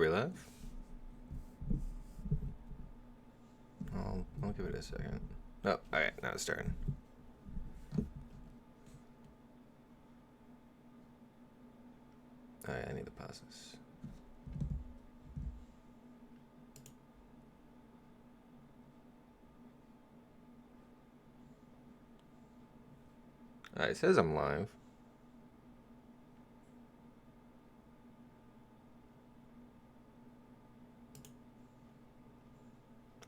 we live? I'll give it a second. Oh, alright, now it's starting. Alright, I need to pause this. Alright, it says I'm live.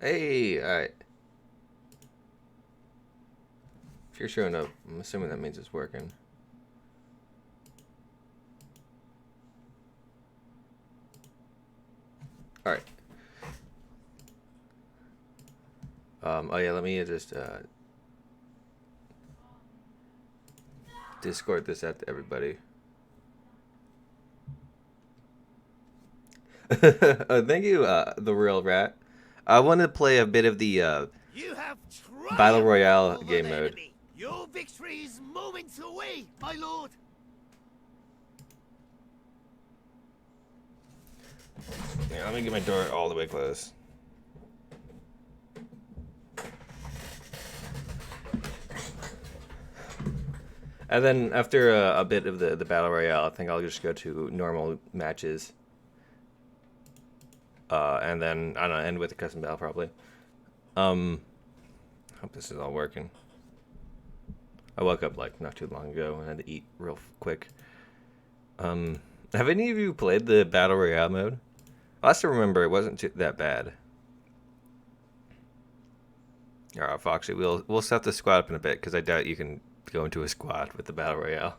Hey, alright. If you're showing up, I'm assuming that means it's working. Alright. Oh yeah, let me just Discord this out to everybody. Thank you, the real rat. I wanted to play a bit of the Battle Royale game mode. Your victory is moments away, my lord. Yeah, let me get my door all the way closed. And then after a bit of the Battle Royale, I think I'll just go to normal matches. And then, I don't know, end with a custom battle probably. Hope this is all working. I woke up like not too long ago and had to eat real quick. Have any of you played the Battle Royale mode? Last I remember, it wasn't that bad. Alright, Foxy, we'll set the squad up in a bit, because I doubt you can go into a squad with the Battle Royale.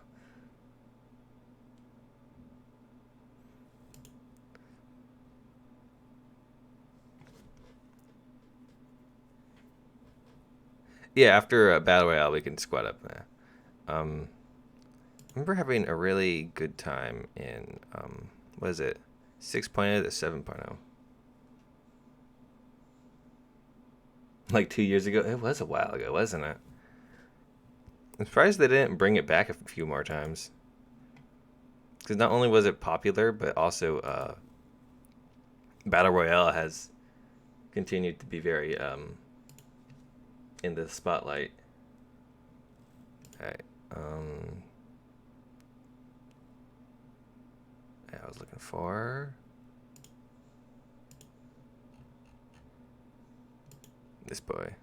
Yeah, after a Battle Royale, we can squad up there. I remember having a really good time in, what is it? 6.0 to 7.0. Like 2 years ago? It was a while ago, wasn't it? I'm surprised they didn't bring it back a few more times. Because not only was it popular, but also Battle Royale has continued to be very in the spotlight. Alright. I was looking for this boy.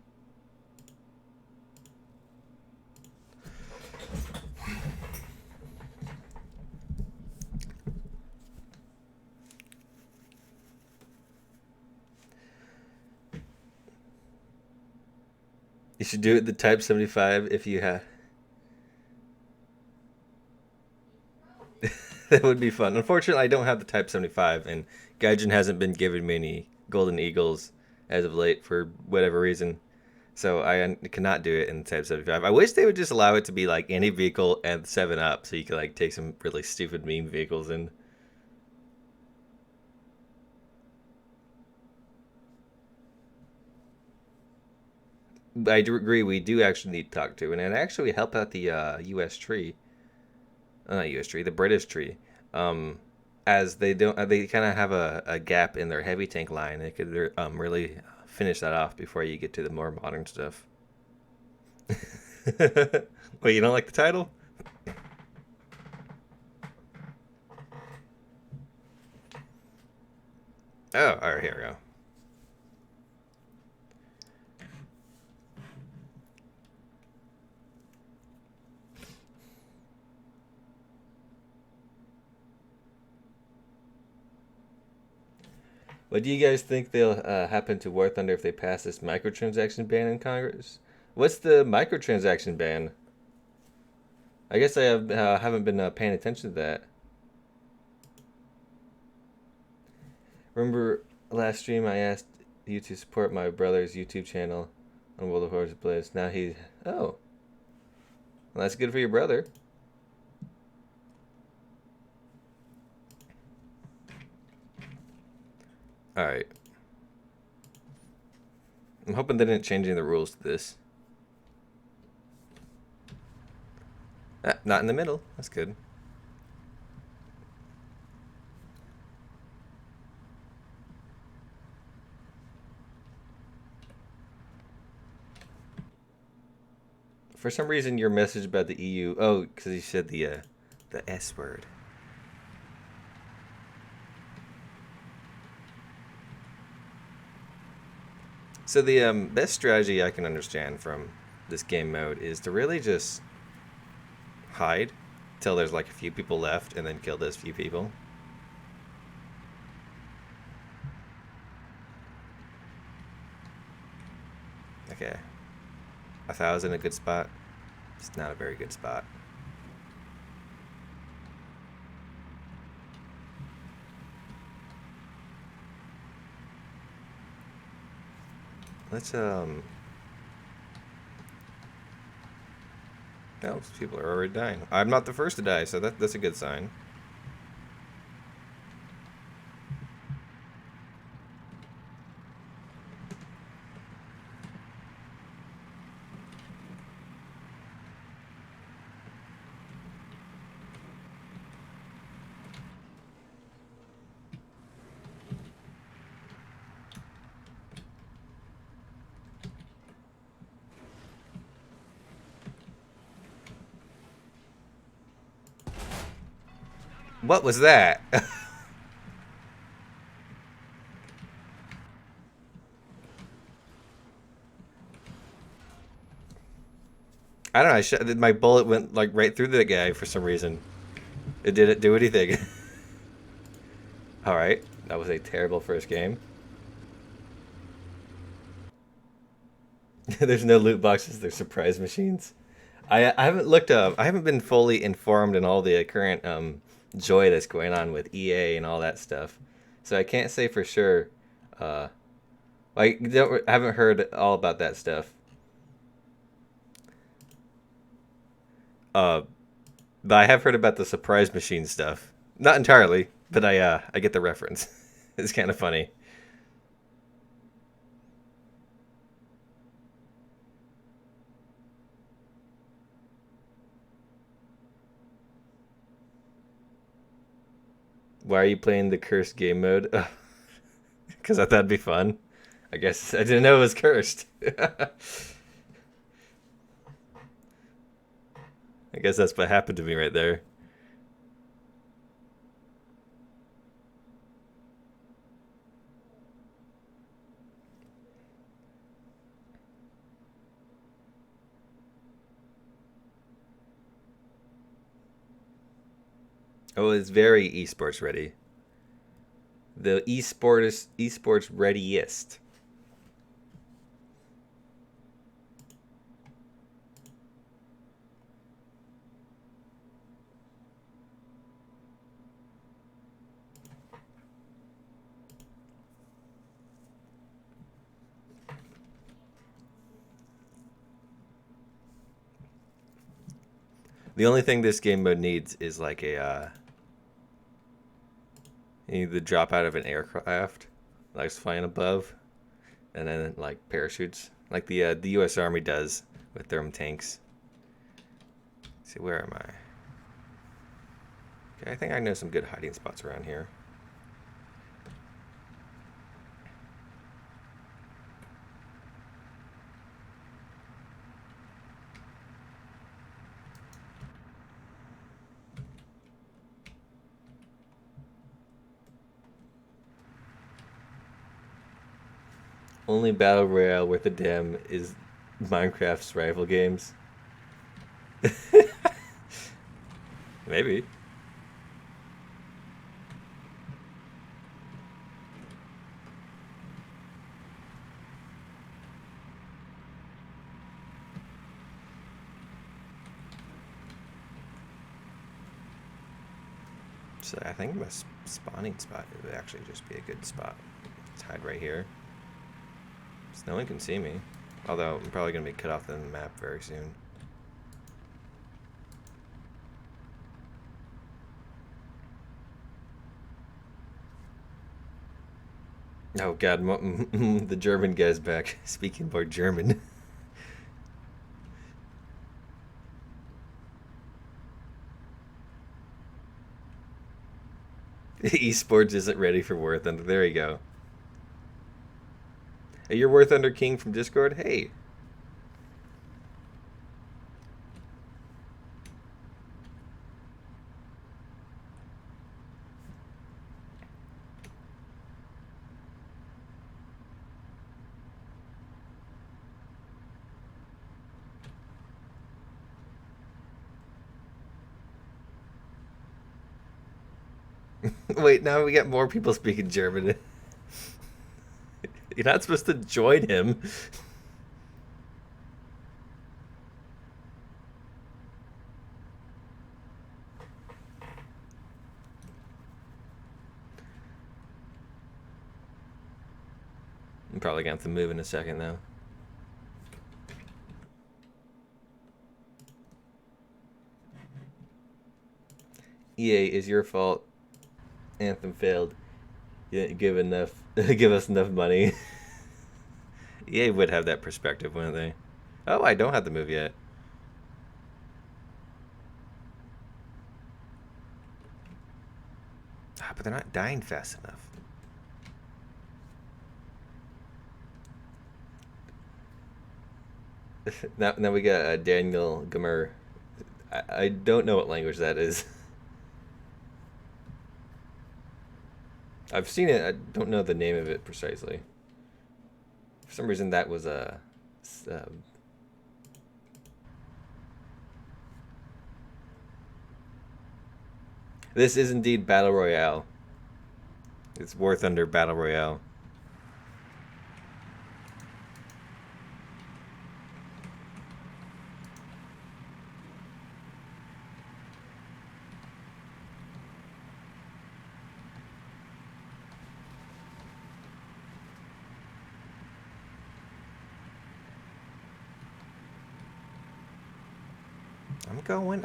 You should do it the Type 75 if you have. That would be fun. Unfortunately, I don't have the Type 75, and Gaijin hasn't been giving me any Golden Eagles as of late for whatever reason. So I cannot do it in Type 75. I wish they would just allow it to be like any vehicle and 7-Up, so you could like take some really stupid meme vehicles in. I do agree. We do actually need to talk to, and it actually help out the U.S. tree, not U.S. tree, the British tree, as they don't, they kind of have a gap in their heavy tank line. They could really finish that off before you get to the more modern stuff. Wait, you don't like the title? Oh, all right, here we go. What do you guys think they'll happen to War Thunder if they pass this microtransaction ban in Congress? What's the microtransaction ban? I guess I haven't been paying attention to that. Remember last stream I asked you to support my brother's YouTube channel on World of Warcraft Blitz. Now he... Oh. Well, that's good for your brother. Alright. I'm hoping they didn't change any of the rules to this. Ah, not in the middle. That's good. For some reason, your message about the EU. Oh, because you said the S word. So the best strategy I can understand from this game mode is to really just hide till there's like a few people left, and then kill those few people. Okay, 1,000 a good spot. It's not a very good spot. Let's No, people are already dying. I'm not the first to die, so that's a good sign. What was that? I don't know. My bullet went like right through the guy for some reason. It didn't do anything. All right, that was a terrible first game. There's no loot boxes. There's surprise machines. I haven't looked up. I haven't been fully informed in all the current joy that's going on with EA and all that stuff. So I can't say for sure. I haven't heard all about that stuff. Uh, but I have heard about the surprise machine stuff. Not entirely, but I get the reference. It's kind of funny. Why are you playing the cursed game mode? Because I thought it'd be fun. I guess I didn't know it was cursed. I guess that's what happened to me right there. Oh, it's very esports ready. The esports readiest. The only thing this game mode needs is like you need to drop out of an aircraft, like flying above, and then like parachutes, like the U.S. Army does with their tanks. Let's see, where am I? Okay, I think I know some good hiding spots around here. Only battle royale worth a damn is Minecraft's rival games. Maybe. So I think my spawning spot would actually just be a good spot. Let's hide right here. So no one can see me. Although I'm probably going to be cut off the map very soon. Oh god, the German guy's back. Speaking more German. Esports isn't ready for War Thunder. There you go. Hey, you're War Thunder King from Discord? Hey. Wait, now we got more people speaking German. You're not supposed to join him. I'm probably gonna have to move in a second though. EA is your fault. Anthem failed. You didn't give enough. Give us enough money. EA would have that perspective, wouldn't they? Oh, I don't have to move yet. Ah, but they're not dying fast enough. Now we got Daniel Gamer. I don't know what language that is. I've seen it. I don't know the name of it precisely. For some reason, that was a. This is indeed Battle Royale. It's Forthunder Battle Royale.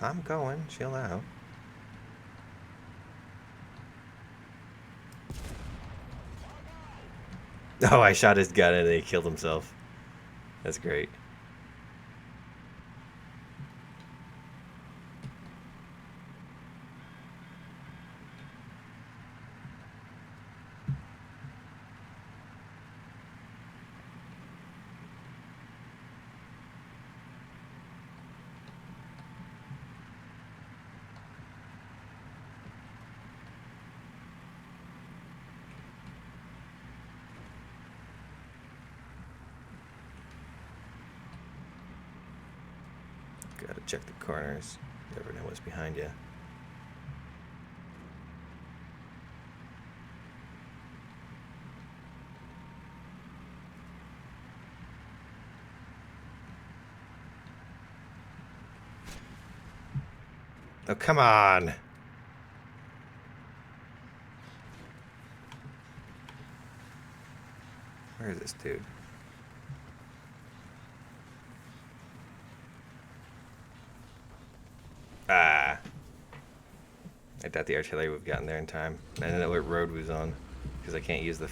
I'm going. Chill out. Oh, I shot his gun and he killed himself. That's great. Gotta check the corners. Never know what's behind you. Oh, come on! Where is this dude? Ah. I thought the artillery would have gotten there in time. I didn't know what road we was on, because I can't use the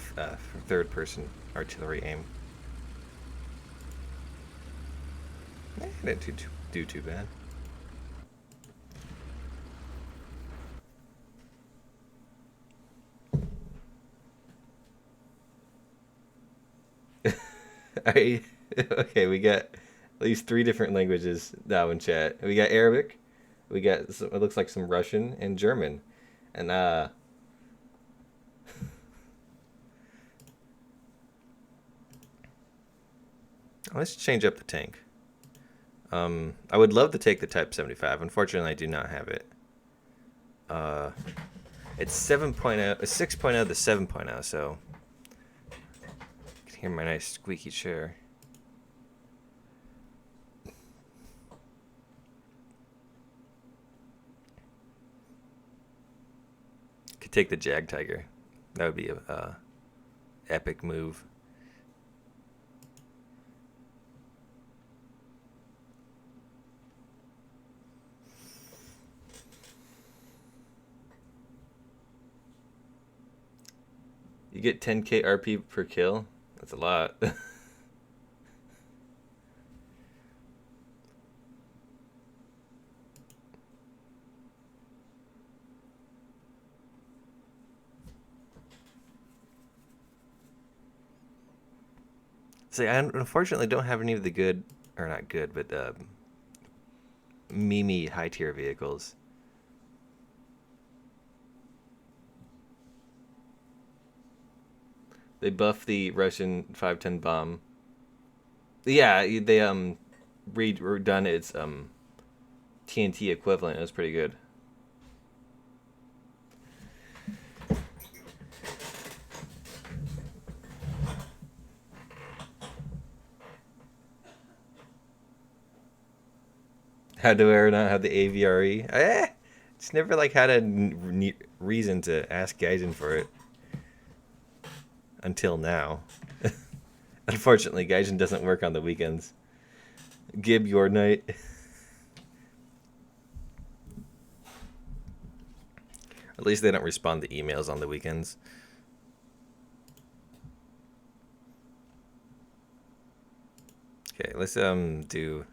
third-person artillery aim. I didn't do too bad. Okay, we got at least 3 different languages now in chat. We got Arabic, we got some, it looks like some Russian and German, and let's change up the tank. I would love to take the Type 75. Unfortunately, I do not have it. It's 7.0, 6.0 to 7.0, so you can hear my nice squeaky chair. Could take the Jag Tiger. That would be a epic move. You get 10k RP per kill? That's a lot. See, I unfortunately don't have any of the good, or not good, but meme high tier vehicles. They buffed the Russian 510 bomb. Yeah, they redone its TNT equivalent. It was pretty good. How do I not have the AVRE? It's never like had a reason to ask Gaijin for it until now. Unfortunately, Gaijin doesn't work on the weekends. Gib your night. At least they don't respond to emails on the weekends. Okay, let's do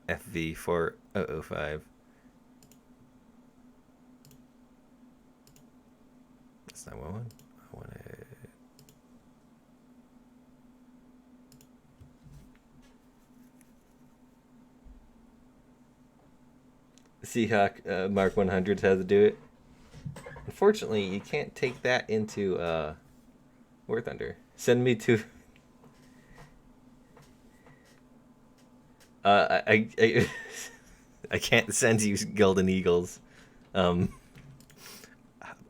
FV4005. That's not what I want. I want it. Seahawk Mark 100 has to do it. Unfortunately, you can't take that into War Thunder. Send me to. I I can't send you Golden Eagles.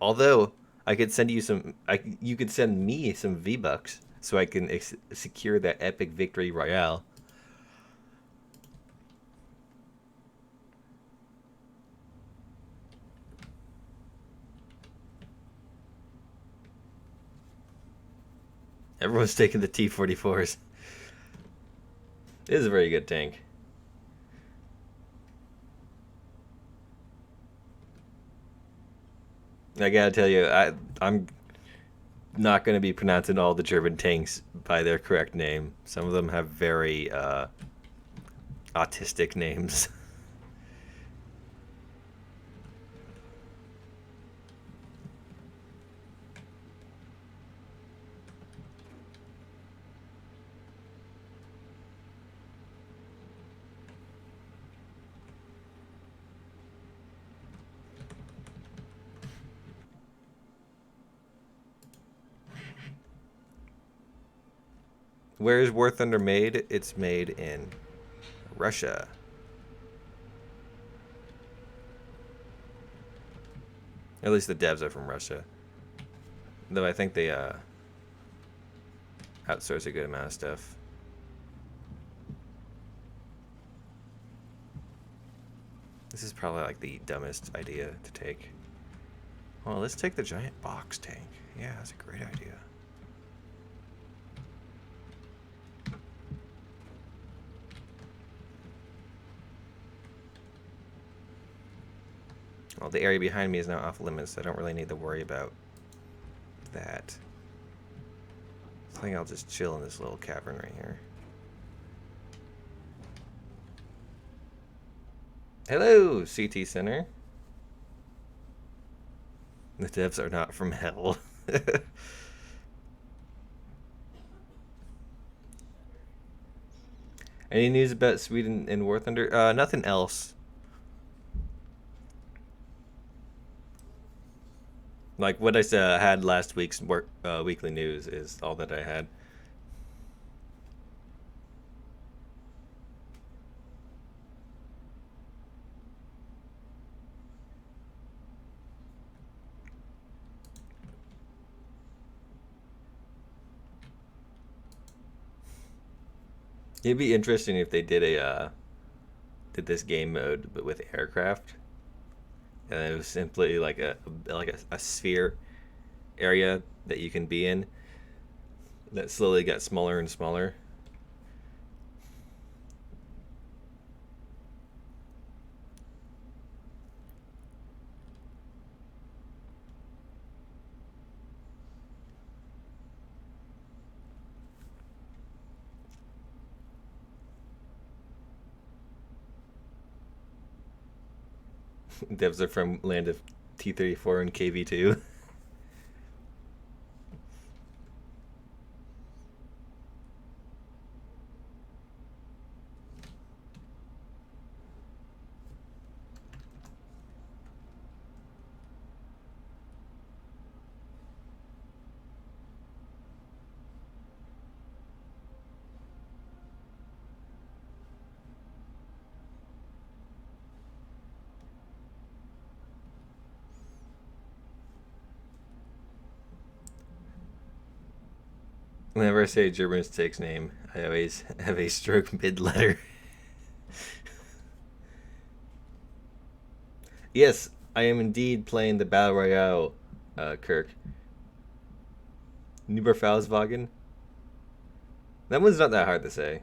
Although I could send you some. You could send me some V-Bucks so I can secure that epic victory Royale. Everyone's taking the T-44s. It is a very good tank. I gotta tell you, I'm not gonna be pronouncing all the German tanks by their correct name. Some of them have very autistic names. Where is War Thunder made? It's made in Russia. At least the devs are from Russia. Though I think they outsource a good amount of stuff. This is probably like the dumbest idea to take. Well, let's take the giant box tank. Yeah, that's a great idea. Well, the area behind me is now off limits, so I don't really need to worry about that. I think I'll just chill in this little cavern right here. Hello, CT Center. The devs are not from hell. Any news about Sweden and War Thunder? Nothing else. Like what I had last week's weekly news is all that I had. It'd be interesting if they did did this game mode but with aircraft, and it was simply like a sphere area that you can be in that slowly got smaller and smaller. Devs are from land of T-34 and KV2. Whenever I say a German mistakes name, I always have a stroke mid-letter. Yes, I am indeed playing the Battle Royale, Kirk. Nuberfauswagen. That one's not that hard to say.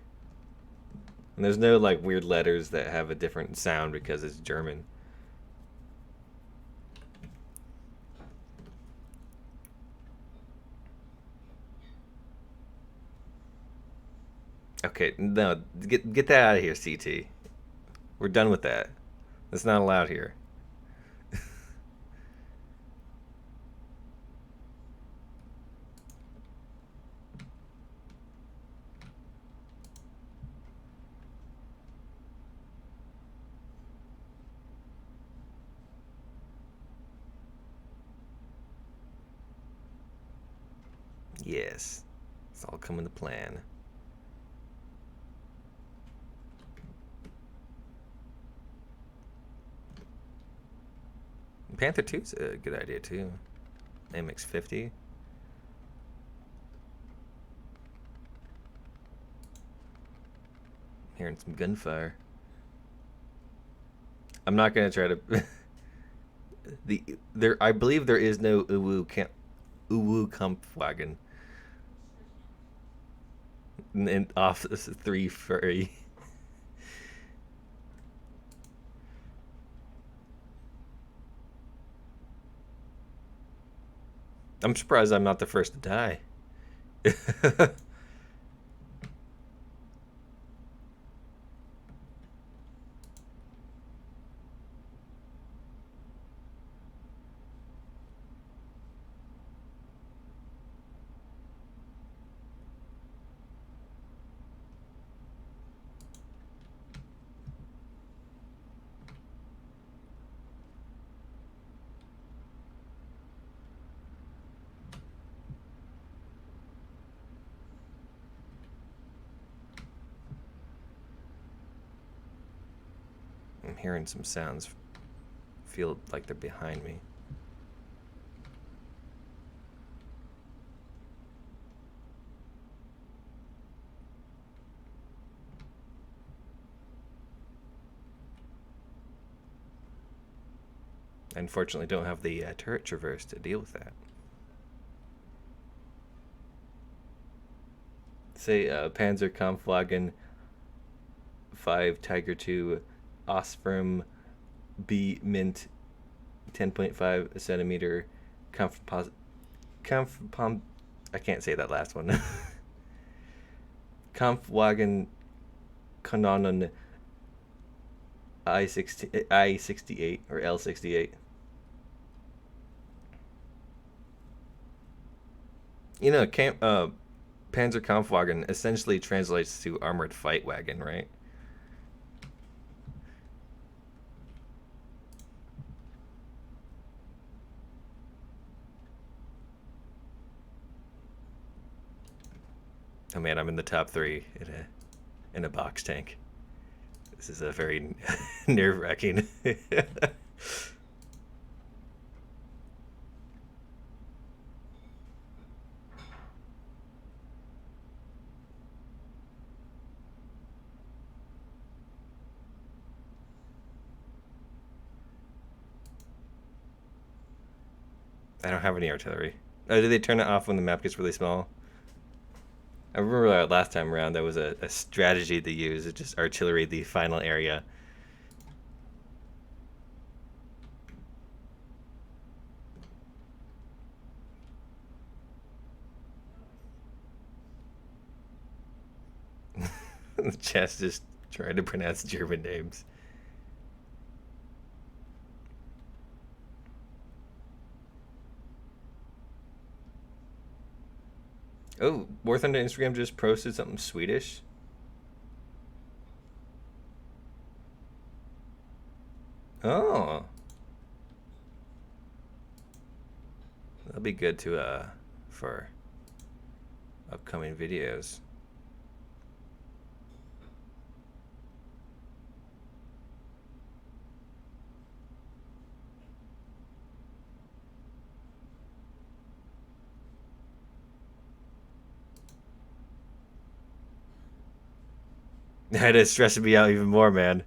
And there's no like weird letters that have a different sound because it's German. Okay, no, get that out of here, CT. We're done with that. That's not allowed here. Yes, it's all coming to plan. Panther 2's a good idea too. MX-50. Hearing some gunfire. I'm not gonna try to. I believe there is no Uwu Kampfwagen. And off 3 furry. I'm surprised I'm not the first to die. I'm hearing some sounds. Feel like they're behind me. I unfortunately don't have the turret traverse to deal with that. Say Panzer Kampfwagen 5 Tiger 2 Osprey B Mint 10.5 centimeter Kampf I can't say that last one. Kampfwagen Kanonen I-68 or L-68. You know, Panzer Kampfwagen essentially translates to armored fight wagon, right? Oh man, I'm in the top 3 in a box tank. This is a very nerve-wracking. I don't have any artillery. Oh, do they turn it off when the map gets really small? I remember last time around there was a strategy to use. It just artillery the final area. The chest just trying to pronounce German names. Oh, Forthunder Instagram just posted something Swedish. Oh, that'll be good to for upcoming videos. That is stressing me out even more, man.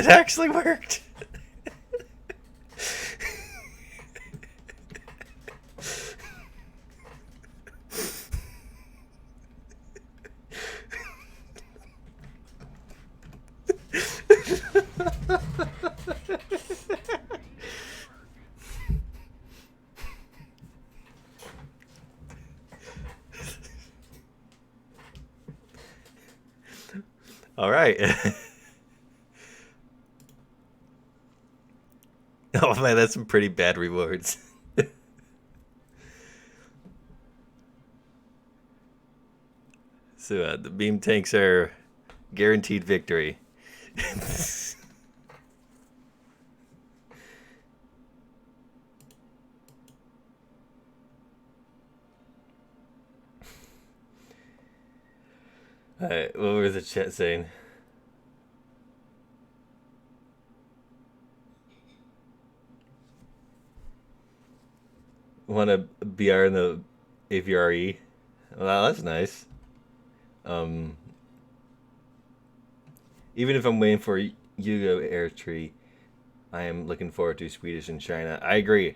it actually worked. All right. Oh man, that's some pretty bad rewards. So the beam tanks are guaranteed victory. Alright, what was the chat saying? Want to BR in the AVRE? Well, that's nice. Um, Even if I'm waiting for Yugo Air Tree, I am looking forward to Swedish and China. I agree.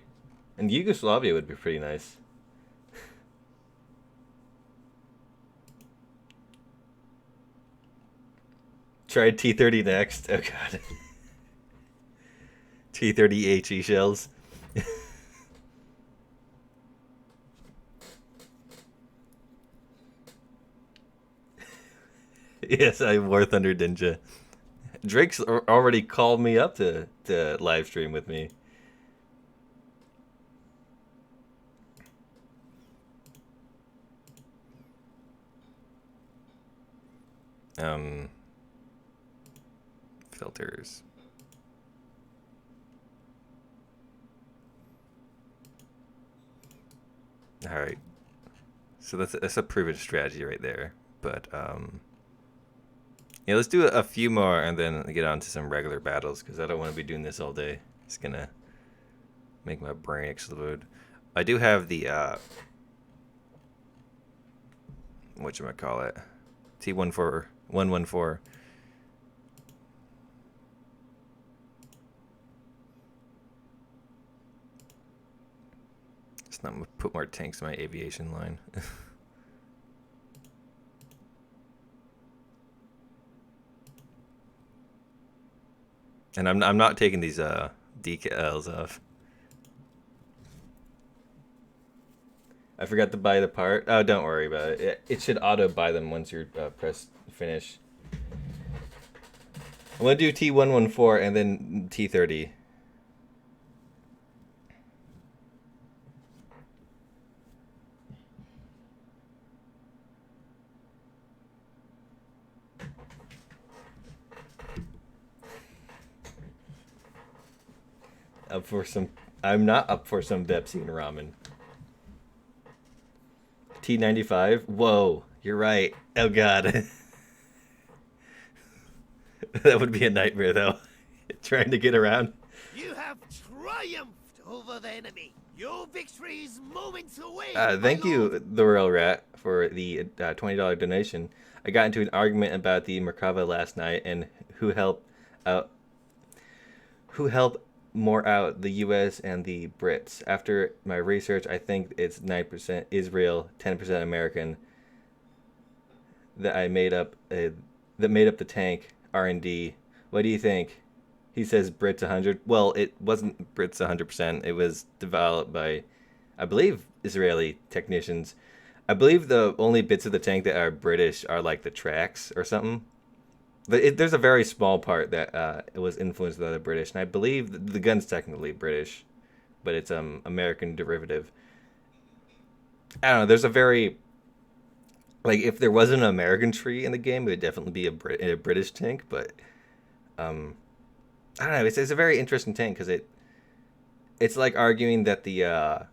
And Yugoslavia would be pretty nice. Try T-30 next. Oh god. T-30 HE shells. Yes, I War Thunder Ninja. Drake's already called me up to live stream with me. Filters. All right. So that's a proven strategy right there. But yeah, let's do a few more and then get on to some regular battles because I don't want to be doing this all day. It's gonna make my brain explode. I do have the whatchamacallit, T14114. It's not gonna put more tanks in my aviation line. And I'm not taking these decals off. I forgot to buy the part. Oh, don't worry about it. It should auto buy them once you press finish. I'm gonna do T114 and then T30. Up for some. I'm not up for some Pepsi and ramen. T95. Whoa, you're right. Oh god, that would be a nightmare though. Trying to get around. You have triumphed over the enemy. Your victory is moments away. Thank you, the Royal Rat, for the $20 donation. I got into an argument about the Merkava last night and who helped out. Who helped more out, the U.S. and the Brits? After my research, I think it's 9% Israel, 10% American. That made up the tank R&D. What do you think? He says Brits 100. Well, it wasn't Brits 100%. It was developed by, I believe, Israeli technicians. I believe the only bits of the tank that are British are like the tracks or something. But there's a very small part that it was influenced by the British, and I believe the gun's technically British, but it's American derivative. I don't know. There's a very like if there wasn't an American tree in the game, it would definitely be a British tank. But I don't know. It's a very interesting tank because it's like arguing that the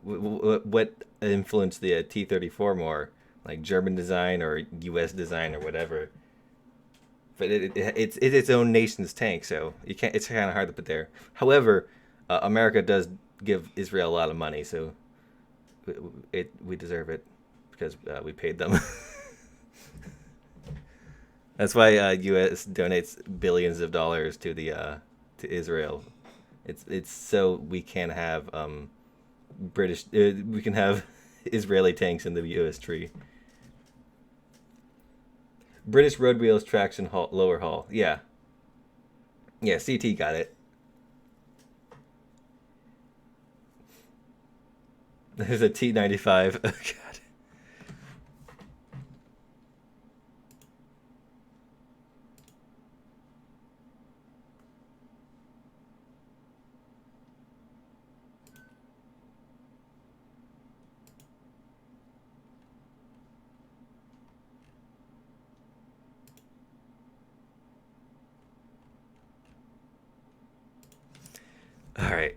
what influenced the T-34 more, like German design or U.S. design or whatever. But it's its own nation's tank, so you can't. It's kind of hard to put there. However, America does give Israel a lot of money, so we deserve it because we paid them. That's why U.S. donates billions of dollars to the to Israel. It's so we can have British we can have Israeli tanks in the U.S. tree. British road wheels, traction, hull, lower hull. Yeah, yeah. CT got it. There's a T-95. Oh God. All right.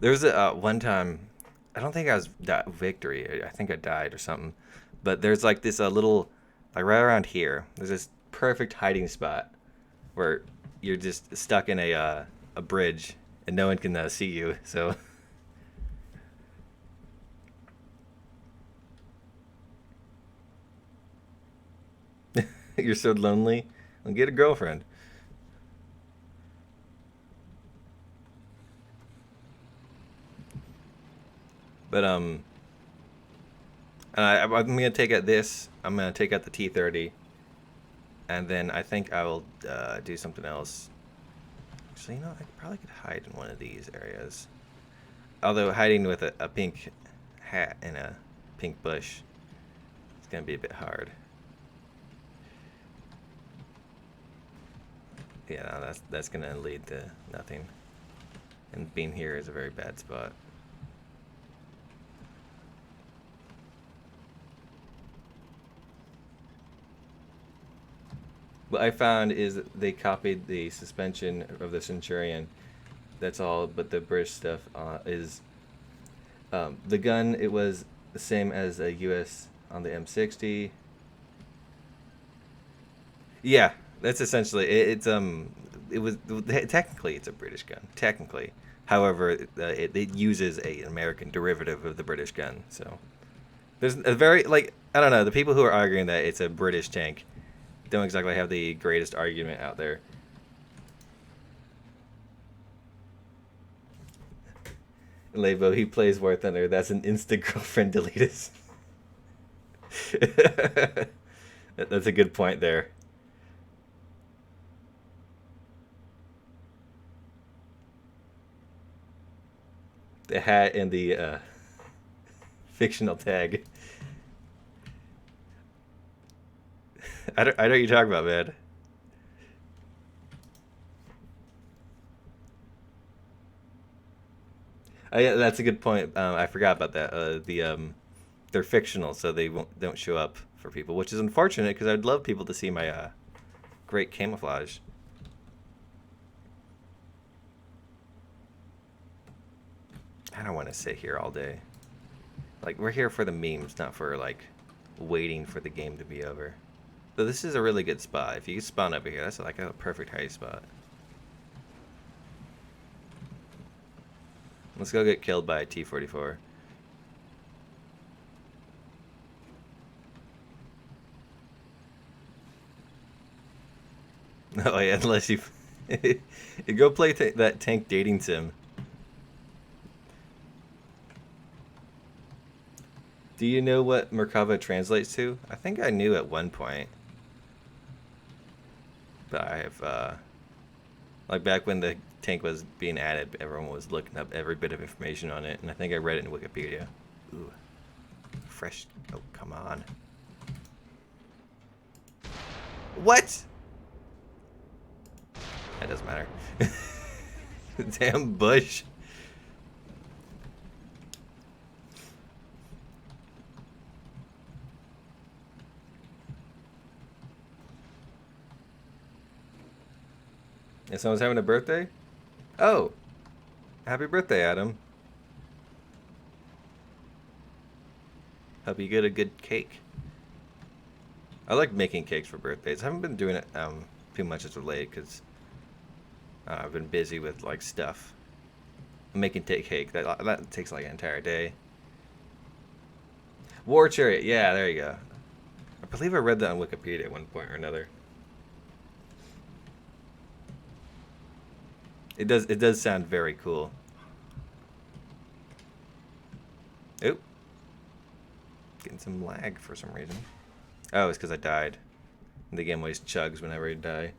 There was a one time. I don't think I was victory. I think I died or something. But there's like this little, like right around here. There's this perfect hiding spot where you're just stuck in a bridge and no one can see you. So you're so lonely. Well, get a girlfriend. But I'm gonna take out this. I'm gonna take out the T-30, and then I think I will do something else. So you know, I probably could hide in one of these areas. Although hiding with a pink hat and a pink bush, it's gonna be a bit hard. Yeah, no, that's gonna lead to nothing. And being here is a very bad spot. What I found is that they copied the suspension of the Centurion. That's all, but the British stuff is the gun. It was the same as a U.S. on the M60. Yeah, that's essentially it's it was technically it's a British gun technically. However, it uses an American derivative of the British gun. So there's a very like I don't know the people who are arguing that it's a British tank don't exactly have the greatest argument out there. Labo, he plays War Thunder. That's an instant girlfriend deletus. That's a good point there. The hat and the fictional tag. I know what you're talking about, man. Yeah, that's a good point. I forgot about that. They're fictional, so they don't show up for people, which is unfortunate because I'd love people to see my great camouflage. I don't want to sit here all day. Like we're here for the memes, not for like waiting for the game to be over. So this is a really good spot. If you spawn over here, that's like a perfect hiding spot. Let's go get killed by a T-44. Oh yeah, unless you you go play that tank dating sim. Do you know what Merkava translates to? I think I knew at one point, but I have like back when the tank was being added, everyone was looking up every bit of information on it, and I think I read it in Wikipedia. Ooh, fresh. Oh, come on. What? That doesn't matter. Damn bush. And someone's having a birthday? Oh, happy birthday, Adam. Hope you get a good cake. I like making cakes for birthdays. I haven't been doing it too much as of late because I've been busy with like stuff. Making cake that takes like an entire day. War Chariot, yeah, there you go. I believe I read that on Wikipedia at one point or another. It does sound very cool. Oop. Getting some lag for some reason. Oh, it's because I died. The game always chugs whenever I die.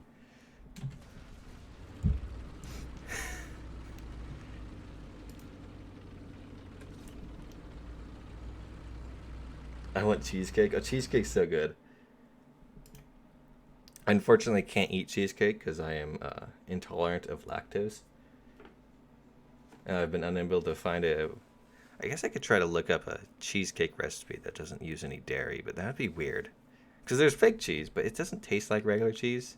I want cheesecake. Oh, cheesecake's so good. I unfortunately can't eat cheesecake because I am intolerant of lactose. And I've been unable to find a... I guess I could try to look up a cheesecake recipe that doesn't use any dairy, but that'd be weird. Because there's fake cheese, but it doesn't taste like regular cheese.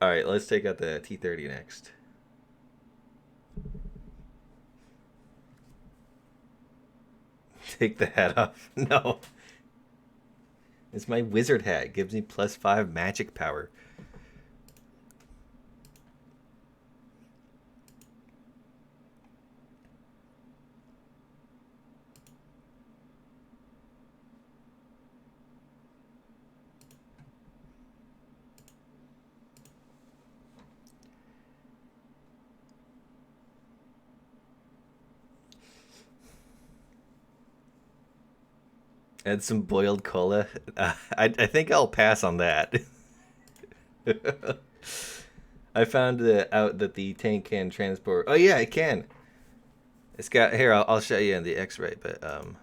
Alright, let's take out the T30 next. Take the hat off. No. It's my wizard hat. It gives me +5 magic power. Add some boiled cola. I think I'll pass on that. I found out that the tank can transport. Oh yeah, it can. It's got here. I'll show you in the X-ray, but no,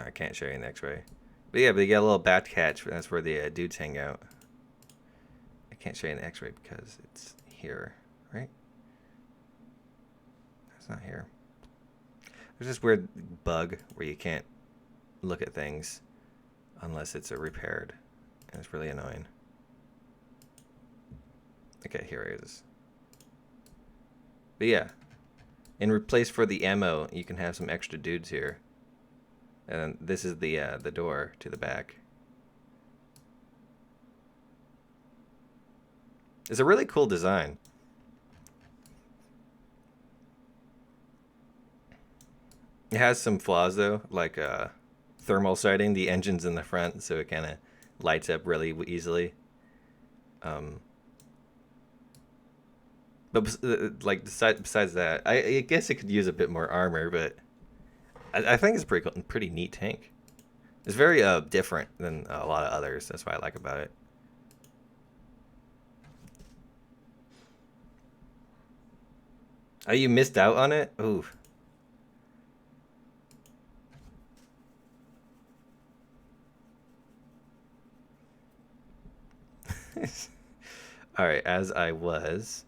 I can't show you in the X-ray. But yeah, but you got a little bat catch. That's where the dudes hang out. I can't show you in the X-ray because it's here, right? It's not here. There's this weird bug where you can't look at things unless it's a repaired, and it's really annoying. Okay, here it is. But yeah, in replace for the ammo, you can have some extra dudes here. And this is the door to the back. It's a really cool design. It has some flaws though, like thermal sighting. The engine's in the front, so it kind of lights up really easily. But like besides that, I guess it could use a bit more armor, but I think it's a pretty neat tank. It's very different than a lot of others. That's what I like about it. Oh, you missed out on it? Ooh. All right, as I was.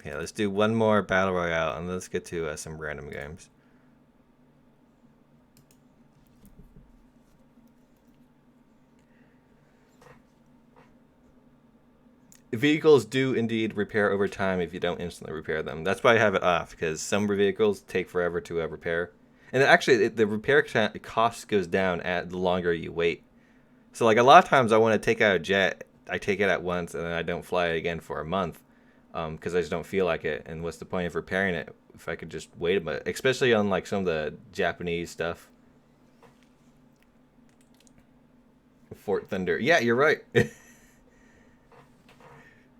Okay, let's do one more battle royale and let's get to some random games. Vehicles do indeed repair over time if you don't instantly repair them. That's why I have it off, because some vehicles take forever to repair. And actually, the repair cost goes down at the longer you wait. So like a lot of times I want to take out a jet, I take it at once and then I don't fly it again for a month because I just don't feel like it. And what's the point of repairing it if I could just wait a minute? Especially on like some of the Japanese stuff. Forthunder. Yeah, you're right.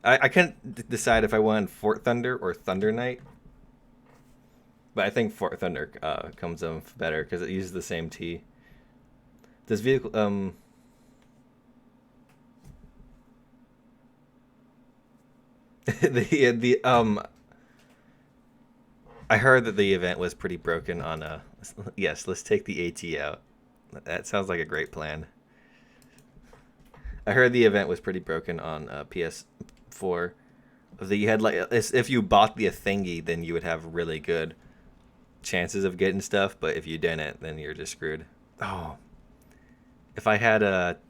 I couldn't decide if I wanted Forthunder or Thunder Knight. But I think Forthunder comes off better because it uses the same T. This vehicle, I heard that the event was pretty broken on yes, let's take the AT out. That sounds like a great plan. I heard the event was pretty broken on PS4. That you had like if you bought the thingy, then you would have really good chances of getting stuff, but if you didn't, then you're just screwed. Oh, if I had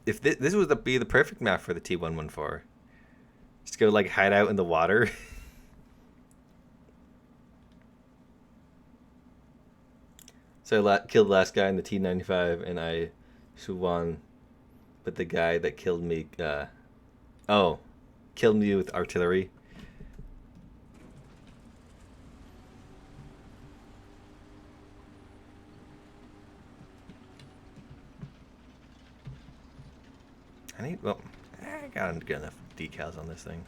if this would be the perfect map for the T114. Just go like hide out in the water. So I killed the last guy in the T-95, and I won, but the guy that killed me, oh, killed me with artillery. Well, I got good enough decals on this thing.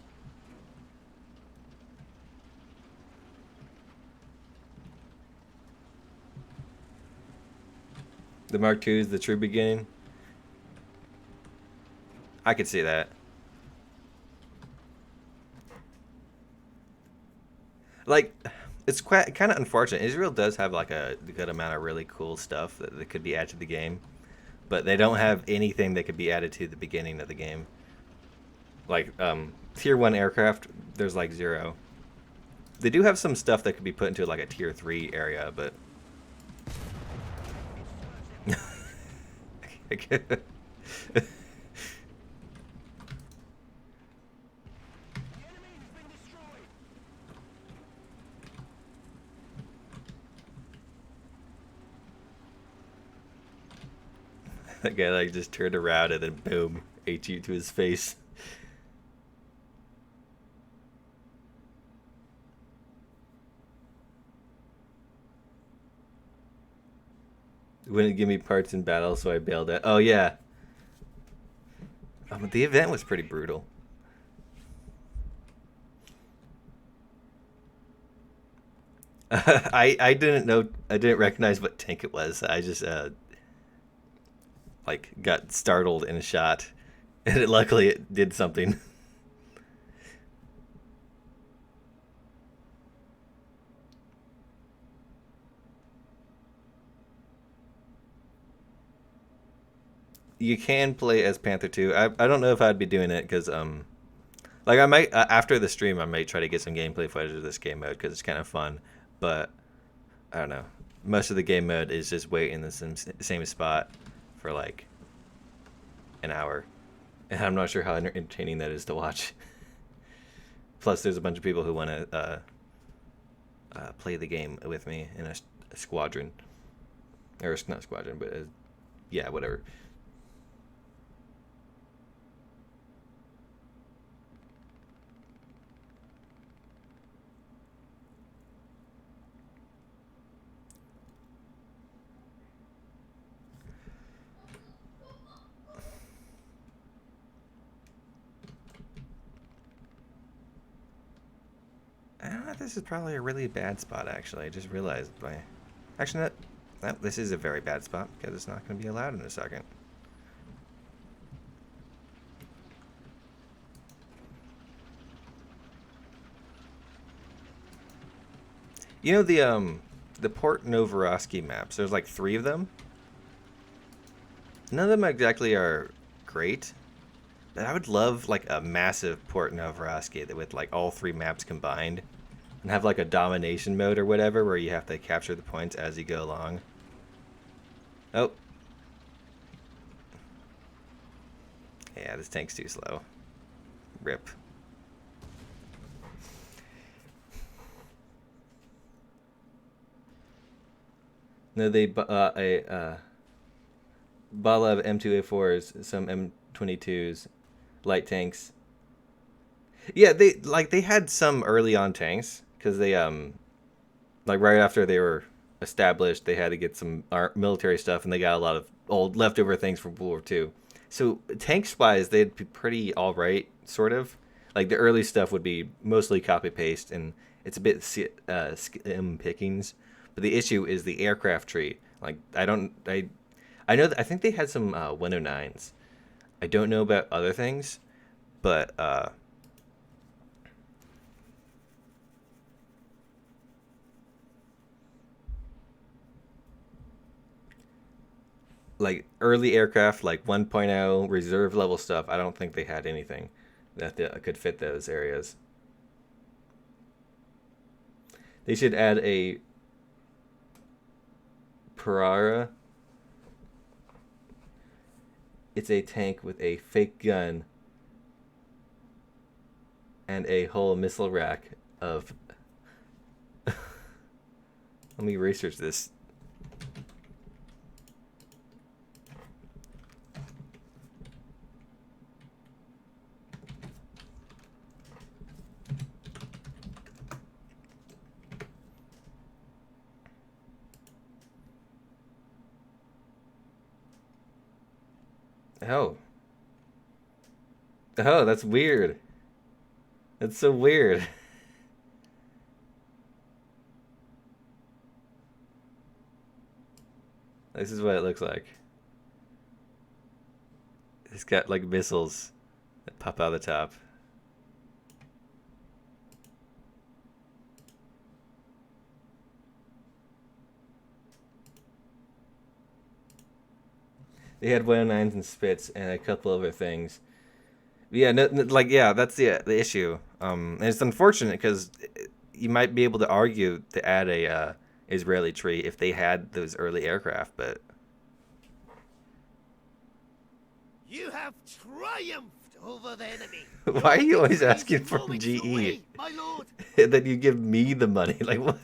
The Mark II is the true beginning. I could see that. Like, it's quite kind of unfortunate. Israel does have like a good amount of really cool stuff that could be added to the game, but they don't have anything that could be added to the beginning of the game. Like tier 1 aircraft, there's like 0. They do have some stuff that could be put into like a tier 3 area, but that guy like just turned around and then boom, ate you to his face. Wouldn't give me parts in battle, so I bailed out. Oh yeah. The event was pretty brutal. I didn't know, I didn't recognize what tank it was. I just like got startled and shot, and luckily it did something. You can play as Panther 2. I don't know if I'd be doing it because like I might after the stream I might try to get some gameplay footage of this game mode because it's kind of fun, but I don't know. Most of the game mode is just wait in the same spot for like an hour, and I'm not sure how entertaining that is to watch. Plus, there's a bunch of people who want to play the game with me in a squadron, or it's not squadron, but yeah, whatever. This is probably a really bad spot, actually. I just realized Actually, no, this is a very bad spot because it's not going to be allowed in a second. You know the Port Novorossiysk maps. There's like 3 of them. None of them exactly are great, but I would love like a massive Port Novorossiysk with like all 3 maps combined. And have like a domination mode or whatever where you have to capture the points as you go along. Oh. Yeah, this tank's too slow. Rip. No, they bought of M2A4s, some M22s, light tanks. Yeah, they had some early on tanks because they like right after they were established, they had to get some military stuff, and they got a lot of old leftover things from World War II. So tanks wise, they'd be pretty all right, sort of. Like the early stuff would be mostly copy paste, and it's a bit skim pickings. But the issue is the aircraft tree. Like I know that I think they had some 109s. I don't know about other things, but like early aircraft, like 1.0 reserve level stuff, I don't think they had anything that could fit those areas. They should add a Parara. It's a tank with a fake gun and a whole missile rack of. Let me research this. Oh. Oh, that's weird. That's so weird. This is what it looks like. It's got like missiles that pop out of the top. They had 109s and spits and a couple other things. Yeah, like yeah, that's the issue. And it's unfortunate because you might be able to argue to add a Israeli tree if they had those early aircraft, but You have triumphed over the enemy. why are you Your always victory is asking for moments GE? away, my lord. Then you give me the money, like what?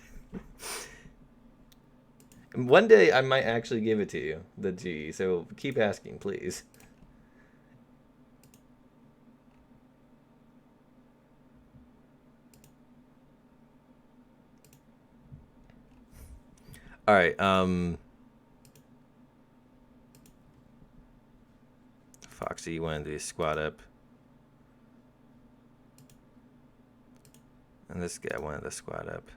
One day I might actually give it to you, the GE. So keep asking, please. All right. Foxy, you wanted to squat up, and this guy wanted to squat up.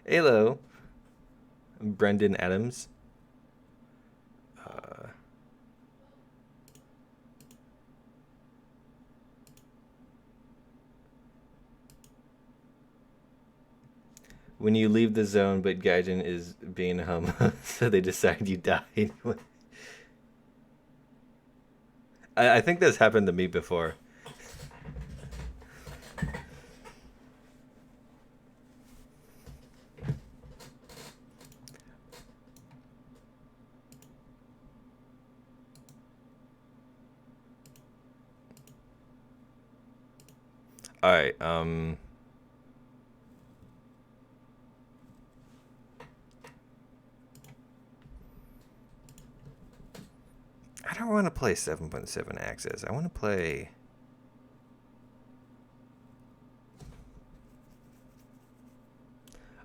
Hello, Brendan Adams. When you leave the zone, but Gaijin is being homo, so they decide you die anyway. I think this happened to me before. All right. I don't want to play 7.7 Axis. I want to play.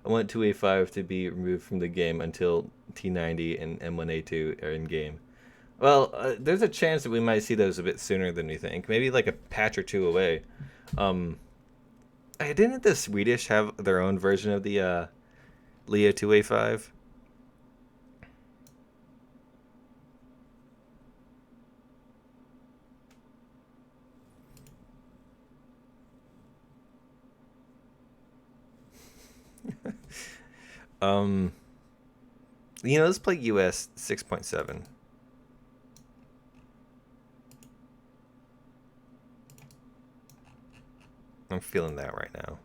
I want 2A5 to be removed from the game until T90 and M1A2 are in game. Well, there's a chance that we might see those a bit sooner than we think. Maybe like a patch or two away. Didn't the Swedish have their own version of the Leo 2A5? Let's play US 6.7. I'm feeling that right now.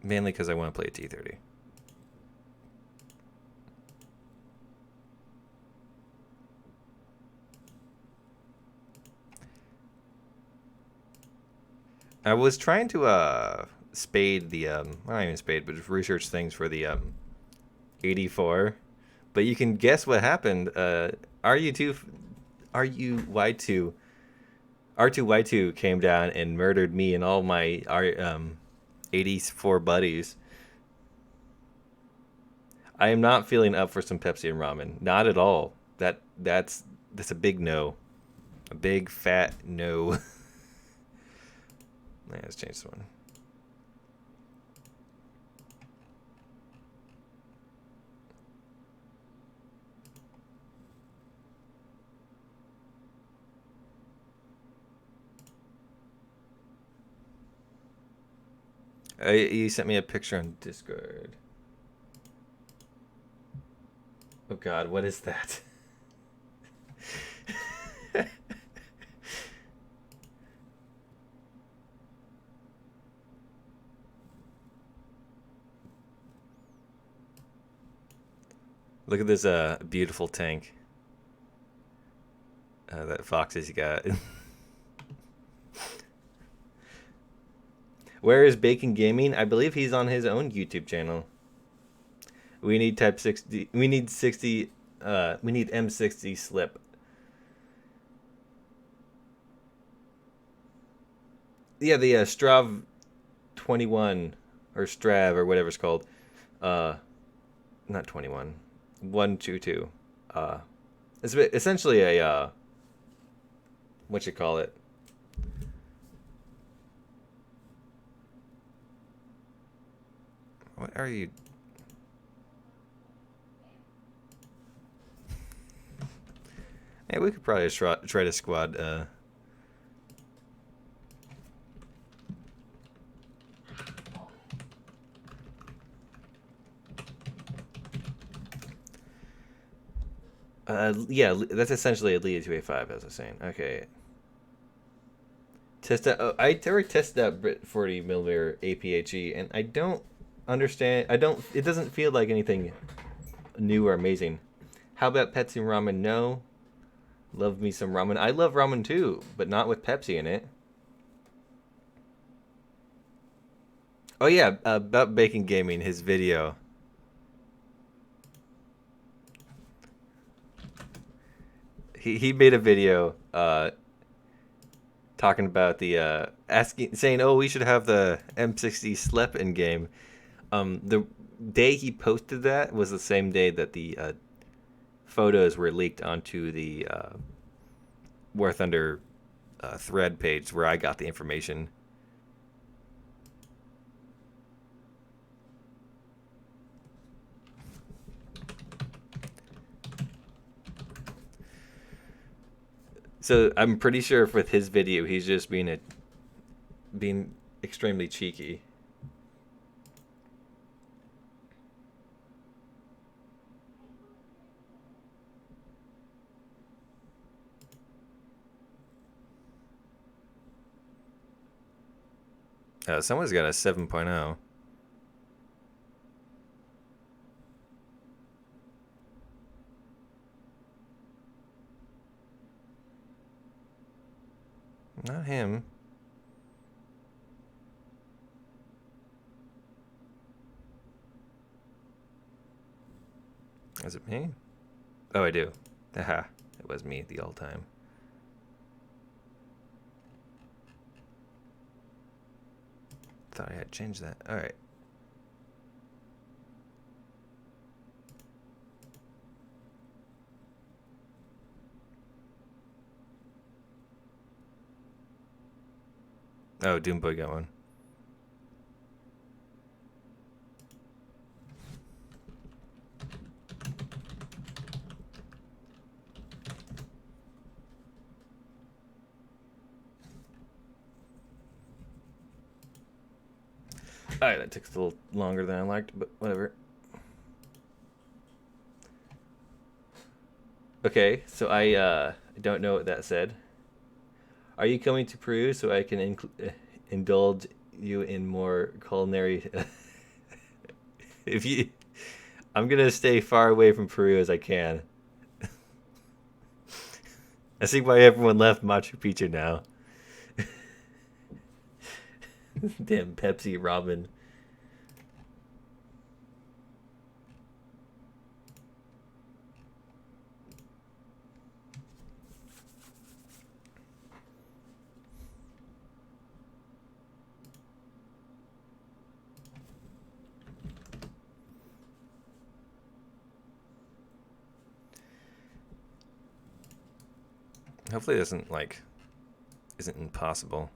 Mainly because I want to play a T30. I was trying to spade the not even spade, but just research things for the 84. But you can guess what happened. R2Y2 came down and murdered me and all my 84 buddies. I am not feeling up for some Pepsi and ramen. Not at all. That's a big no. A big fat no. Let's change this one. You sent me a picture on Discord. Oh God, what is that? Look at this beautiful tank that Foxy's got. Where is Bacon Gaming? I believe he's on his own YouTube channel. We need Type 60. We need 60. We need M60 slip. Yeah, the Strav 21 or Strav or whatever it's called. Uh, Not 21. 122. Uh, it's essentially a what you call it? What are you? Hey, we could probably try to squad. Yeah, that's essentially a lead 2A5, as I was saying. Okay. Test out. Oh, I already tested out Brit 40 millimeter APHE, and I don't understand. I don't. It doesn't feel like anything new or amazing. How about Pepsi ramen? No. Love me some ramen. I love ramen too, but not with Pepsi in it. Oh yeah, about Bacon Gaming, his video. He made a video talking about the asking saying, "Oh, we should have the M60 slep in game." The day he posted that was the same day that the photos were leaked onto the Forthunder thread page where I got the information. So I'm pretty sure with his video, he's just being extremely cheeky. Someone's got a 7.0. Not him. Is it me? Oh, I do. Haha, it was me the whole time. Thought I had changed that. All right. Oh, Doomboy got one. Alright, that took a little longer than I liked, but whatever. Okay, so I don't know what that said. Are you coming to Peru so I can indulge you in more culinary? If you, I'm gonna stay far away from Peru as I can. I see why everyone left Machu Picchu now. Damn Pepsi Robin. Hopefully it isn't impossible.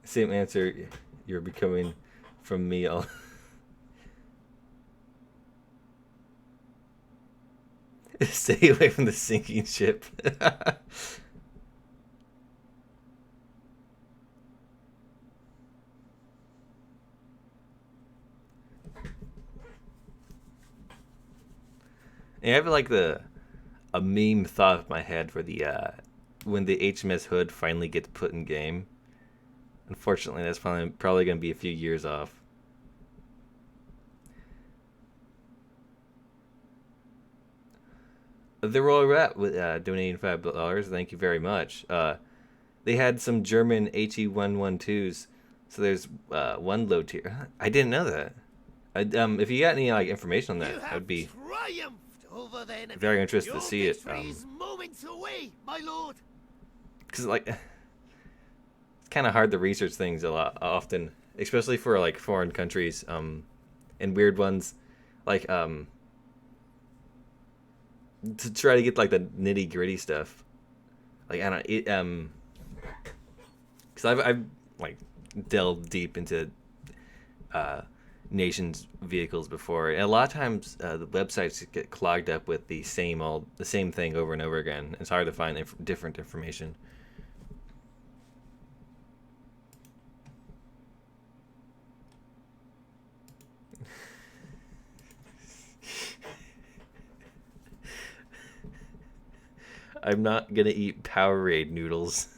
Same answer you're becoming from me all. Stay away from the sinking ship. I have like a meme thought of my head for the when the HMS Hood finally gets put in game. Unfortunately, that's probably going to be a few years off. The Royal Rat with donating $5. Thank you very much. They had some German HE112s, so there's one low tier. I didn't know that. If you got any like information on that, You I have would be triumphed over the enemy. very interested Your to see it. victory is moments away, my lord. Because like it's kind of hard to research things a lot often, especially for like foreign countries and weird ones, like to try to get like the nitty gritty stuff. Like I don't because I've like delved deep into uh nations vehicles before, and a lot of times the websites get clogged up with the same thing over and over again. It's hard to find different information. I'm not gonna eat Powerade noodles.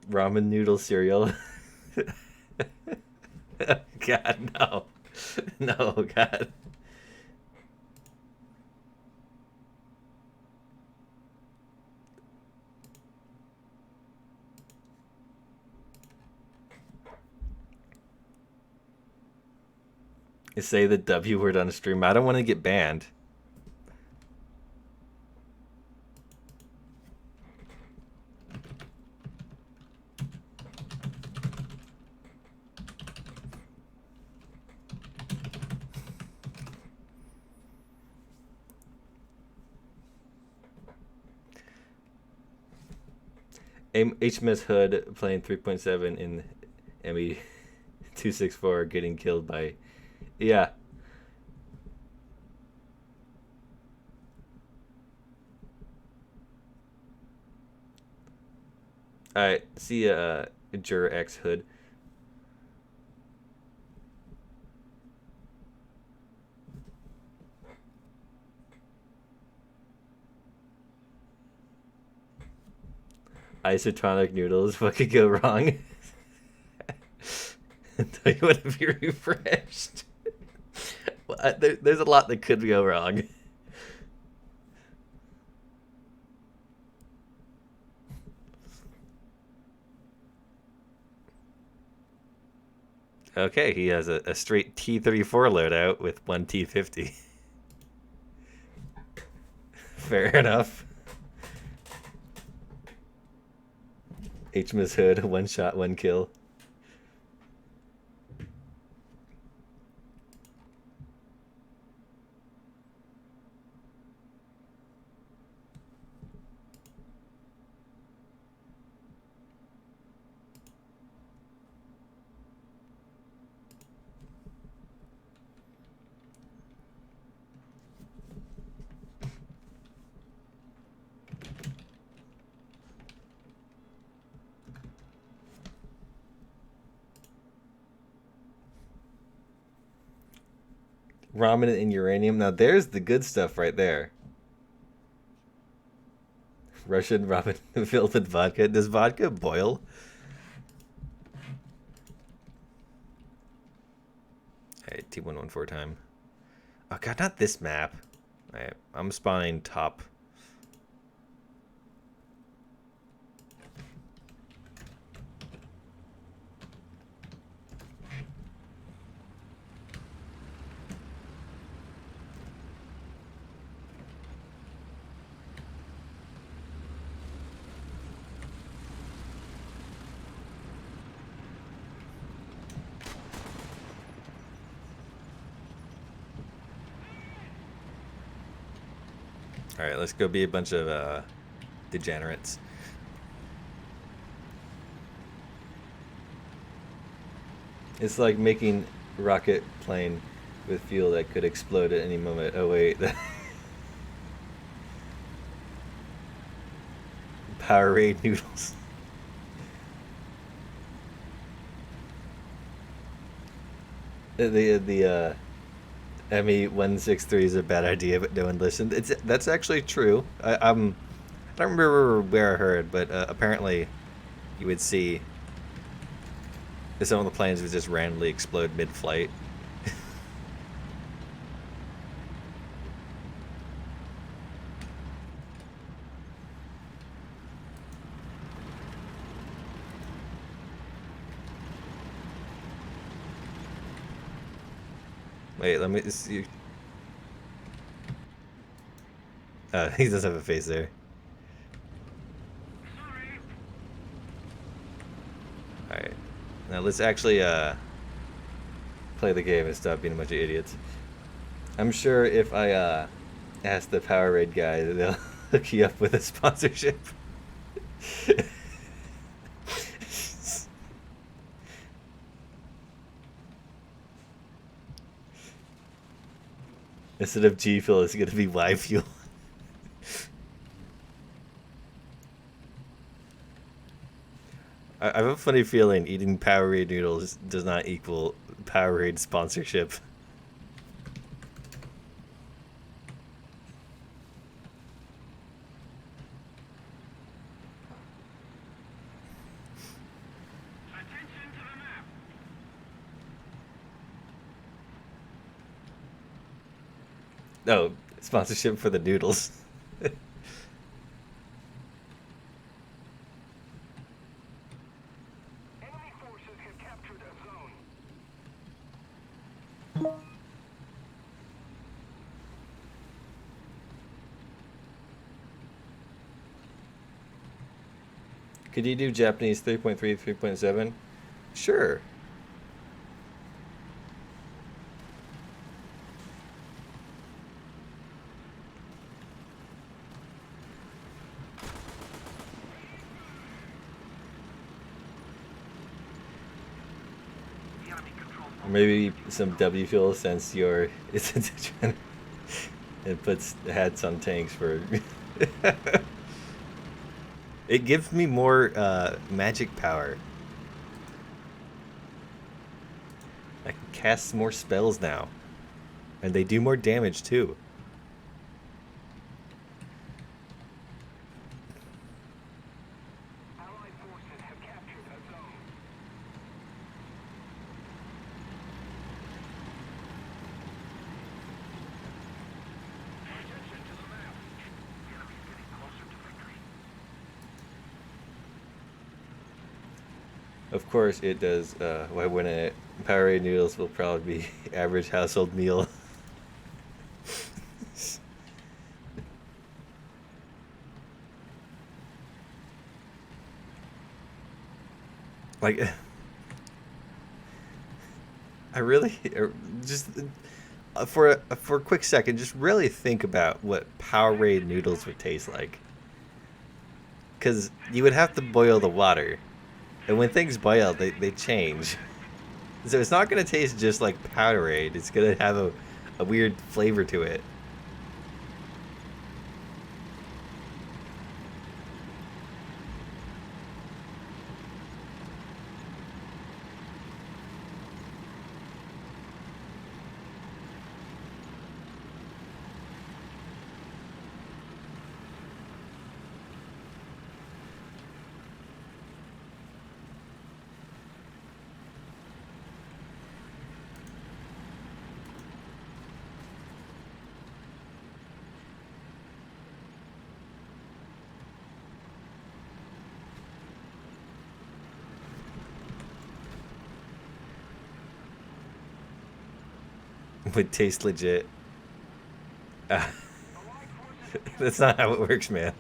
Ramen noodle cereal. God, no. No, God. Say the W word on a stream. I don't want to get banned. HMS Hood playing 3.7 in ME 264 getting killed by. Yeah. Alright, see Jur X Hood. Isotonic noodles. What could go wrong? Tell you what, if you refreshed. Well, there's a lot that could go wrong. Okay, he has a straight T-34 loadout with one T-50. Fair enough. HMS Hood, one shot, one kill. Ramen and uranium. Now there's the good stuff right there. Russian ramen filled with vodka. Does vodka boil? Alright, T114 time. Oh god, not this map. Alright, I'm spawning top. Alright, let's go be a bunch of degenerates. It's like making a rocket plane with fuel that could explode at any moment. Oh wait. Powerade noodles. The ME163 is a bad idea, but no one listened. That's actually true. I don't remember where I heard, but apparently you would see some of the planes would just randomly explode mid-flight. Wait, let me see. He doesn't have a face there. Alright. Now let's actually play the game and stop being a bunch of idiots. I'm sure if I ask the Powerade guy, they'll hook you up with a sponsorship. Instead of G Fuel, it's gonna be Y Fuel. I have a funny feeling eating Powerade noodles does not equal Powerade sponsorship. Attention to the map. No, sponsorship for the noodles. Enemy forces have captured a zone. Could you do Japanese 3.3, 3.7? Sure. Or maybe some W fuel since you're it's a degenerate. It puts hats on tanks for. It gives me more magic power. I can cast more spells now. And they do more damage too. Allied forces have captured a zone. Attention to the map. The enemy's getting closer to victory. Of course it does. Why wouldn't it? Powerade noodles will probably be average household meal. Like, I really just for a quick second, just really think about what Powerade noodles would taste like. Because you would have to boil the water, and when things boil, they change. So it's not gonna taste just like Powerade. It's gonna have a weird flavor to it. Would taste legit. That's not how it works, man.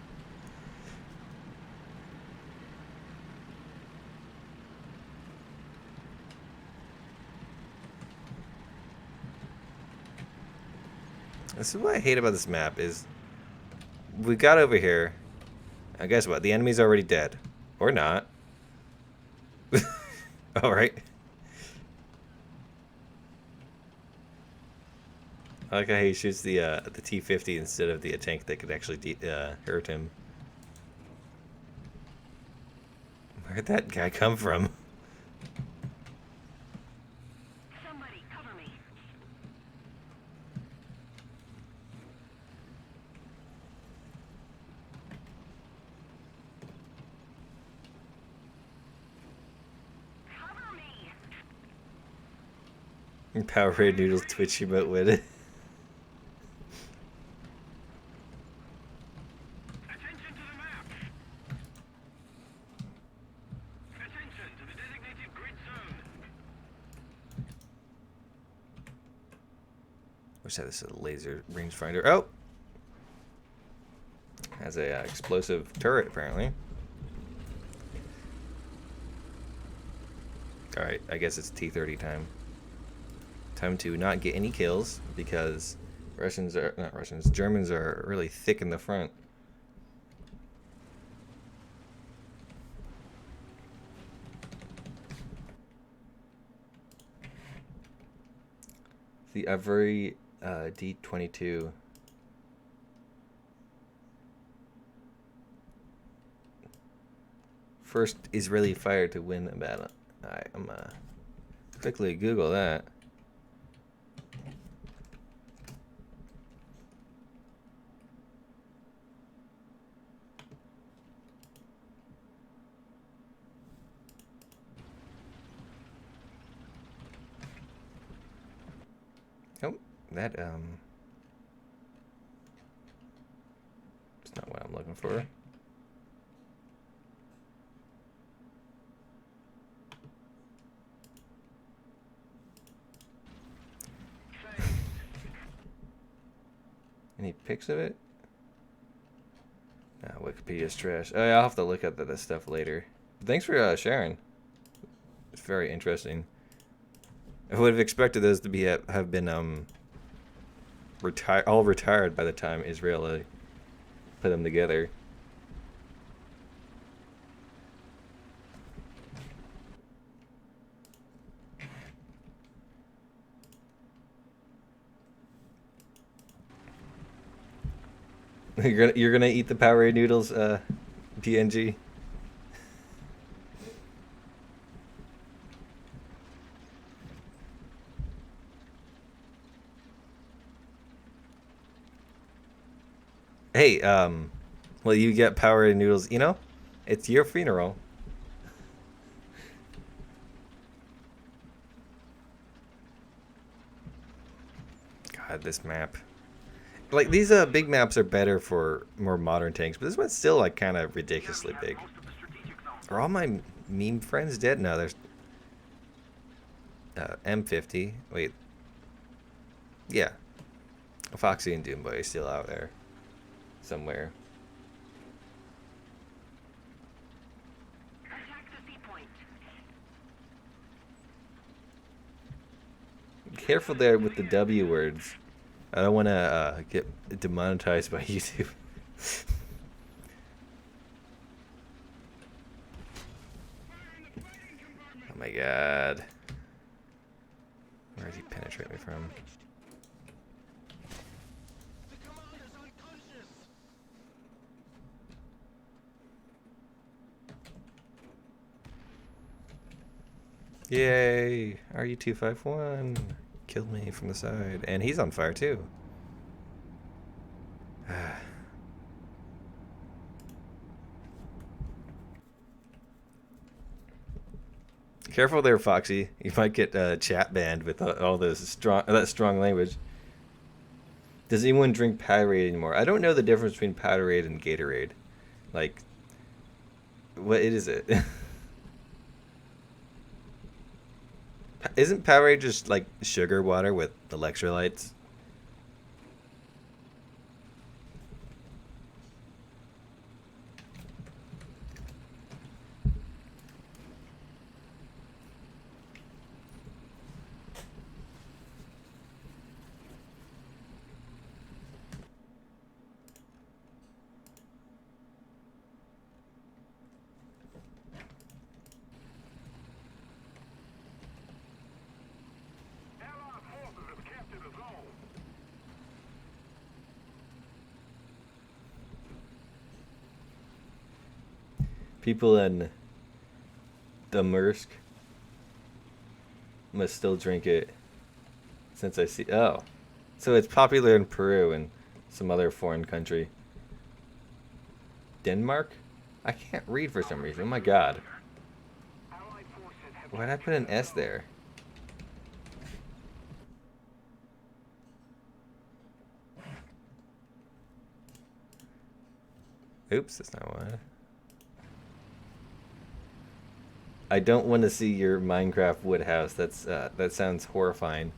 This is what I hate about this map is we got over here. I guess what? The enemy's already dead. Or not. Alright. I like how he shoots the T-50 instead of the tank that could actually hurt him. Where'd that guy come from? Somebody cover me. Cover me. Powerade Noodles Twitch emote with it. Attention to the map. Attention to the designated grid zone. Wish that this is a laser rangefinder. Oh! Has a explosive turret, apparently. Alright, I guess it's T-30 time. Time to not get any kills, because Germans are really thick in the front. The every D-22. First Israeli fighter to win a battle. Alright, I'm gonna quickly Google that. Oh, that it's not what I'm looking for. Any pics of it? Wikipedia's trash. Oh, yeah, I'll have to look at this stuff later. Thanks for sharing. It's very interesting. I would have expected those to be have been all retired by the time Israel put them together. You're gonna eat the Powerade noodles, PNG. Hey, well, you get Powerade noodles. You know, it's your funeral. God, this map. Like, these big maps are better for more modern tanks, but this one's still, like, kind of ridiculously big. Are all my meme friends dead? No, there's M50. Wait. Yeah. Foxy and Doomboy is still out there. Somewhere. Attack the seapoint. Careful there with the W words. I don't want to get demonetized by YouTube. Oh my god. Where did he penetrate me from? The commander's unconscious. Yay! RU-251 killed me from the side. And he's on fire too. Careful there, Foxy. You might get chat banned with all this strong language. Does anyone drink Powerade anymore? I don't know the difference between Powerade and Gatorade. Like, what is it? Isn't Powerade just like sugar water with electrolytes? People in the Mersk must still drink it since I see. Oh. So it's popular in Peru and some other foreign country. Denmark? I can't read for some reason. Oh my god. Why'd I put an S there? Oops, that's not what. I don't want to see your Minecraft wood house. That sounds horrifying.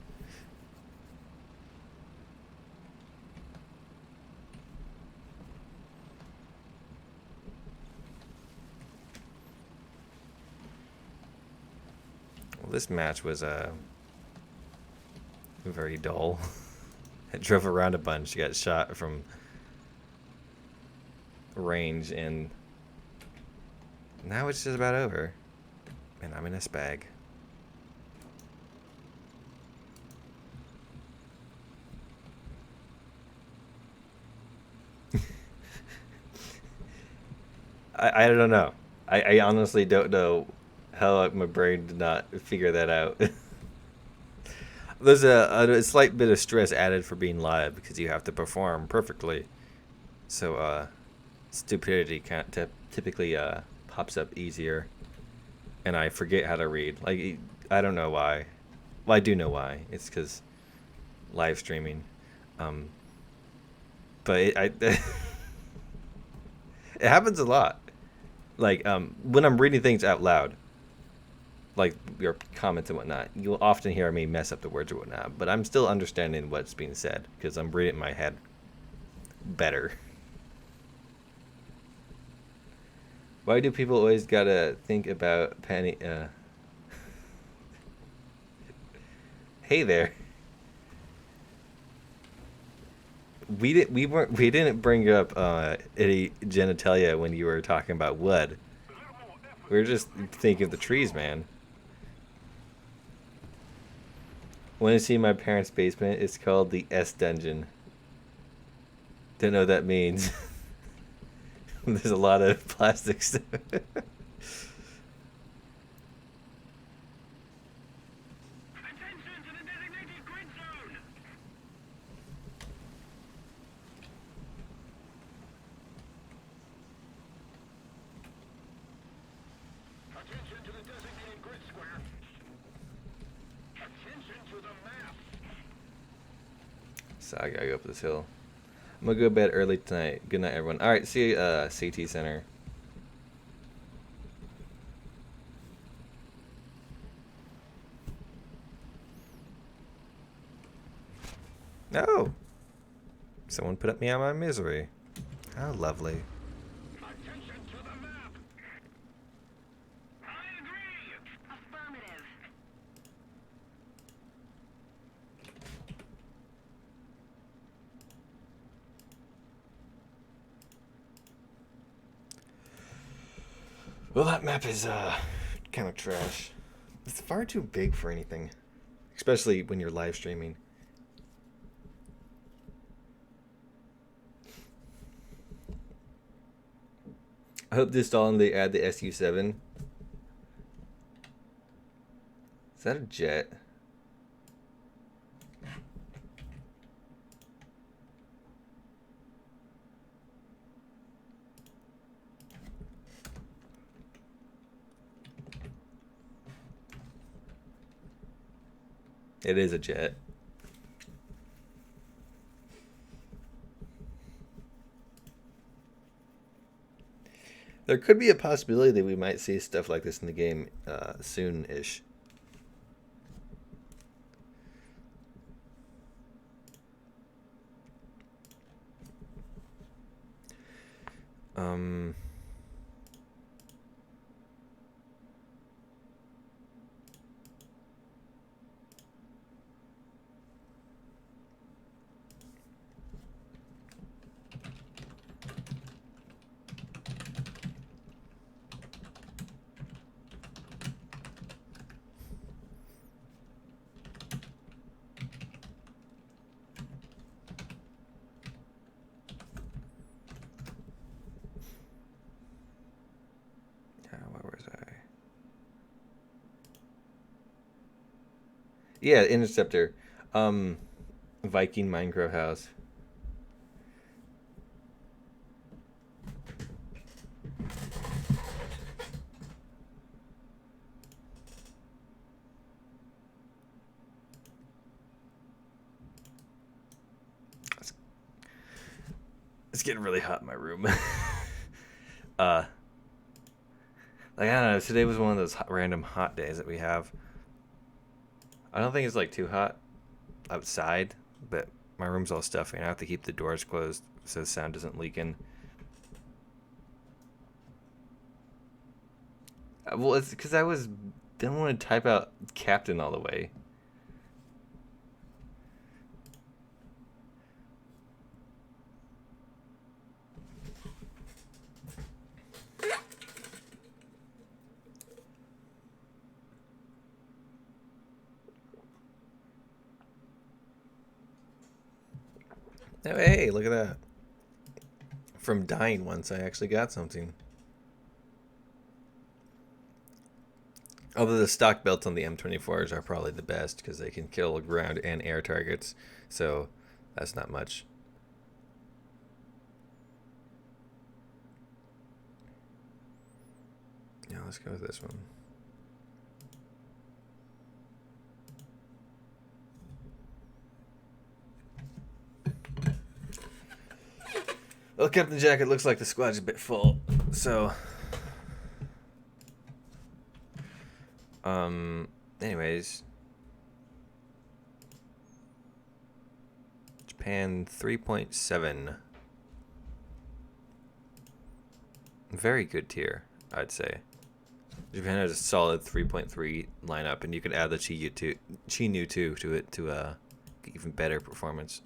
Well, this match was very dull. I drove around a bunch, got shot from range, and now it's just about over. And I'm in a spag. I don't know. I honestly don't know how my brain did not figure that out. There's a slight bit of stress added for being live because you have to perform perfectly. So stupidity can't typically pops up easier, and I forget how to read. Like I don't know why. Well, I do know why. It's because live streaming. But it happens a lot. Like when I'm reading things out loud, like your comments and whatnot, you'll often hear me mess up the words or whatnot. But I'm still understanding what's being said because I'm reading it in my head better. Why do people always gotta think about penny? Hey there. We didn't bring up any genitalia when you were talking about wood. We were just thinking of the trees, man. Want to see my parents' basement? It's called the S Dungeon. Don't know what that means. There's a lot of plastic stuff. Attention to the designated grid zone! Attention to the designated grid square. Attention to the map. So I gotta go up this hill. I'm gonna go to bed early tonight. Good night, everyone. All right, see you, CT Center. No, someone put me out of my misery. How lovely. Attention to the map. I agree. Affirmative. Well, that map is kind of trash. It's far too big for anything, especially when you're live streaming. I hope this time they add the SU-7. Is that a jet? It is a jet. There could be a possibility that we might see stuff like this in the game soon-ish. Um... Yeah, Interceptor. Um, Viking Minecraft house. It's, it's getting really hot in my room. uh, like I don't know. Today was one of those random hot days that we have. I don't think it's like too hot outside, but my room's all stuffy, and I have to keep the doors closed so the sound doesn't leak in. Well, it's because I was didn't want to type out Captain all the way. Oh, hey, look at that! From dying once, I actually got something. Although the stock belts on the M24s are probably the best because they can kill ground and air targets, so that's not much. Yeah, let's go with this one. Well, Captain Jacket looks like the squad's a bit full, so anyways, Japan 3.7. Very good tier, I'd say. Japan has a solid 3.3 lineup, and you could add the Chi Nu 2 to it to even better performance.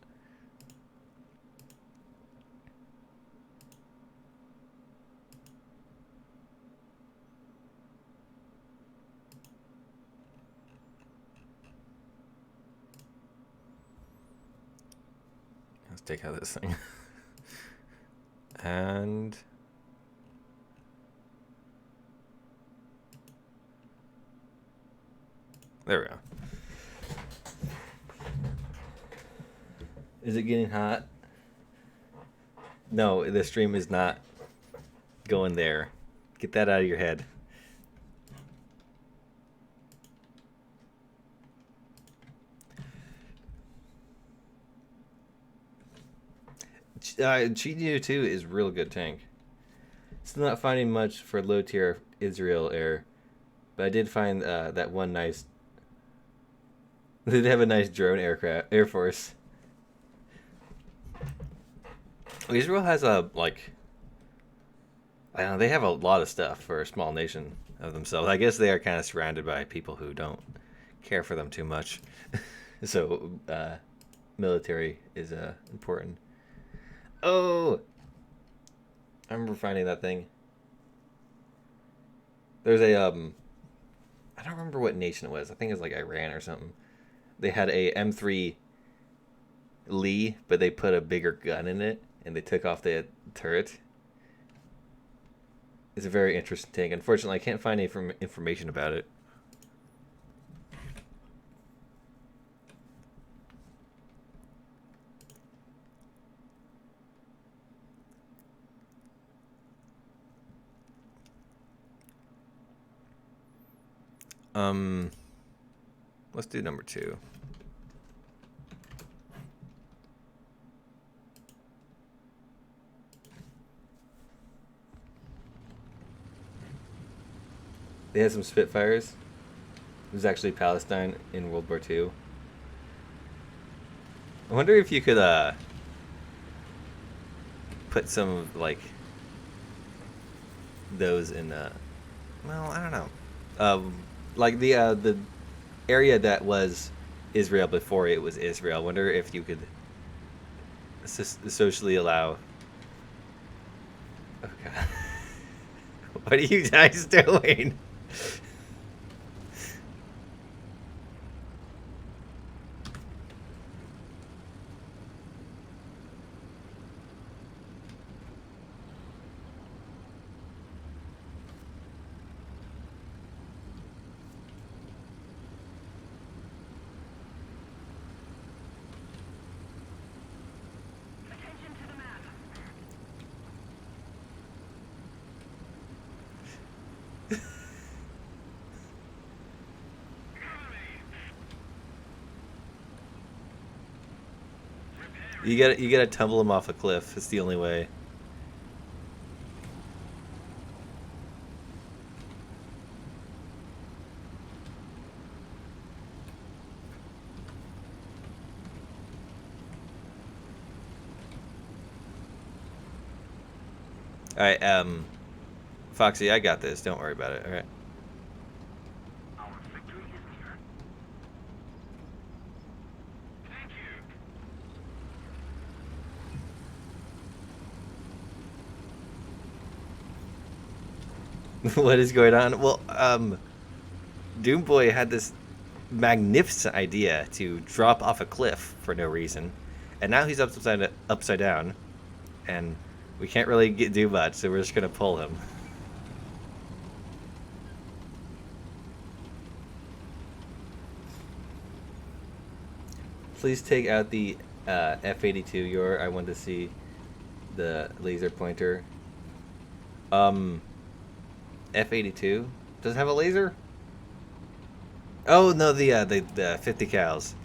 Let's take out this thing. And there we go. Is it getting hot? No, the stream is not going there. Get that out of your head. Chi Nu 2 is real good tank. Still not finding much for low tier Israel air, but I did find that one nice. They did have a nice drone air force. Israel has a like. I don't know. They have a lot of stuff for a small nation of themselves. I guess they are kind of surrounded by people who don't care for them too much. So military is important. Oh, I remember finding that thing. There's a I don't remember what nation it was. I think it was like Iran or something. They had a M3 Lee, but they put a bigger gun in it, and they took off the turret. It's a very interesting tank. Unfortunately, I can't find any information about it. Let's do number 2. They had some Spitfires. It was actually Palestine in World War II. I wonder if you could put some like those in well, I don't know. Like the area that was Israel before it was Israel. I wonder if you could socially allow. Oh God. What are you guys doing? You gotta tumble him off a cliff. It's the only way. All right, Foxy, I got this. Don't worry about it. All right. Our victory is near. Thank you. What is going on? Well, Doomboy had this magnificent idea to drop off a cliff for no reason, and now he's upside down, and we can't really do much, so we're just gonna pull him. Please take out the F-82. I want to see the laser pointer. F-82 does it have a laser? Oh no, the 50 cals.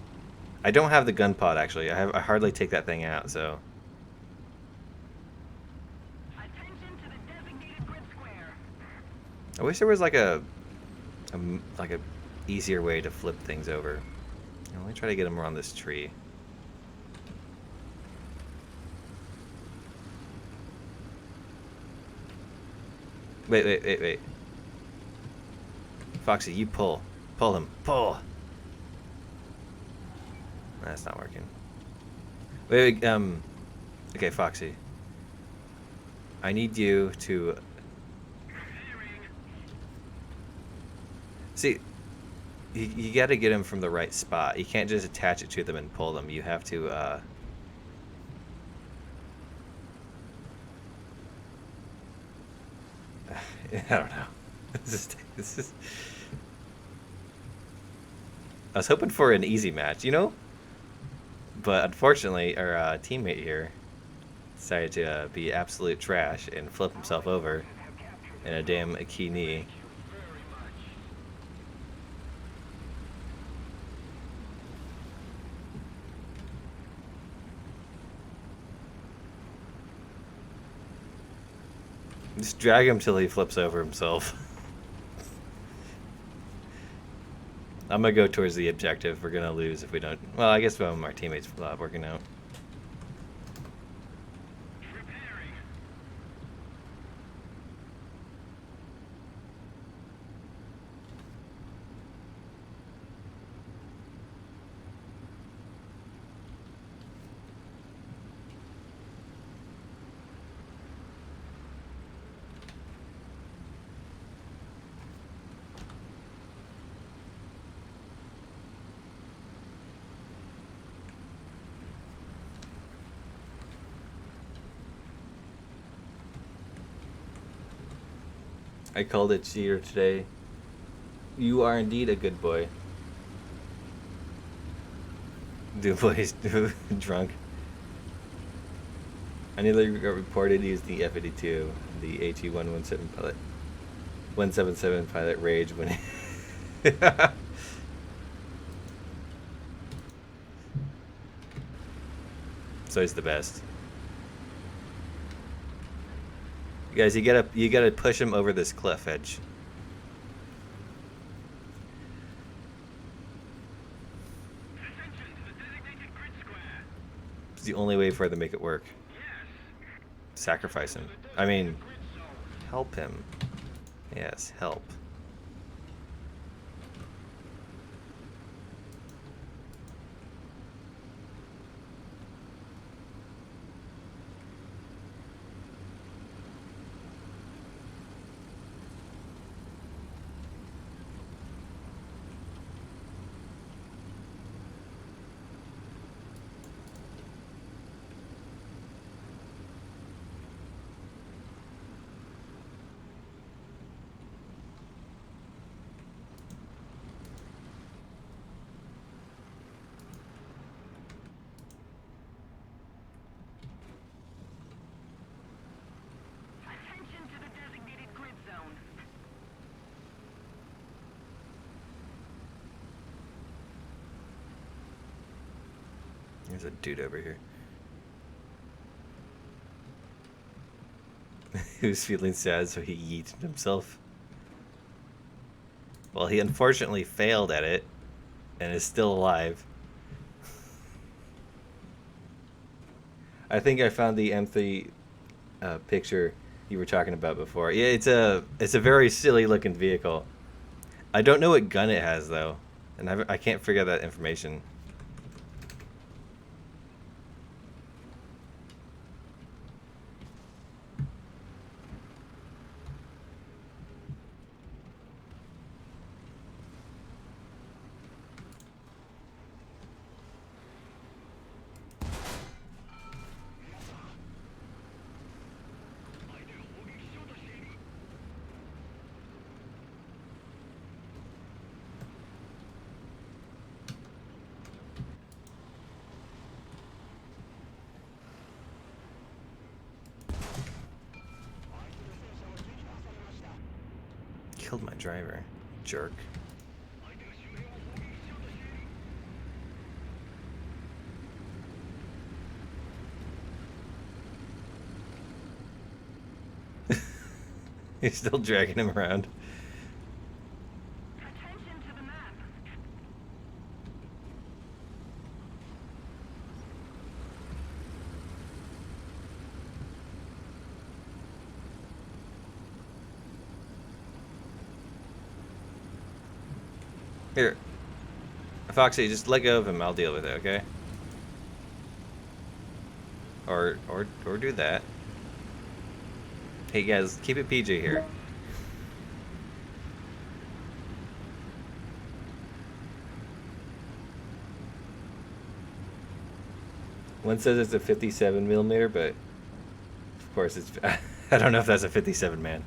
I don't have the gun pod actually. I hardly take that thing out, so. Attention to the designated grid square. I wish there was like a easier way to flip things over. Let me try to get him around this tree. Wait. Foxy, you pull. Pull him. Pull! That's not working. Wait, okay, Foxy. I need you to... See, you gotta get him from the right spot. You can't just attach it to them and pull them. You have to, I don't know. This is... I was hoping for an easy match, you know? But unfortunately, our teammate here decided to be absolute trash and flip himself over in a damn key knee. Just drag him till he flips over himself. I'm gonna go towards the objective. We're gonna lose if we don't. Well, I guess one of our teammates working out. I called it cheater today. You are indeed a good boy. Boy's drunk. I nearly got reported using the F-82, the HE-117 pilot, 177 pilot rage when. So he's the best. You guys, you gotta push him over this cliff edge. Attention to the designated grid square. It's the only way for it to make it work. Yes. Sacrifice him. I mean, help him. Yes, help. Attention to the designated grid zone. There's a dude over here. He was feeling sad, so he yeeted himself. Well, he unfortunately failed at it and is still alive. I think I found the M3 picture you were talking about before. Yeah, it's a very silly looking vehicle. I don't know what gun it has though, and I can't figure out that information. Killed my driver, jerk. He's still dragging him around. Attention to the map. Here, Foxy, just let go of him. I'll deal with it, okay? Or do that. Hey guys, keep it PG here. One says it's a 57 millimeter, but of course it's. I don't know if that's a 57, man.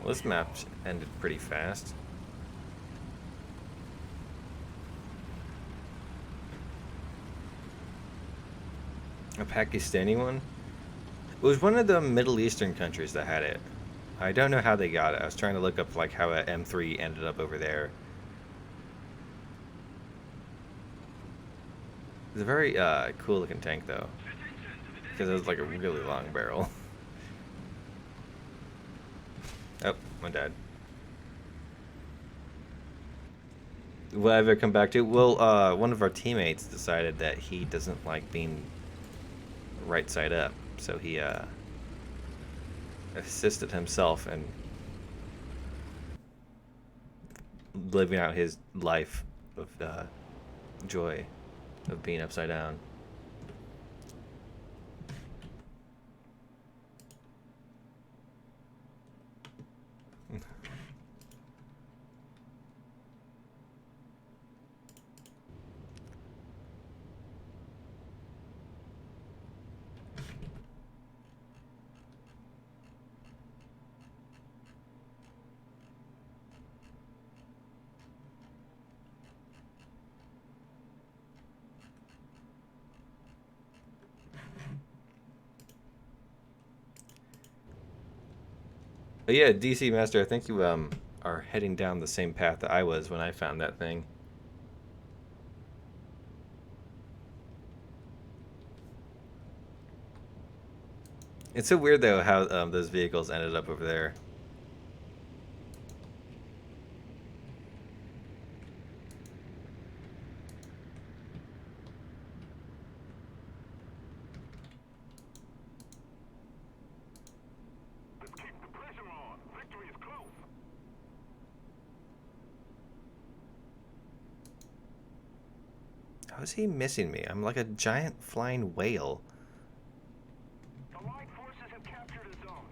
Well, this map ended pretty fast. A Pakistani one? It was one of the Middle Eastern countries that had it. I don't know how they got it. I was trying to look up like how a M3 ended up over there. It's a very cool looking tank though, because it was like a really long barrel. Oh, my dad. What have I come back to? Well, one of our teammates decided that he doesn't like being right side up, so he assisted himself in living out his life of joy of being upside down. But yeah, DC Master, I think you are heading down the same path that I was when I found that thing. It's so weird though how those vehicles ended up over there. Let's keep the pressure on. Victory is close. How is he missing me? I'm like a giant flying whale. Allied forces have captured a zone.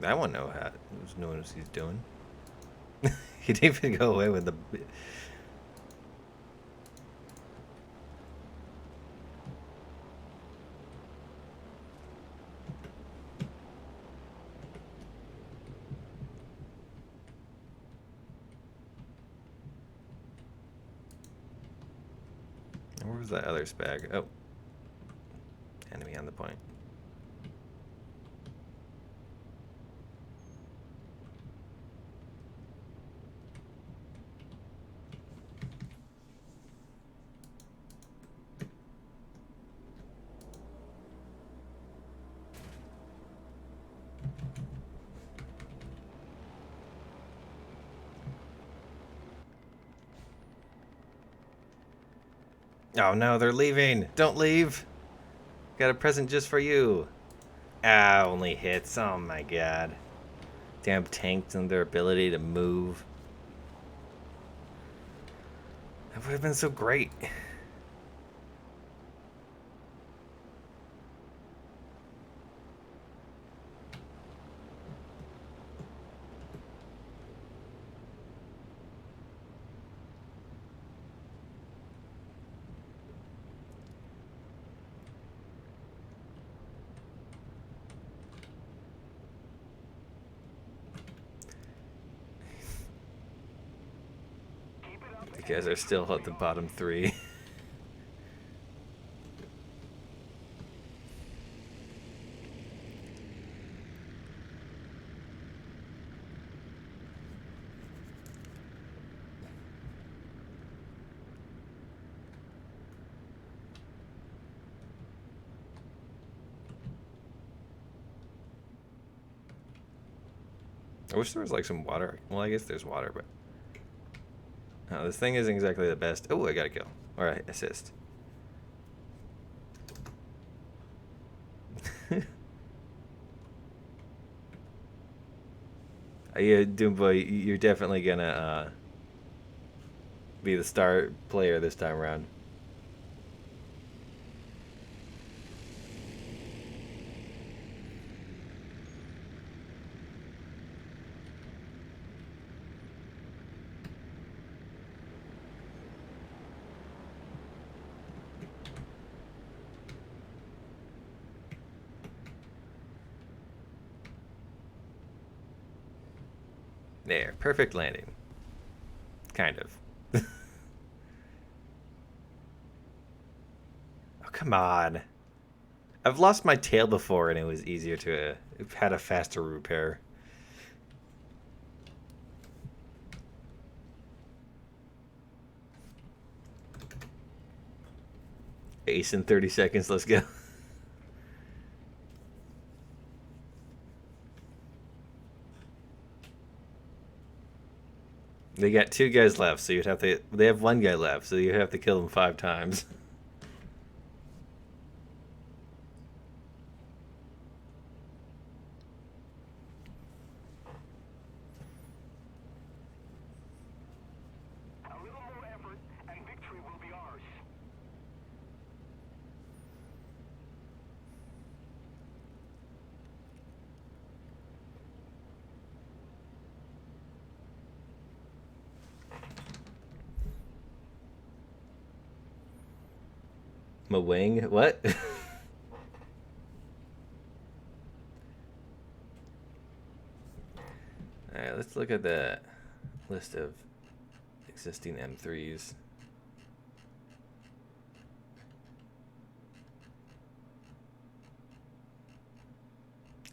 That one knows what he's doing. He didn't even go away with the. Where was that other spag? Oh, enemy on the point. Oh no, they're leaving! Don't leave! Got a present just for you. Ah, only hits. Oh my god. Damn tanks and their ability to move. That would have been so great. You guys are still at the bottom three. I wish there was like some water. Well, I guess there's water, but this thing isn't exactly the best. Oh, I got a kill. All right, assist. Yeah, Doom Boy, you're definitely gonna be the star player this time around. There, perfect landing. Kind of. Oh, come on. I've lost my tail before and it was easier to, it had a faster repair. Ace in 30 seconds, let's go. They got 2 guys left, so you'd have to, they have 1 guy left, so you have to kill them 5 times. A little more effort, and victory will be ours. Mawang? What? Alright, let's look at the list of existing M3s.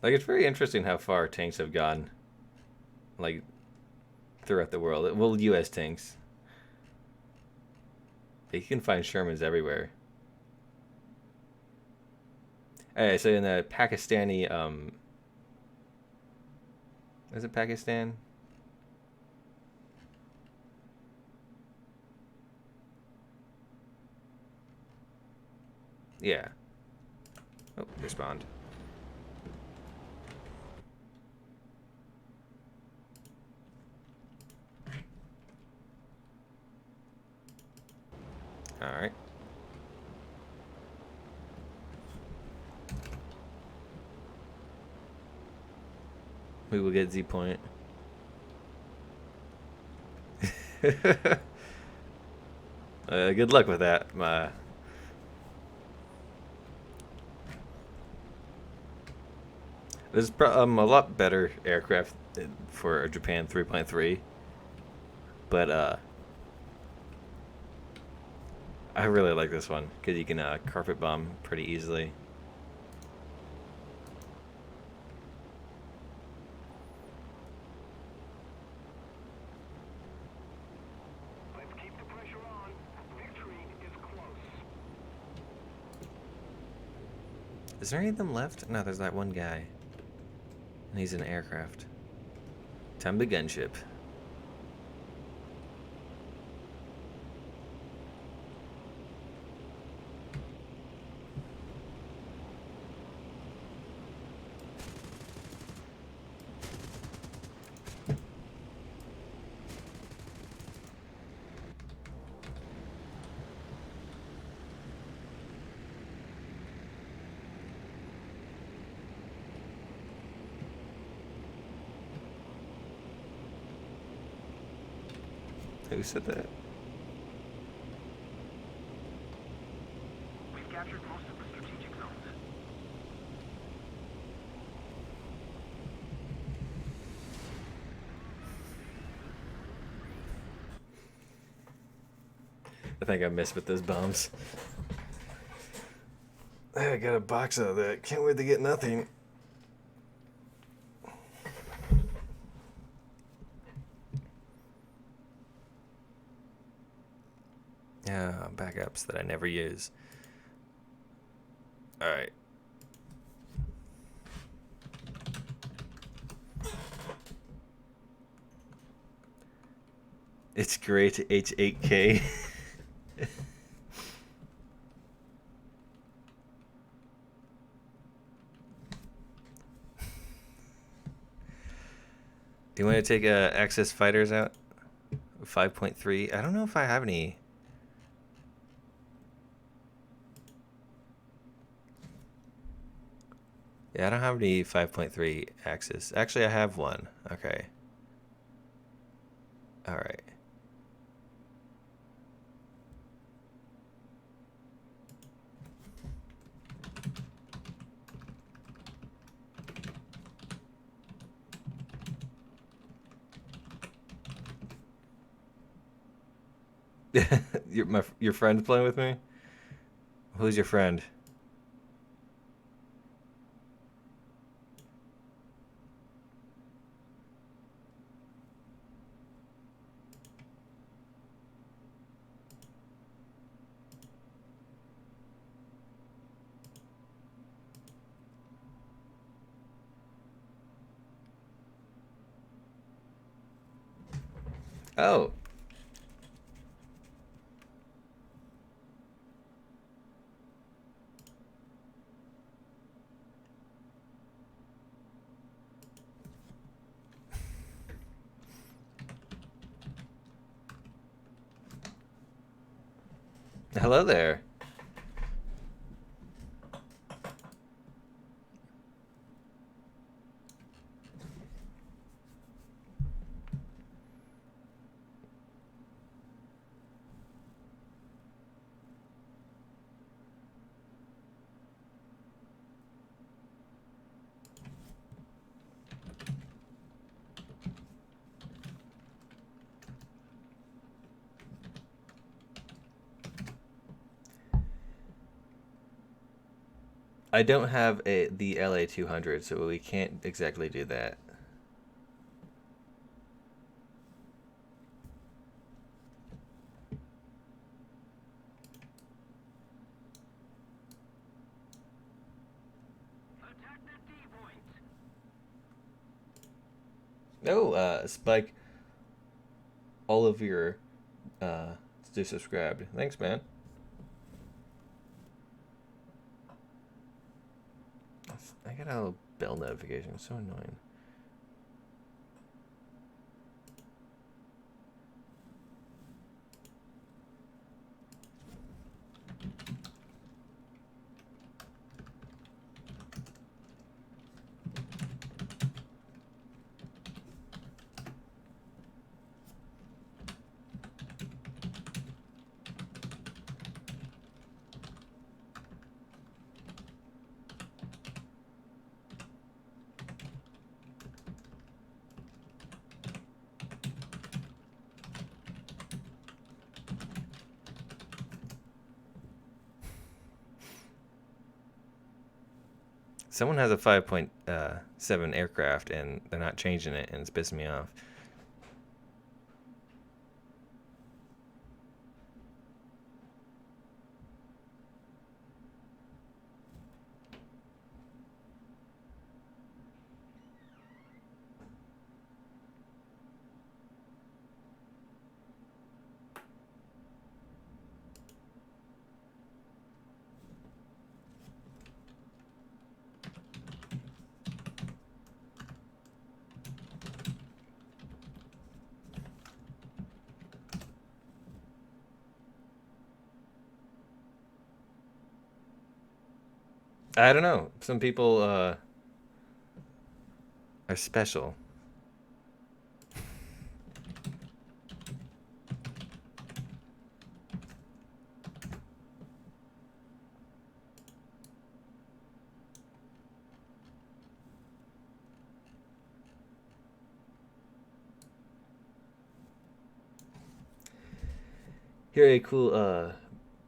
Like, it's very interesting how far tanks have gone, like, throughout the world. Well, U.S. tanks. You can find Shermans everywhere. Alright, so in the Pakistani, is it Pakistan? Yeah. Oh, they spawned. Alright. We will get Z point. Good luck with that. There's a lot better aircraft for Japan 3.3, but I really like this one because you can carpet bomb pretty easily. Let's keep the pressure on. Victory is close. Is there any of them left? No, there's that one guy. And he's in aircraft. Time to gunship. Who said that? We've captured most of the strategic zones. I think I missed with those bombs. I got a box out of that. Can't wait to get nothing. Yeah, backups that I never use. Alright. It's great H8K. Do you want to take Axis fighters out? 5.3. I don't know if I have any. Yeah, I don't have any 5.3 Axis. Actually, I have one. Okay. Alright. Your friend's playing with me? Who's your friend? Oh. Hello there. I don't have the LA 200, so we can't exactly do that. Attack that D point. No, Spike. All of your just subscribed. Thanks, man. I got a bell notification. It's so annoying. Someone has a 5.7 aircraft and they're not changing it, and it's pissing me off. I don't know. Some people are special. Here a cool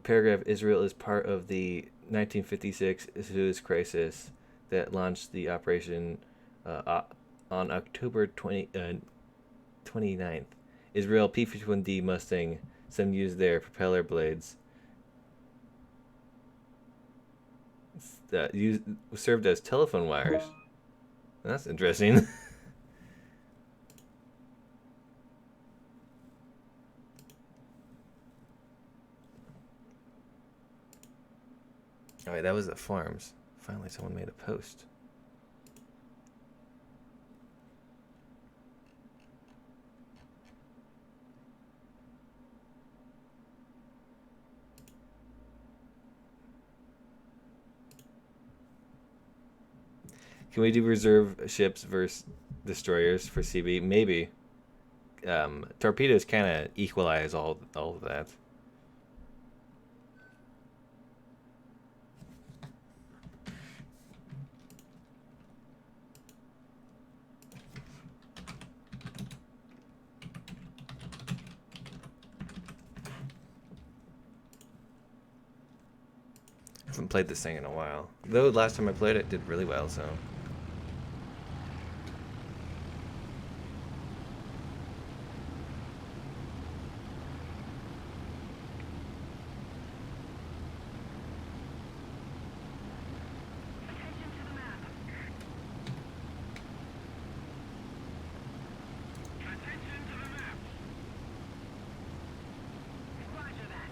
paragraph. Israel is part of the 1956 Suez Crisis that launched the operation on October 29th. Israel P-51D Mustang, some used their propeller blades, served as telephone wires. That's interesting. Alright, that was the farms. Finally, someone made a post. Can we do reserve ships versus destroyers for CB? Maybe. Torpedoes kind of equalize all of that. I haven't played this thing in a while. Though last time I played it did really well, so. Attention to the map. Attention to the map. Roger that.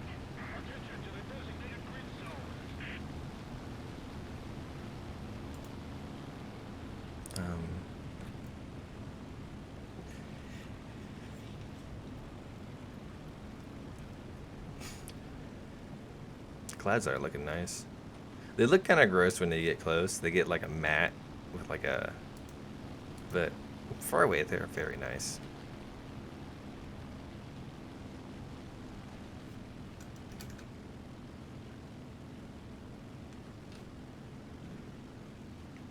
Attention to the designated grid zone. Clouds are looking nice. They look kind of gross when they get close. They get like a matte with like a. But far away, they're very nice.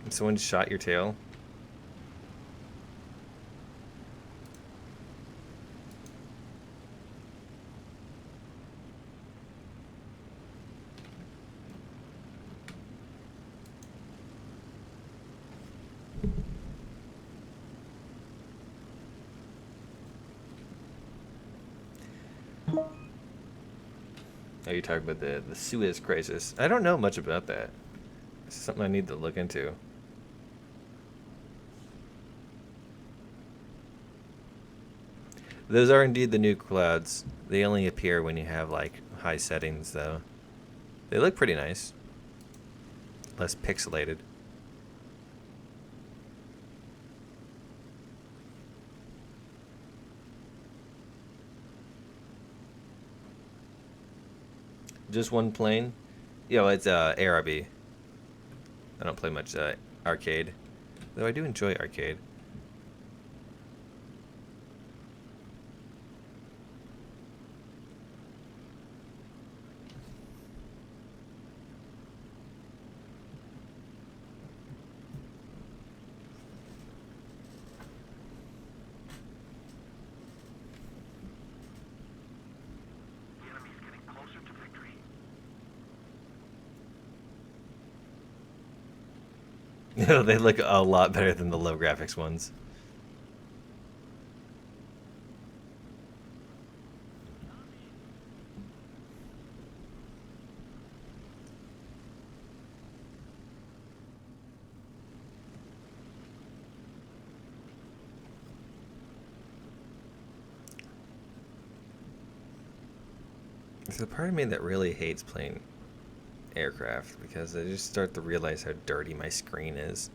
Someone shot your tail. Oh, you're talking about the Suez Crisis. I don't know much about that. This is something I need to look into. Those are indeed the new clouds. They only appear when you have like high settings, though. They look pretty nice. Less pixelated. Just one plane? Yeah, well, it's ARB. I don't play much arcade. Though I do enjoy arcade. The enemy's getting closer to victory. No, they look a lot better than the low graphics ones. There's a part of me that really hates playing aircraft because I just start to realize how dirty my screen is.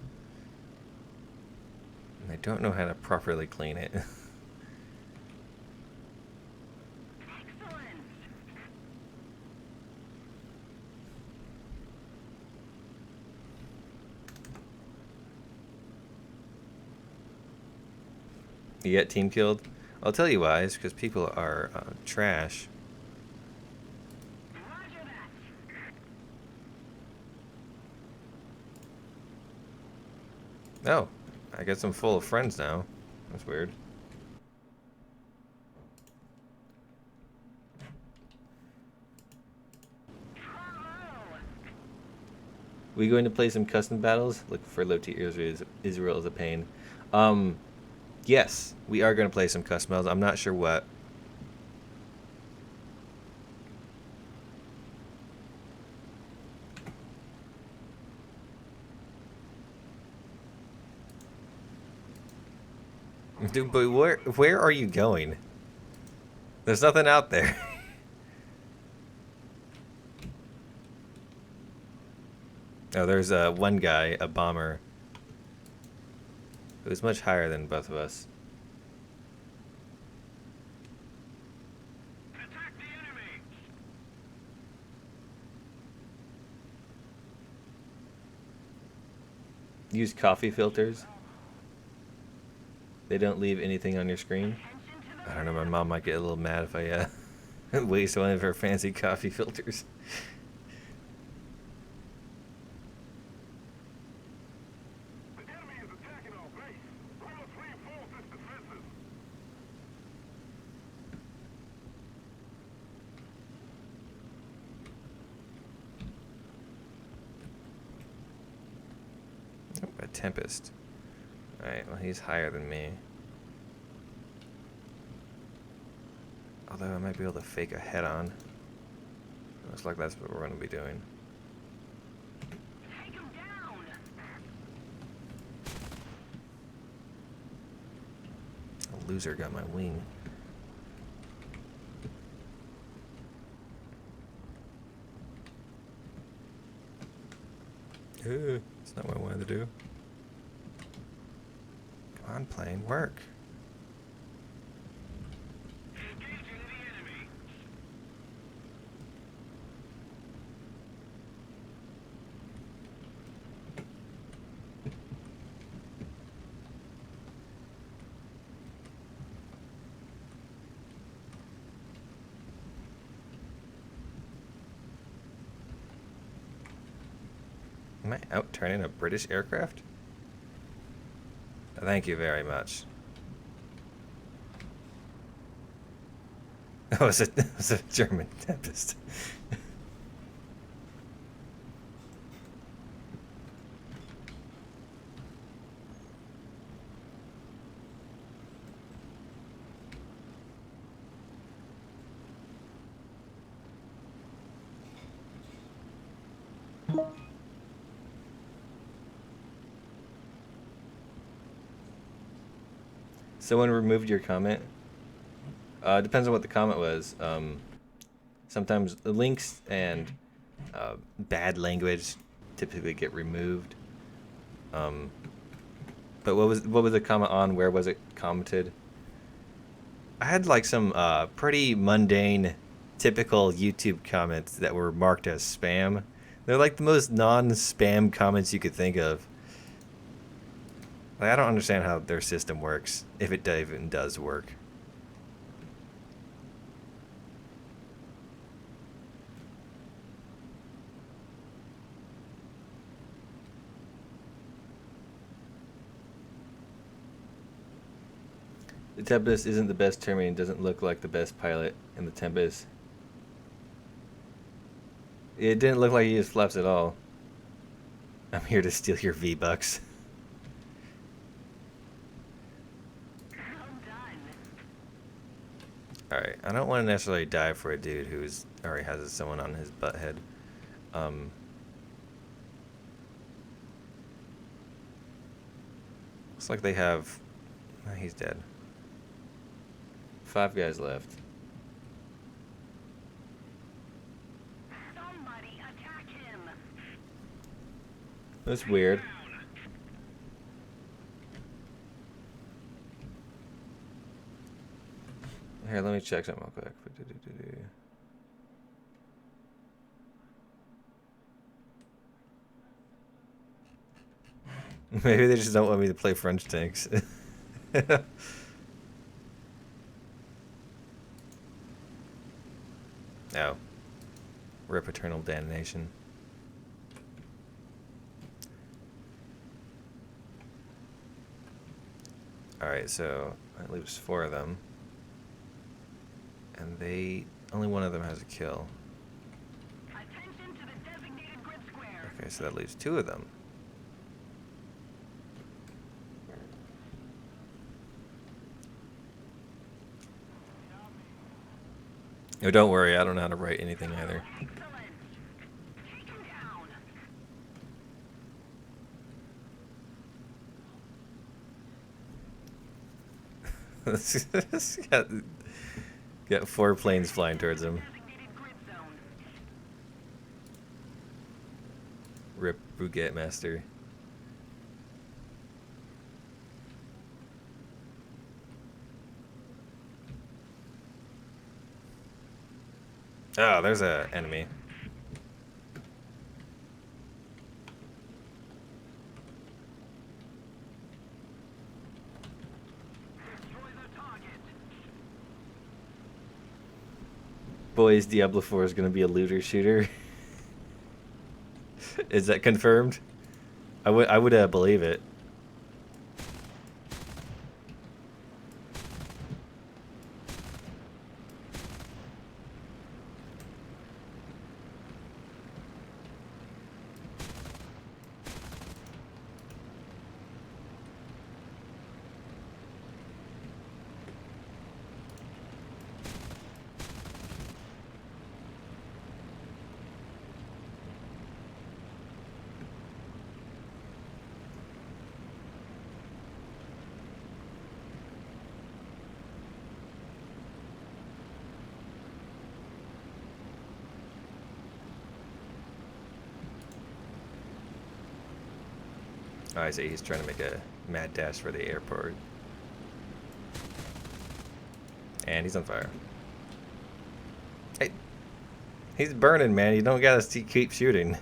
And I don't know how to properly clean it. You get team killed? I'll tell you why. It's because people are trash. Oh, I guess I'm full of friends now. That's weird. We going to play some custom battles? Look for low tier Israel is a pain. Yes, we are going to play some custom battles. I'm not sure what. Dude, but where are you going? There's nothing out there. Oh, there's one guy, a bomber, who's much higher than both of us. Attack the enemy! Use coffee filters. They don't leave anything on your screen. I don't know, my mom might get a little mad if I waste one of her fancy coffee filters. The enemy is attacking our base. We must reinforce its defenses. Oh, a Tempest. Alright, well he's higher than me. Although I might be able to fake a head-on. Looks like that's what we're going to be doing. Take him down! A loser got my wing. That's not what I wanted to do. Come on, plane, work. Engaging the enemy. Am I outturning a British aircraft? Thank you very much. Oh, it was a German Tempest. Someone removed your comment? Depends on what the comment was. Sometimes the links and bad language typically get removed. But what was the comment on? Where was it commented? I had like some pretty mundane, typical YouTube comments that were marked as spam. They're like the most non-spam comments you could think of. Like, I don't understand how their system works, if it even does work. The Tempest isn't the best terrain, doesn't look like the best pilot in the Tempest. It didn't look like he used flaps at all. I'm here to steal your V-Bucks. Alright, I don't want to necessarily die for a dude who's already has someone on his butt head. Looks like they have... Oh, he's dead. 5 guys left. Somebody attack him. That's weird. Here, let me check something real quick. Maybe they just don't want me to play French tanks. No. Rip eternal damnation. Alright, so that leaves 4 of them. And they... Only one of them has a kill. Attention to the designated grid square. Okay, so that leaves 2 of them. Oh, don't worry, I don't know how to write anything either. Excellent. Take him down. got 4 planes flying towards him. Designated grid zone. Rip Baguette Master. Oh, there's a enemy. Destroy the target. Boys, Diablo 4 is going to be a looter shooter. Is that confirmed? I would believe it. Oh, I see. He's trying to make a mad dash for the airport. And he's on fire. Hey, he's burning, man. You don't gotta keep shooting.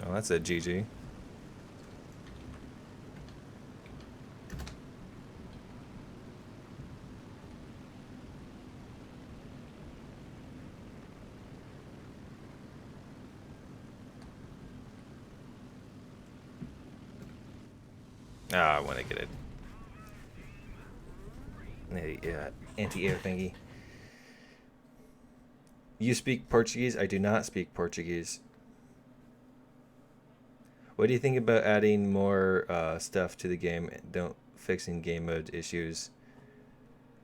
Oh, that's a GG. Ah, I want to get it. Yeah, anti-air thingy. You speak Portuguese? I do not speak Portuguese. What do you think about adding more stuff to the game? Fixing game mode issues,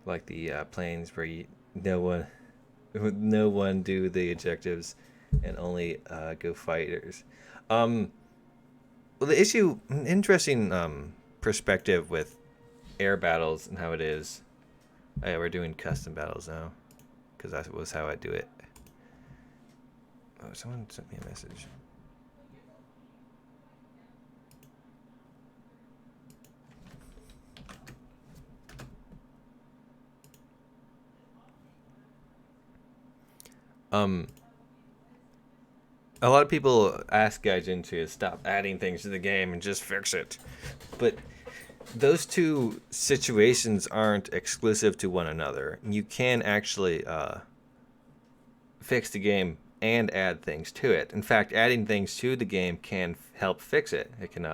like the planes where no one do the objectives, and only go fighters. Well, the issue, interesting perspective with air battles and how it is. Oh, yeah, we're doing custom battles now, because that was how I do it. Oh, someone sent me a message. A lot of people ask Gaijin to stop adding things to the game and just fix it. But those two situations aren't exclusive to one another. You can actually fix the game and add things to it. In fact, adding things to the game can help fix it. It can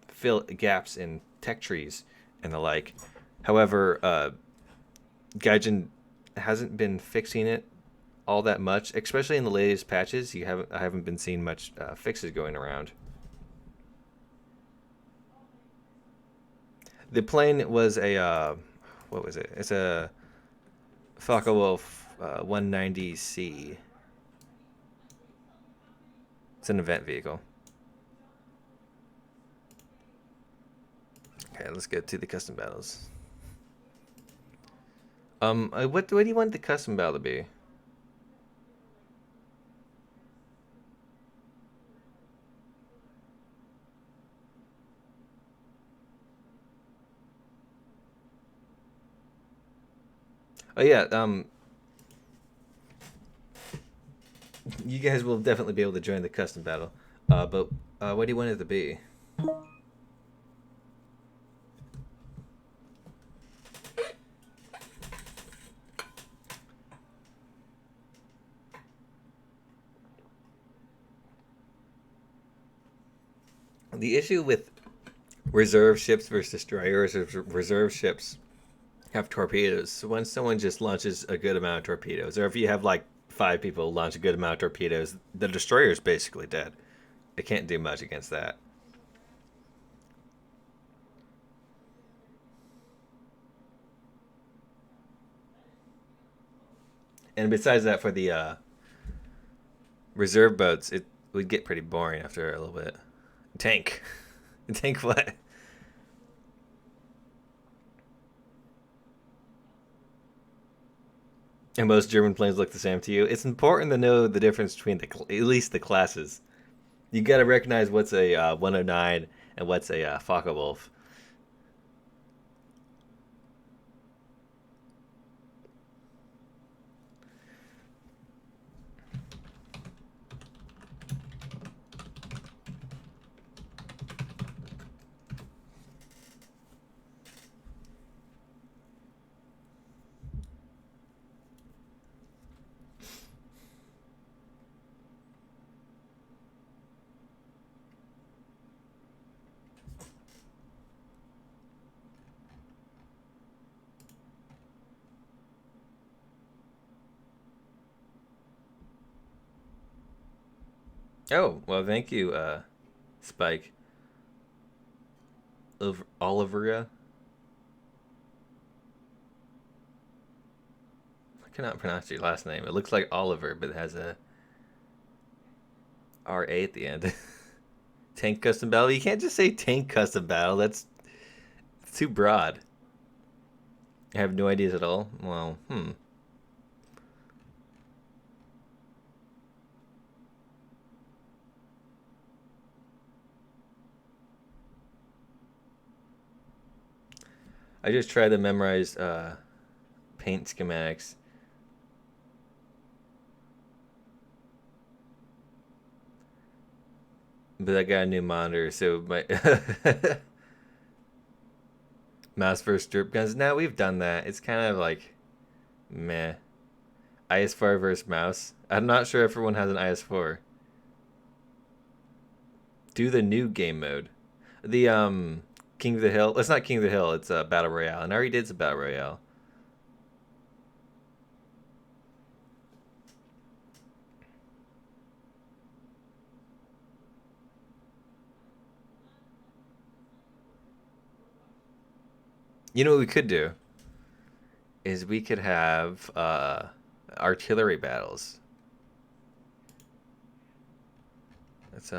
fill gaps in tech trees and the like. However, Gaijin hasn't been fixing it all that much, especially in the latest patches. I haven't been seeing much fixes going around. The plane was a what was it? It's a Focke-Wulf 190C. It's an event vehicle. Okay, let's get to the custom battles. What do you want the custom battle to be? Oh yeah, you guys will definitely be able to join the custom battle. But what do you want it to be? The issue with reserve ships versus destroyers is reserve ships have torpedoes. So when someone just launches a good amount of torpedoes, or if you have like 5 people launch a good amount of torpedoes, the destroyer is basically dead. It can't do much against that. And besides that, for the reserve boats, it would get pretty boring after a little bit. Tank. Tank what? And most German planes look the same to you. It's important to know the difference between at least the classes. You got to recognize what's a 109 and what's a Focke-Wulf. Oh, well, thank you, Spike. Oliveria? I cannot pronounce your last name. It looks like Oliver, but it has a RA at the end. Tank custom battle? You can't just say tank custom battle. That's too broad. I have no ideas at all. Well, I just tried to memorize paint schematics. But I got a new monitor, so my mouse versus drip guns. Now we've done that. It's kind of like meh. IS4 versus mouse. I'm not sure if everyone has an IS4. Do the new game mode. The King of the Hill. It's not King of the Hill. It's a Battle Royale, and I already did some Battle Royale. You know what we could do is we could have artillery battles. That's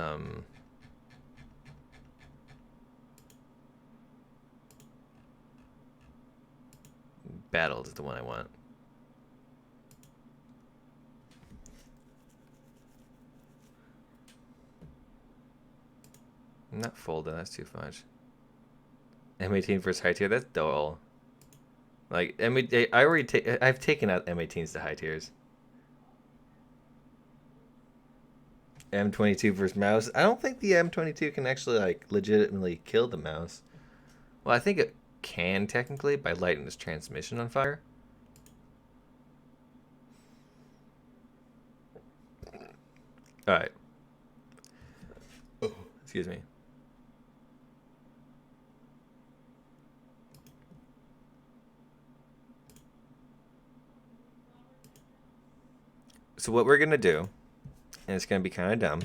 battles is the one I want. Not folded. That's too much. M18 versus high tier. That's dull. Like I've taken out M18s to high tiers. M22 versus mouse. I don't think the M22 can actually like legitimately kill the mouse. Well, I think it can technically by lighting its transmission on fire. All right. Excuse me. So what we're gonna do, and it's gonna be kind of dumb.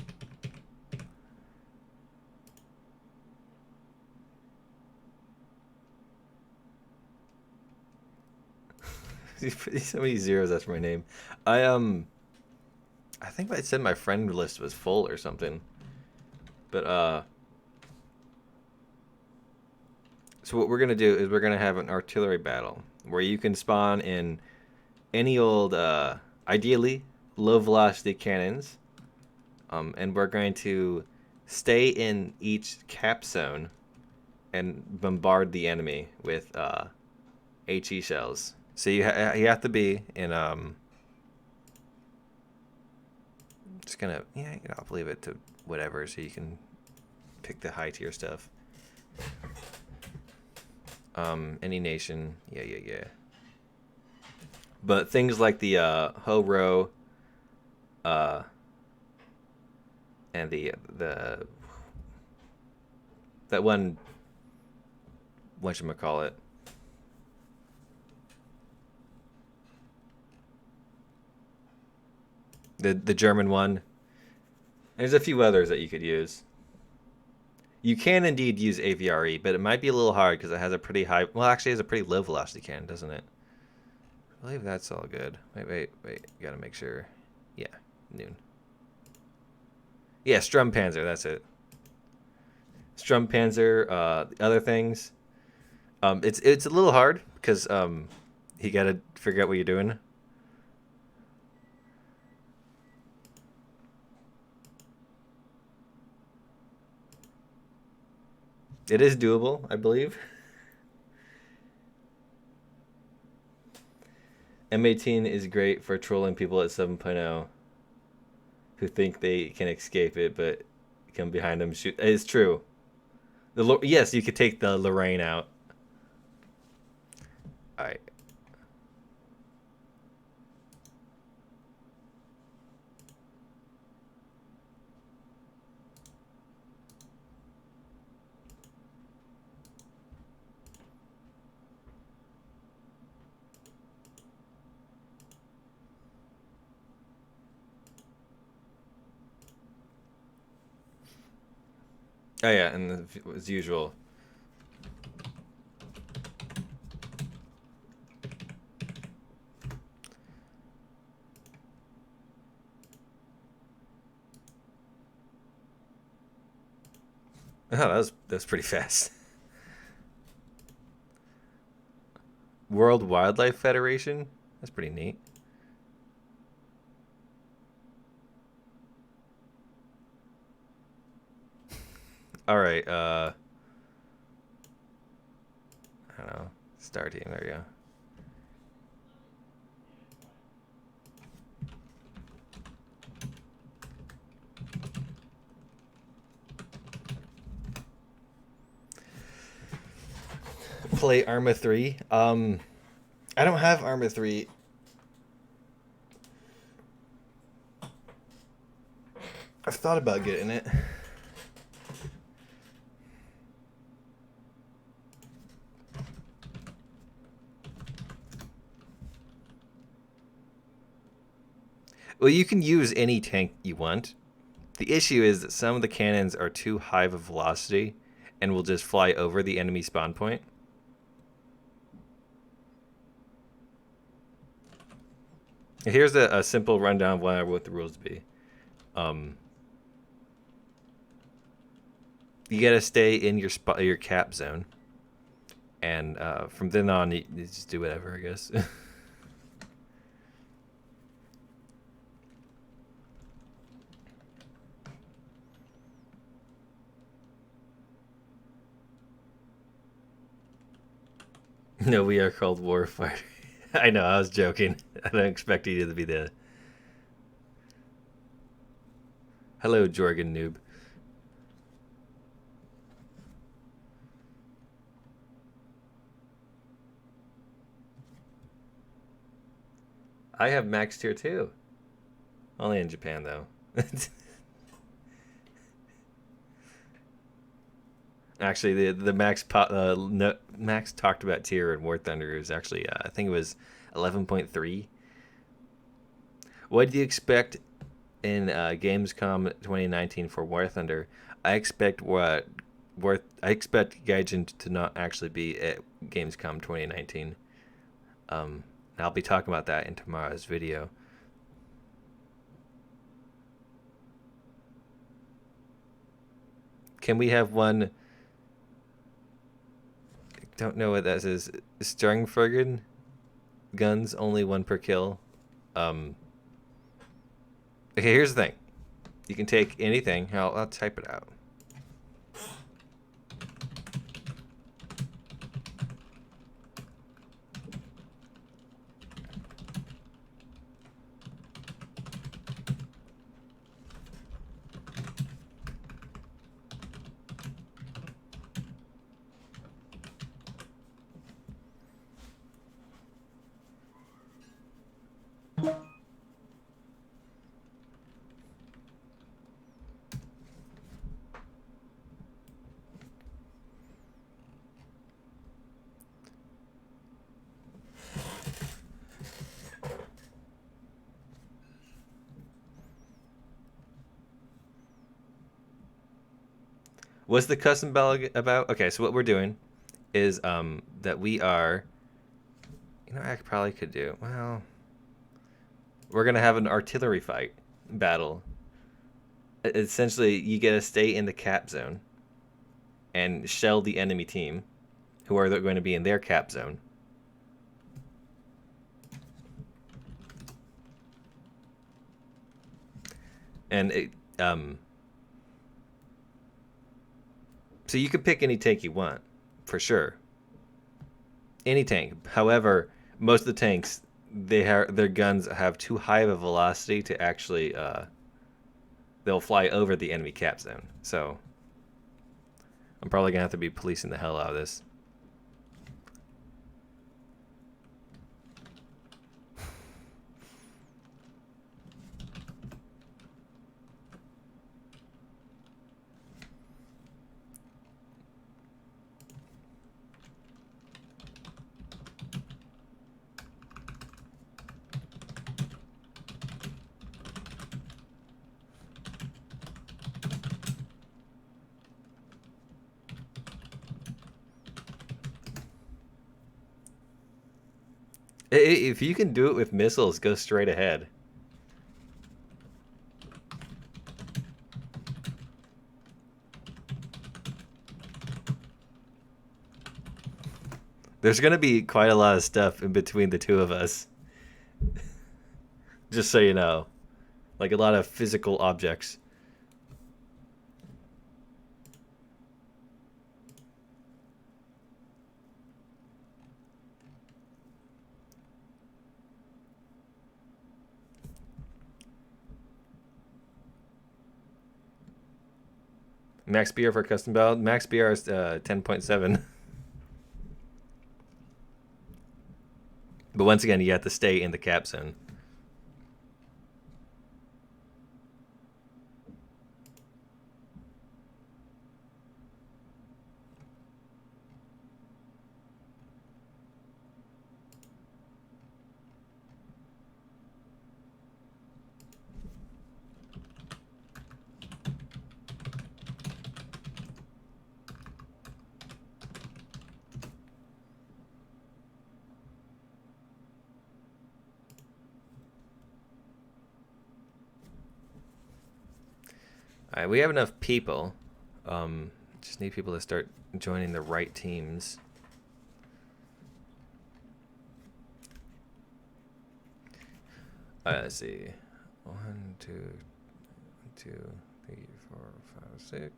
So many zeros after my name. I think I said my friend list was full or something. But so what we're gonna do is we're gonna have an artillery battle where you can spawn in any old, ideally low velocity cannons, and we're going to stay in each cap zone and bombard the enemy with HE shells. So you have to be in just gonna I'll leave it to whatever so you can pick the high tier stuff. Any nation, yeah. But things like the Ho-Ro, and the that one, whatchamacallit, the German one. There's a few others that you could use. You can indeed use AVRE, but it might be a little hard because it has a pretty high. Well, actually, it has a pretty low velocity cannon, doesn't it? I believe that's all good. Wait. Gotta make sure. Yeah, noon. Yeah, Strumpanzer. That's it. Strumpanzer. The other things. It's a little hard because you gotta figure out what you're doing. It is doable, I believe. M18 is great for trolling people at 7.0 who think they can escape it, but come behind them shoot. It's true. Yes, you could take the Lorraine out. All right. Oh yeah, and as usual. Oh, that's pretty fast. World Wildlife Federation. That's pretty neat. All right. I don't know. Star team. There you go. Play Arma 3. I don't have Arma 3. I've thought about getting it. Well, you can use any tank you want. The issue is that some of the cannons are too high of a velocity and will just fly over the enemy spawn point. Here's a simple rundown of what I want the rules to be. You gotta stay in your cap zone, and from then on, you just do whatever, I guess. No, we are called Warfighter. I know, I was joking. I don't expect you to be the. Hello, Jorgen noob. I have max tier 2. Only in Japan, though. Actually, the no, Max talked about tier in War Thunder. It was actually I think it was 11.3. What do you expect in Gamescom 2019 for War Thunder? I expect I expect Gaijin to not actually be at Gamescom 2019. I'll be talking about that in tomorrow's video. Can we have one? I don't know what that says. Strengfrigen guns, only one per kill. Okay, here's the thing. You can take anything. I'll type it out. What's the custom bell about? Okay, so what we're doing is that we are, I probably could do. Well, we're gonna have an artillery fight battle. Essentially, you get to stay in the cap zone and shell the enemy team, who are going to be in their cap zone. And so you can pick any tank you want, for sure. Any tank. However, most of the tanks, their guns have too high of a velocity to actually they'll fly over the enemy cap zone. So I'm probably gonna have to be policing the hell out of this. If you can do it with missiles, go straight ahead. There's gonna be quite a lot of stuff in between the two of us. Just so you know. Like a lot of physical objects. Max BR for custom build. Max BR is 10.7. But once again, you have to stay in the cap zone. All right, we have enough people. Just need people to start joining the right teams. All right, let's see. 1, 2, 2, 3, 4, 5, 6.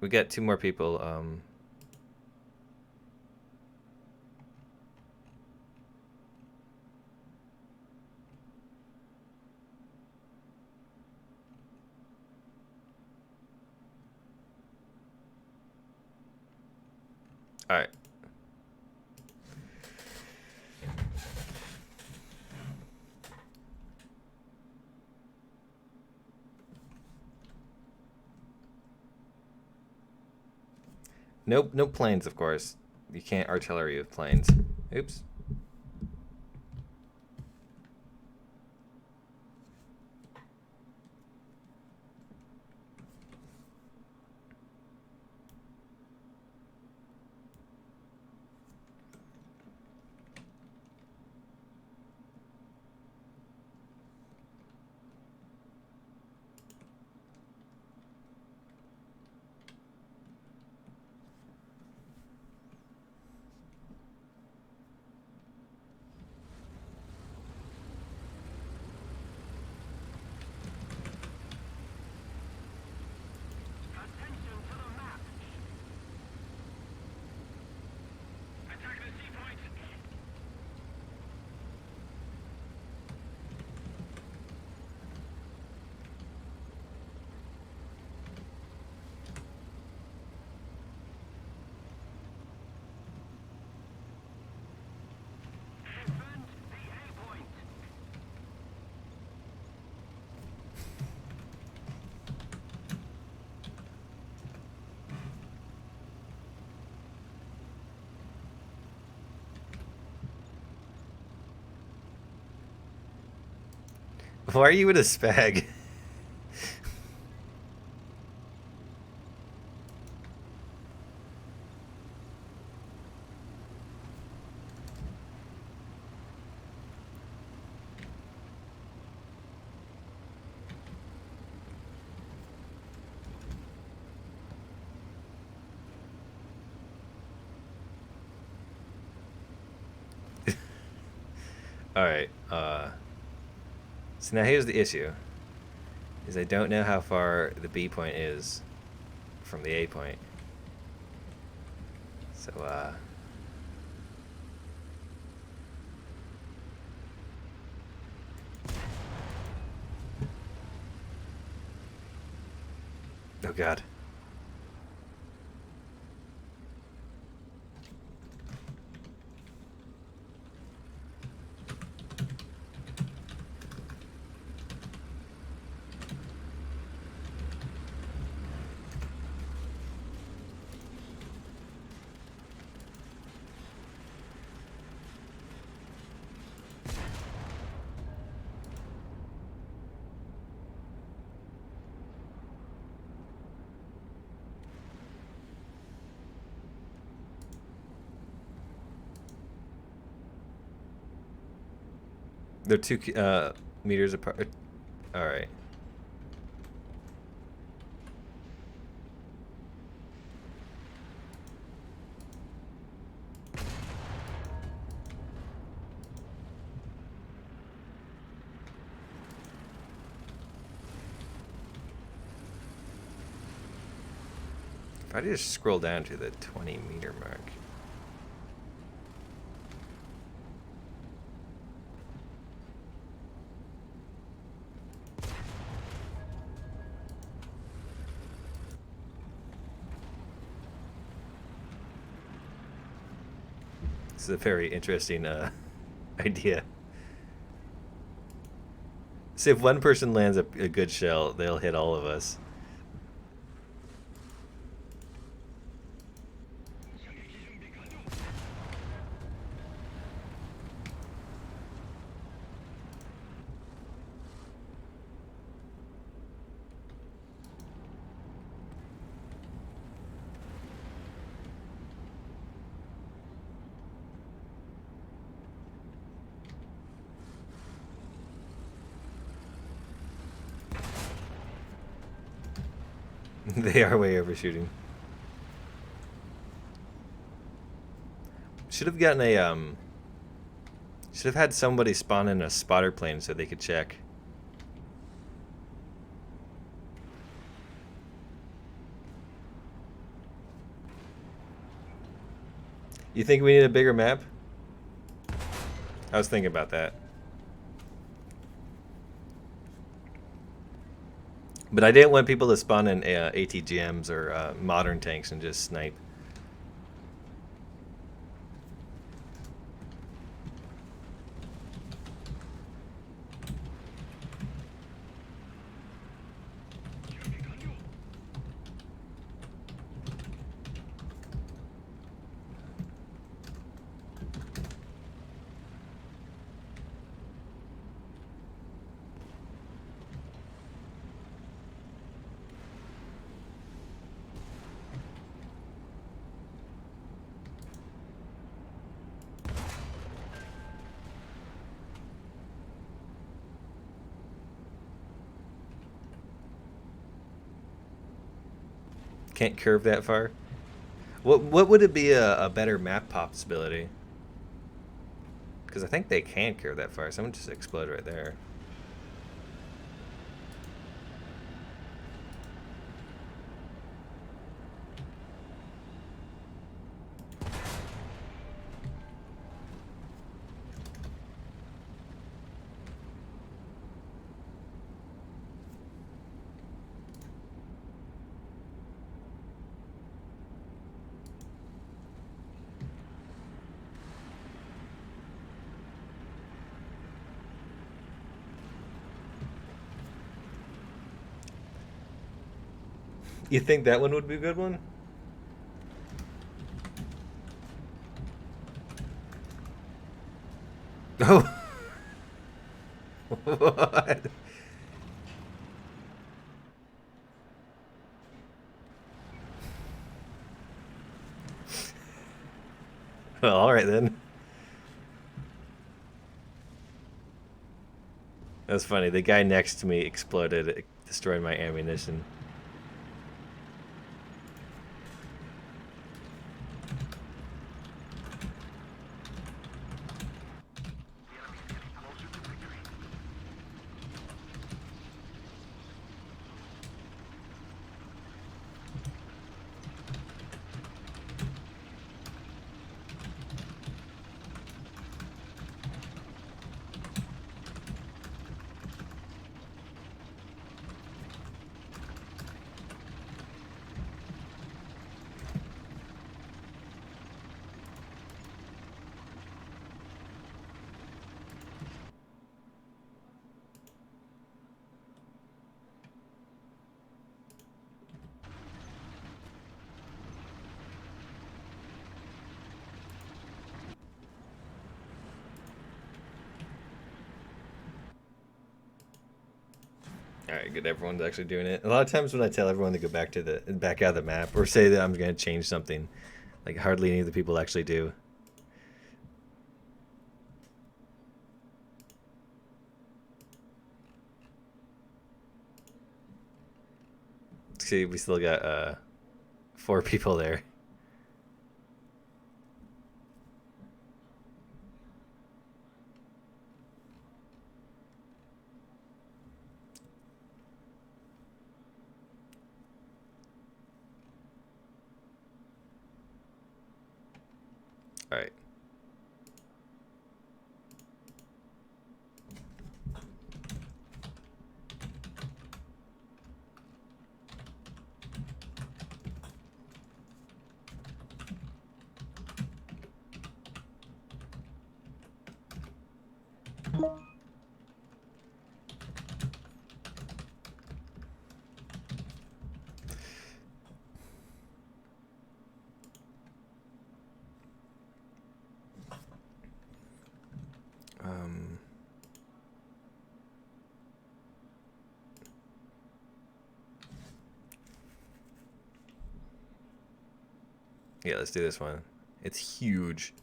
We got 2 more people. All right. Nope, no planes, of course. You can't artillery with planes. Oops. Attention to the map. Attack the sea point. Defend the A point. Why are you with a spag? All right. So now here's the issue: is I don't know how far the B point is from the A point. So oh god. They're 2 meters apart. All right. If I just scroll down to the 20-meter mark. This is a very interesting idea. So if one person lands a good shell, they'll hit all of us. They are way overshooting. Should have gotten a should have had somebody spawn in a spotter plane so they could check. You think we need a bigger map? I was thinking about that. But I didn't want people to spawn in ATGMs or modern tanks and just snipe. Can't curve that far. What would it be a better map possibility? Because I think they can curve that far. Someone just exploded right there. You think that one would be a good one? Oh. What? Well, all right then. That's funny. The guy next to me exploded, it destroyed my ammunition. All right, good. Everyone's actually doing it. A lot of times when I tell everyone to go back to the back out of the map or say that I'm going to change something, like hardly any of the people actually do. See, we still got 4 people there. All right. Yeah, let's do this one. It's huge.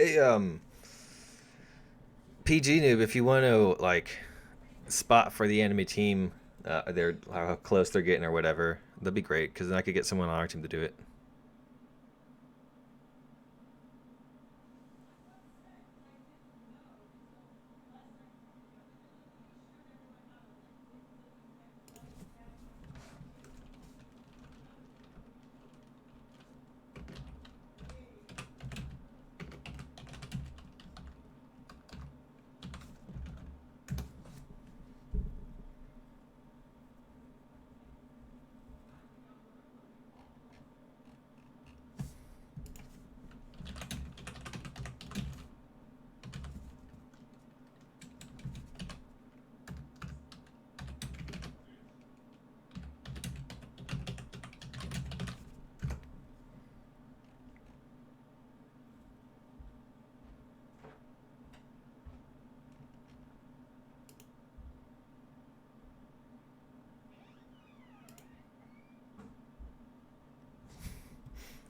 Hey, PG noob, if you want to like spot for the enemy team, their how close they're getting or whatever, that'd be great because then I could get someone on our team to do it.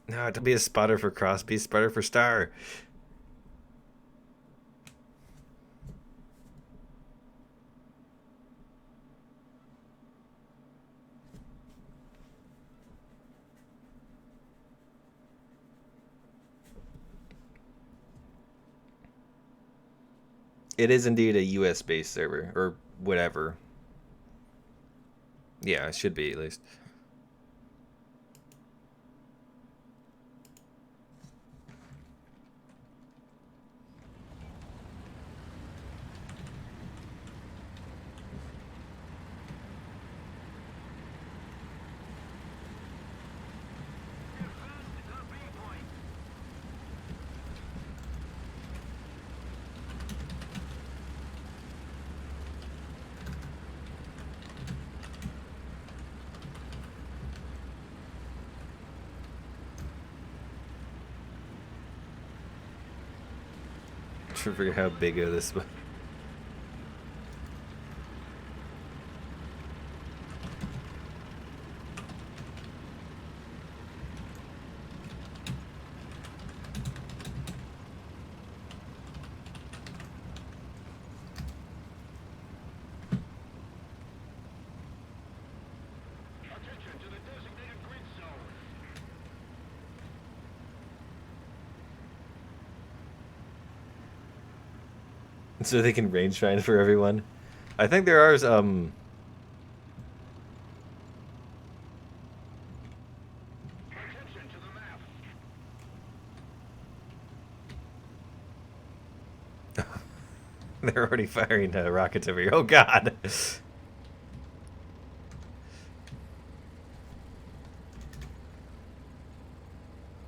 No, to be a spotter for cross, be a spotter for star. It is indeed a US based server or whatever. Yeah, it should be at least. I forget how big of this was. Attention to the designated grid zone. So they can range find for everyone. I think there are Attention to the map. they're already firing rockets over here. Oh god.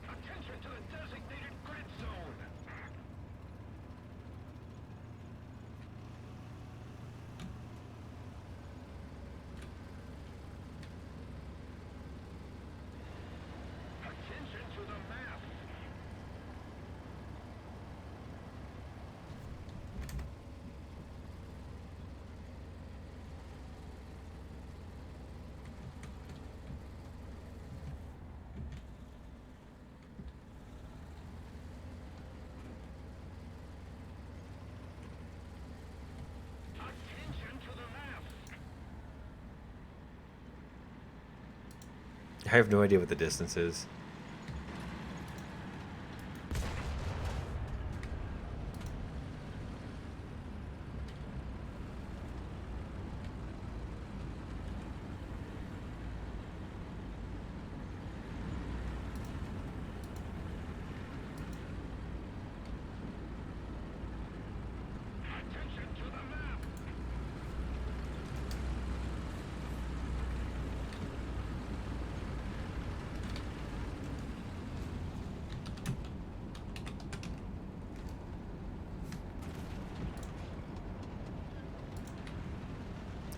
Attention to the designated grid zone. Attention to the map. Attention to the map. I have no idea what the distance is. Attention to the map.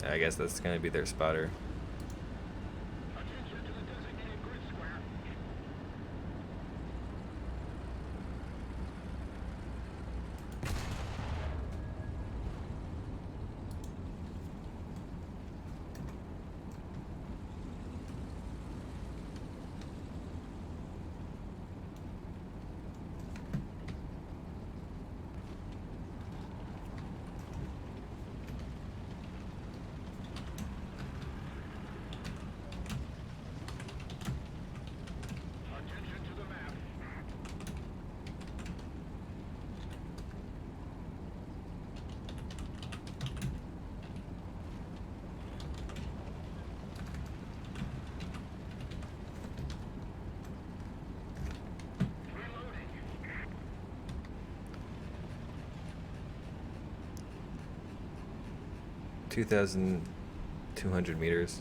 I guess that's gonna be their spotter. Attention to the designated grid square. 2,200 meters.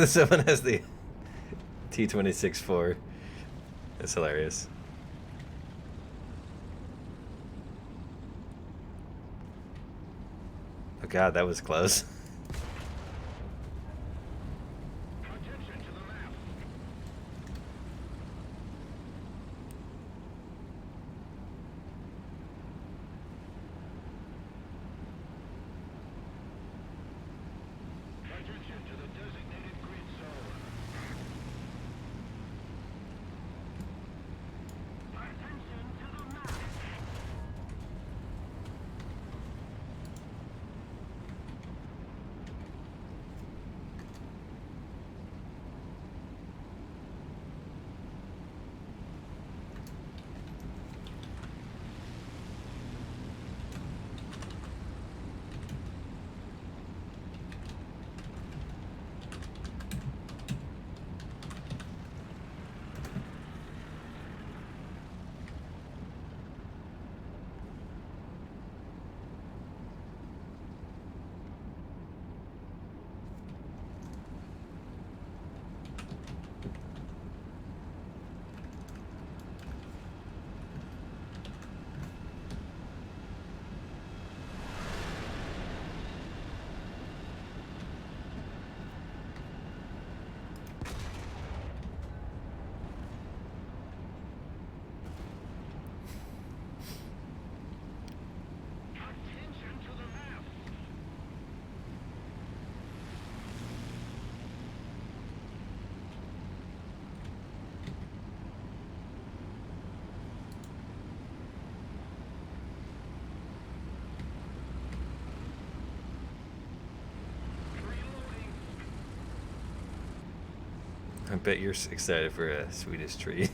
Someone has the T-26-4. That's hilarious. Oh god, that was close. Attention to the map. Attention to the designated grid zone. Attention to the map. Attention to the map. Reloading. I bet you're excited for a Swedish tree.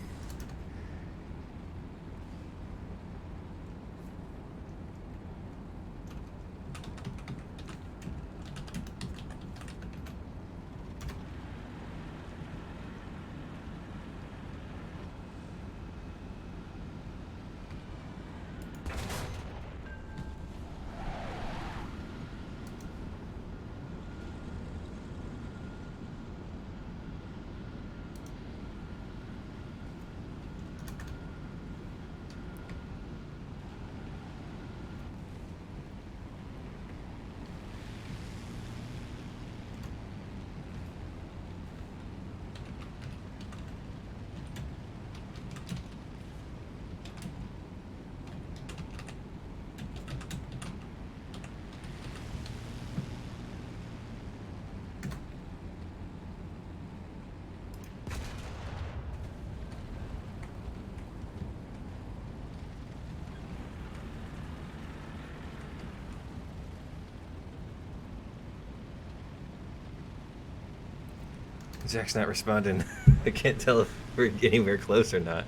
Jack's not responding. I can't tell if we're anywhere close or not.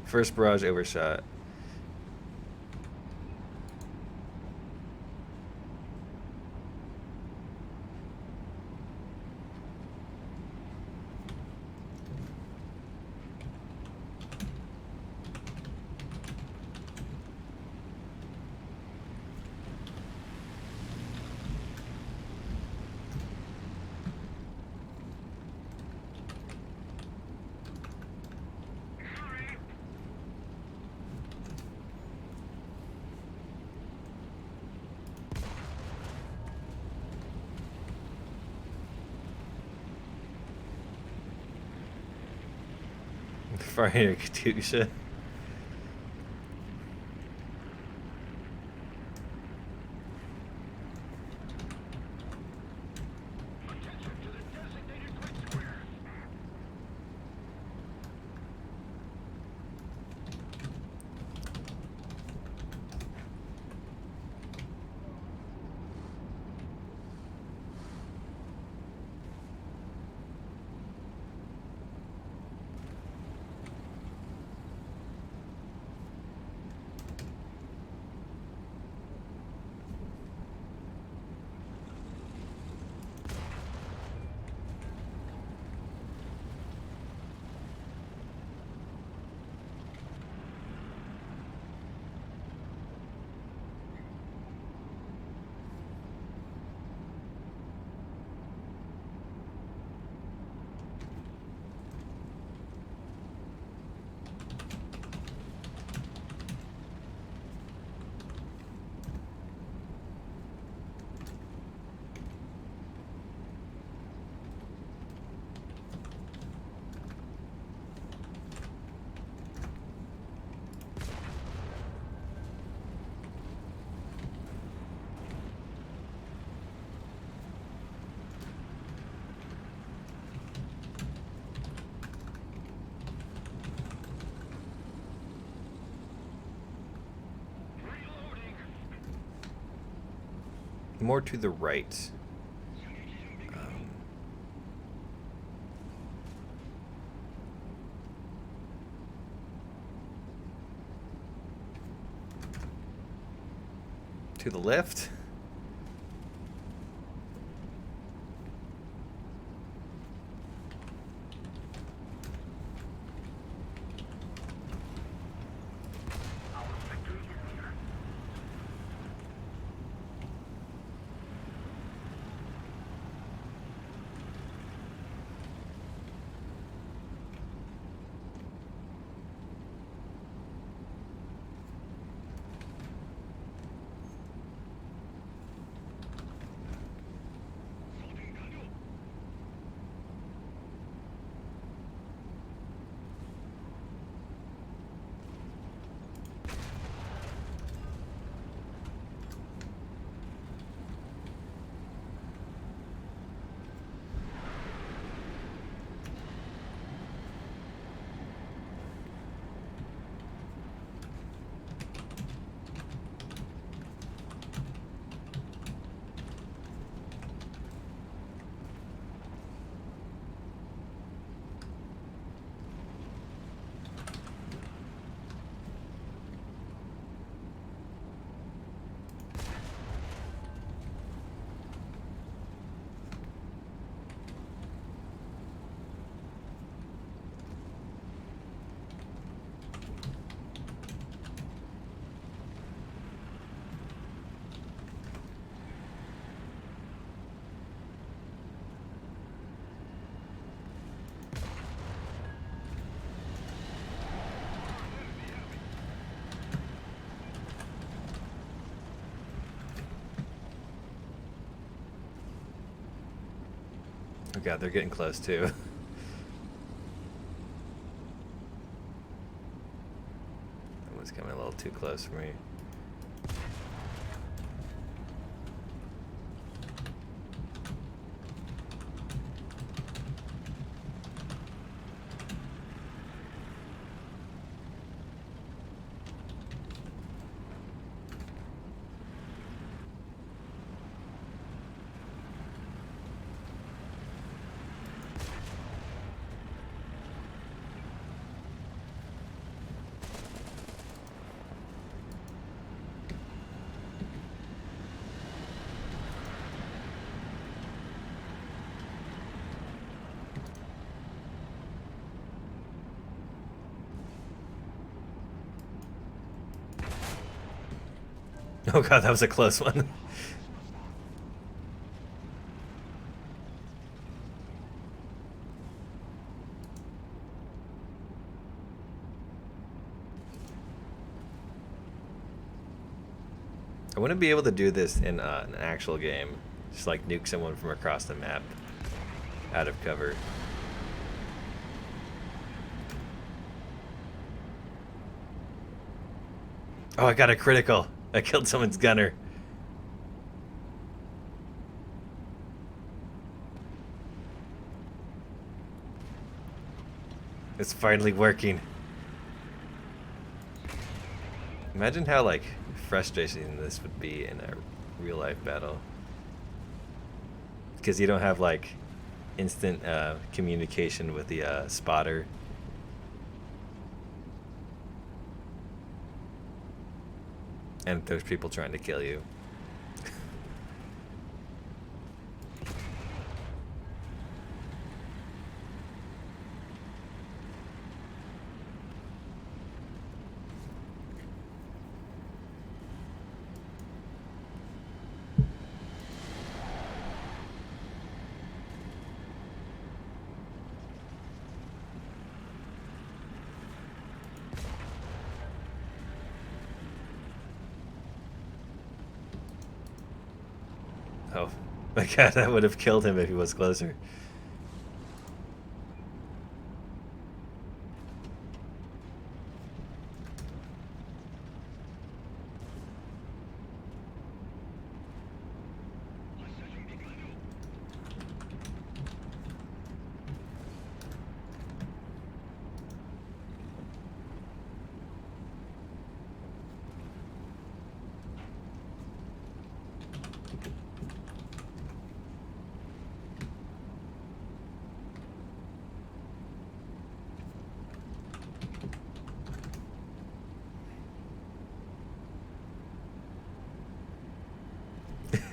First barrage overshot. Firing a Katusha. Attention to the designated grid more to the right. To the left. Oh god, they're getting close too. That was coming a little too close for me. Oh god, that was a close one. I want to be able to do this in an actual game. Just like nuke someone from across the map out of cover. Oh, I got a critical. I killed someone's gunner. It's finally working. Imagine how like frustrating this would be in a real life battle. Because you don't have like instant communication with the spotter. And there's people trying to kill you. Oh my god, that would have killed him if he was closer.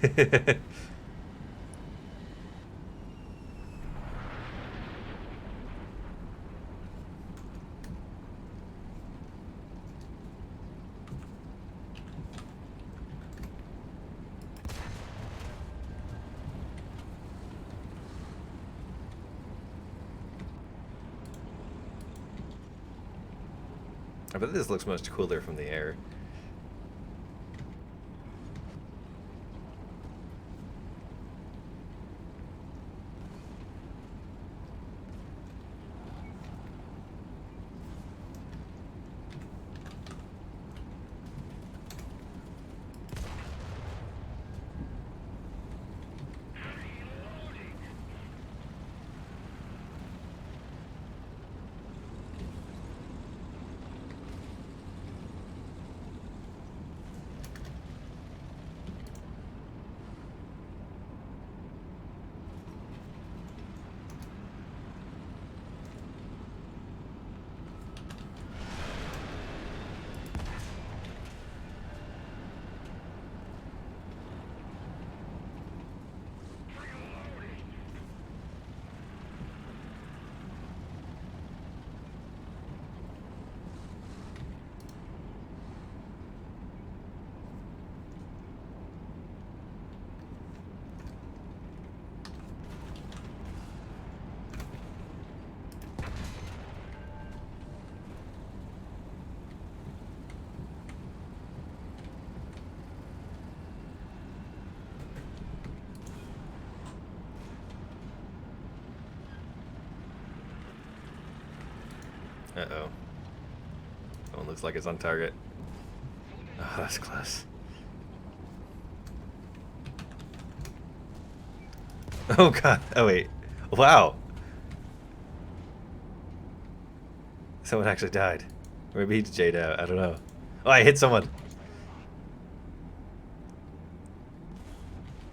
I bet this looks much cooler from the air. Uh-oh. That one looks like it's on target. Oh, that's close. Oh god. Oh wait. Wow. Someone actually died. Or maybe he J'd out. I don't know. Oh, I hit someone.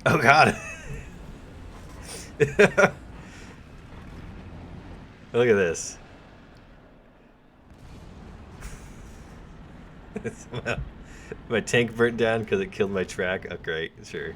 Oh god. Look at this. My tank burnt down because it killed my track. Oh, great. Sure.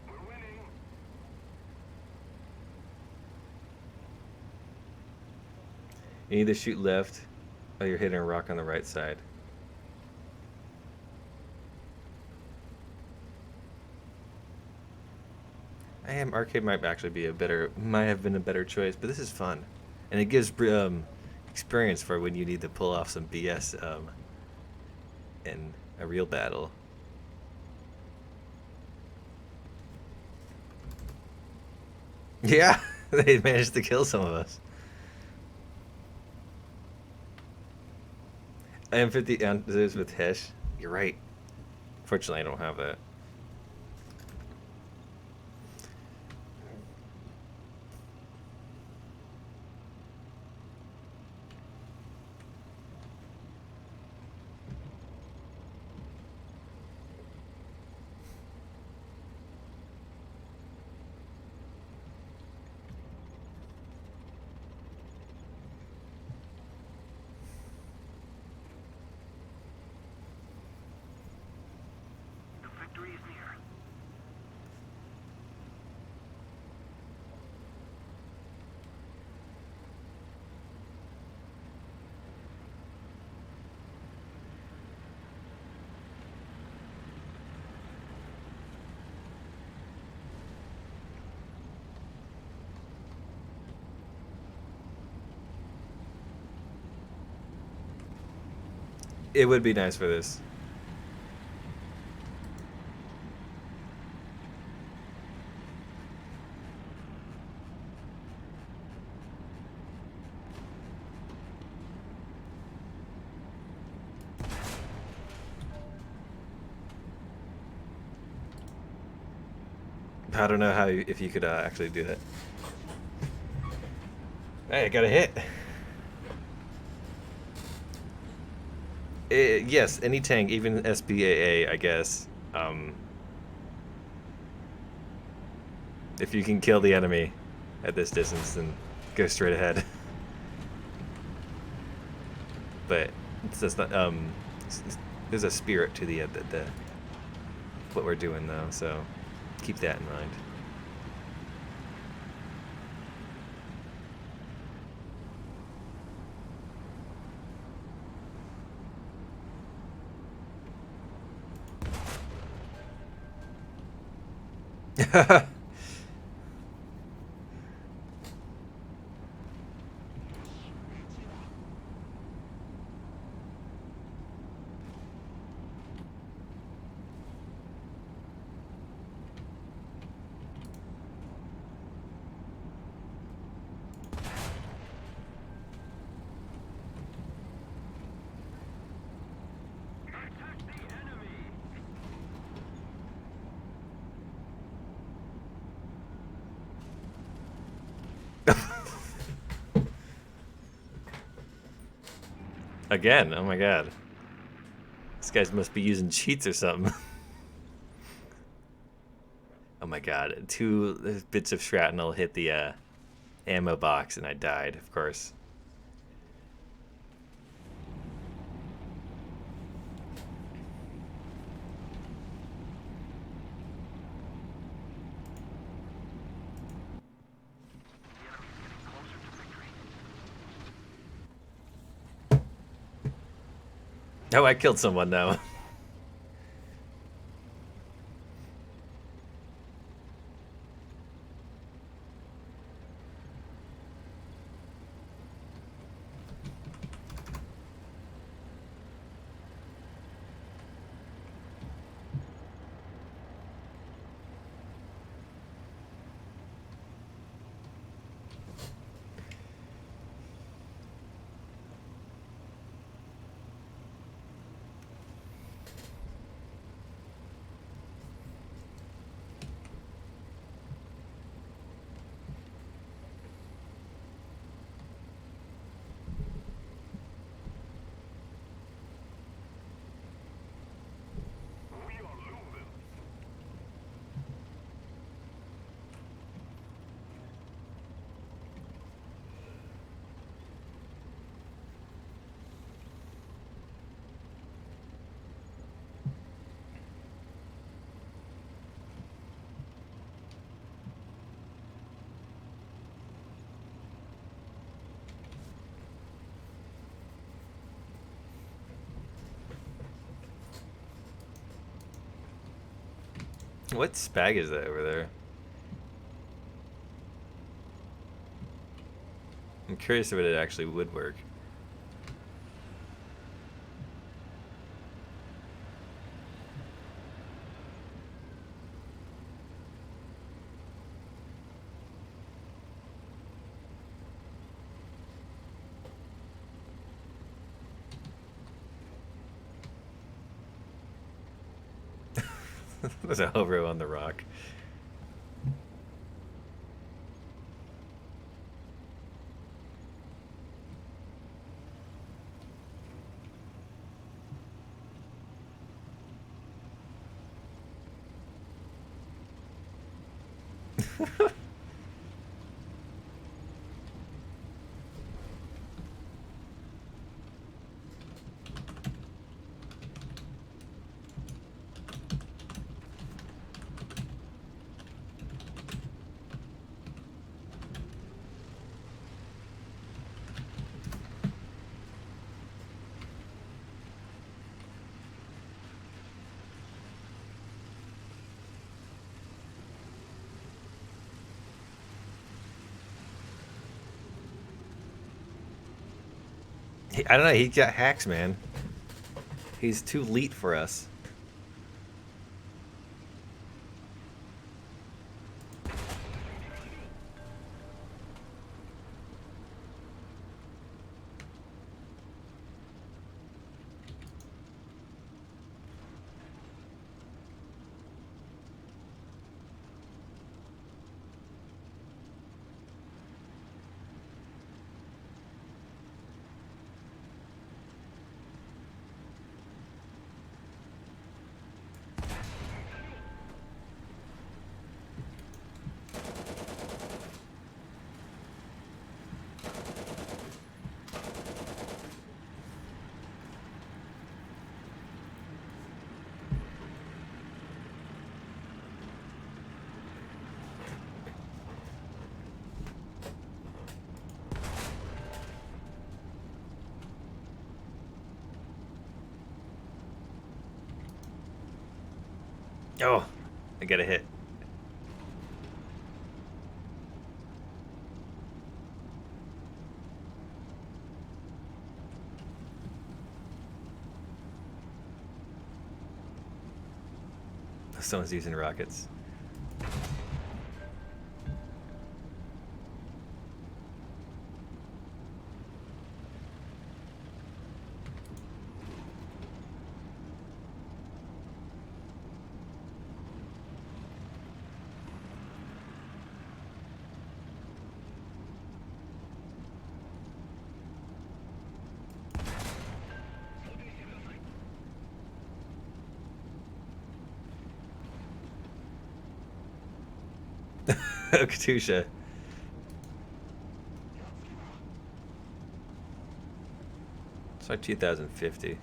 We're winning. You either shoot left or you're hitting a rock on the right side. Arcade might actually be might have been a better choice, but this is fun, and it gives experience for when you need to pull off some BS in a real battle. Yeah, they managed to kill some of us. I am 50 ounces with Hesh. You're right. Fortunately, I don't have that. The victory is near. It would be nice for this. I don't know if you could actually do that. Hey, I got a hit. Yes, any tank, even SPAA, I guess. If you can kill the enemy at this distance, then go straight ahead. But it's just not, there's a spirit to the what we're doing though, so keep that in mind. Again, oh my god. These guys must be using cheats or something. Oh my god, 2 bits of shrapnel hit the ammo box and I died, of course. Oh, I killed someone now. We are losing. What spag is that over there? I'm curious if it actually would work. There's a hover on the rock. I don't know, he got hacks, man. He's too elite for us. Oh, I got a hit. Someone's using rockets. Katusha. It's like 2050.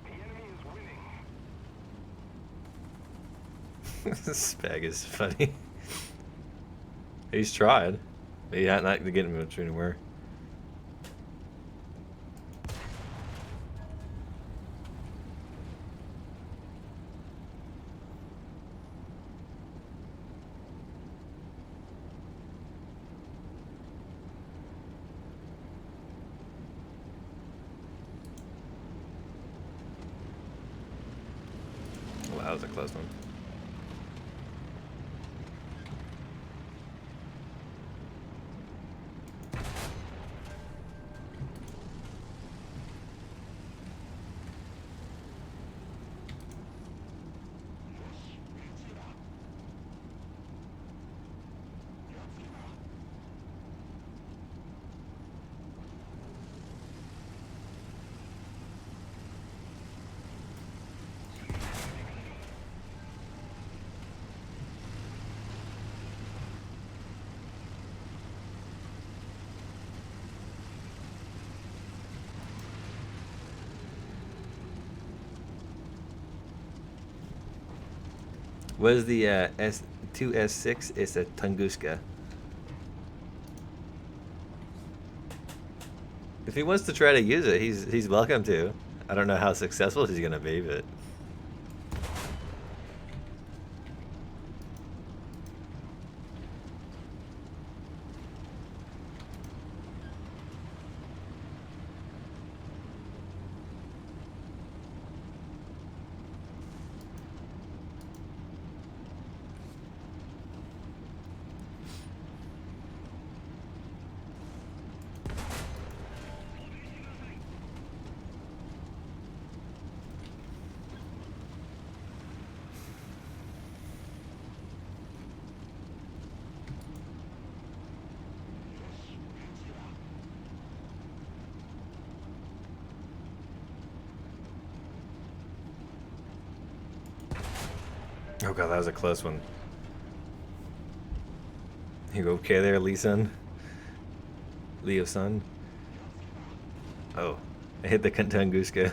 The enemy is winning. This Spag is funny. He's tried. But yeah, not getting much anywhere. Well, that was a close one. What is the S2S6? It's a Tunguska. If he wants to try to use it, he's welcome to. I don't know how successful he's gonna be, but oh god, that was a close one. You okay there, Lee-san? Leo-san? Oh, I hit the Tunguska.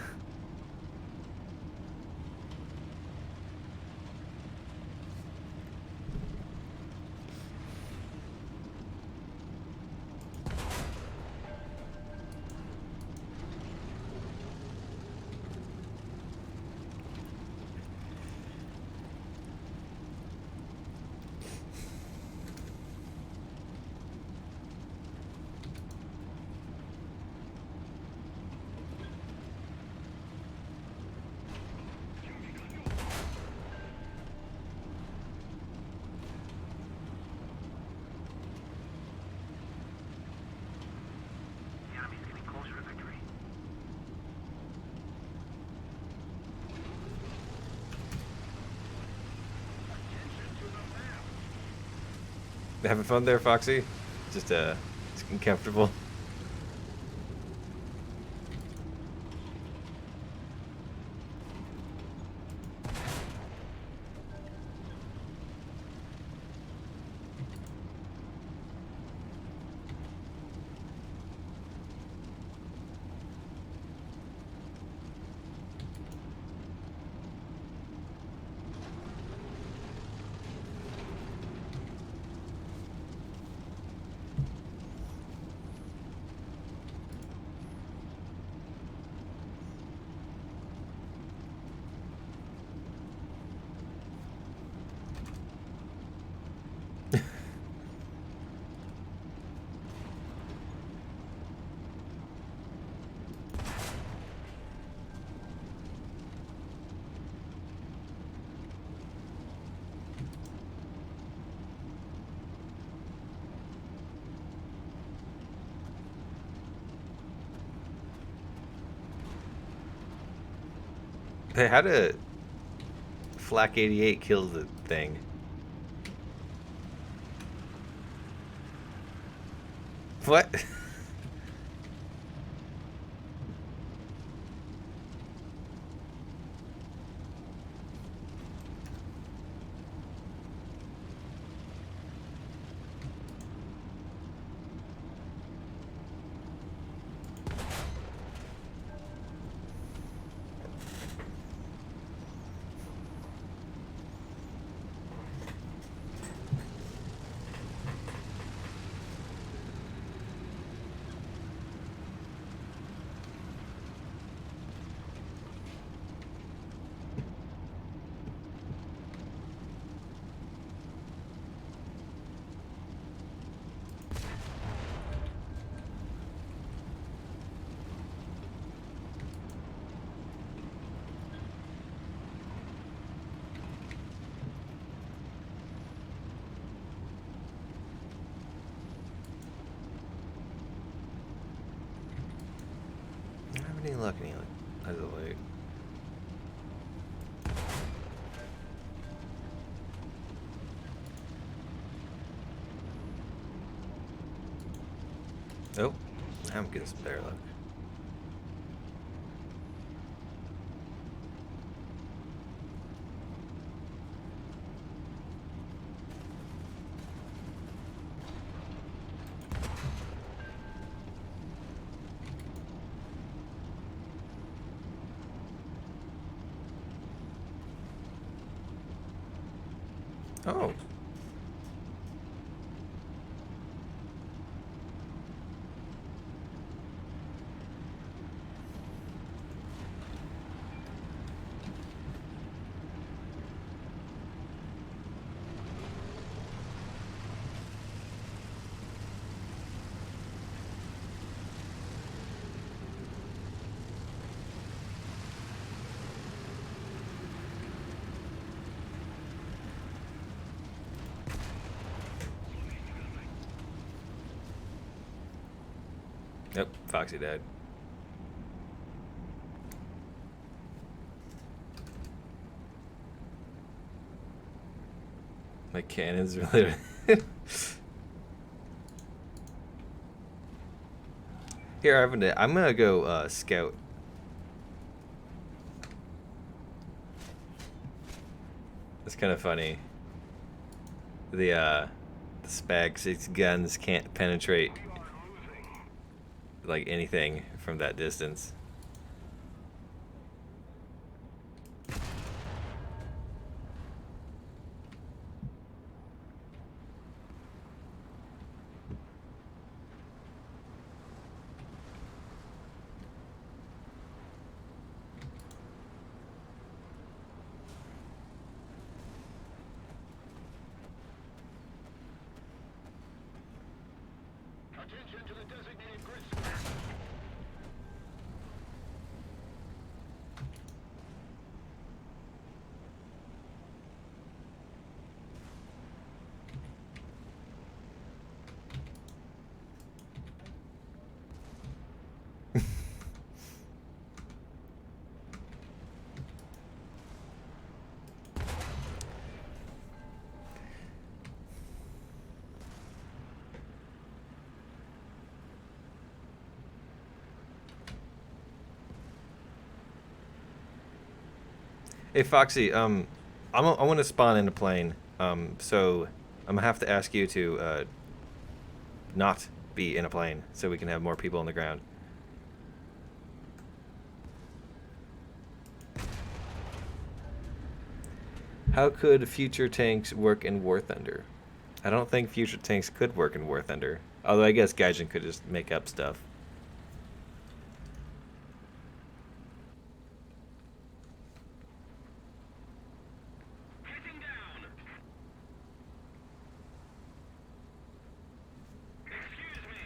Having fun there, Foxy? Just getting comfortable. Hey, how did Flak 88 kill the thing? What? I don't have any luck as of late. Oh, I'm getting some better luck. Oh. Yep, Foxy died. My cannon's really. Here, I'm gonna go scout. It's kind of funny. The Spag 6 guns can't penetrate like anything from that distance. Attention to the designated grid square. Hey Foxy, I want to spawn in a plane. So I'm gonna have to ask you to not be in a plane so we can have more people on the ground. How could future tanks work in War Thunder? I don't think future tanks could work in War Thunder. Although I guess Gaijin could just make up stuff. Getting down. Excuse me.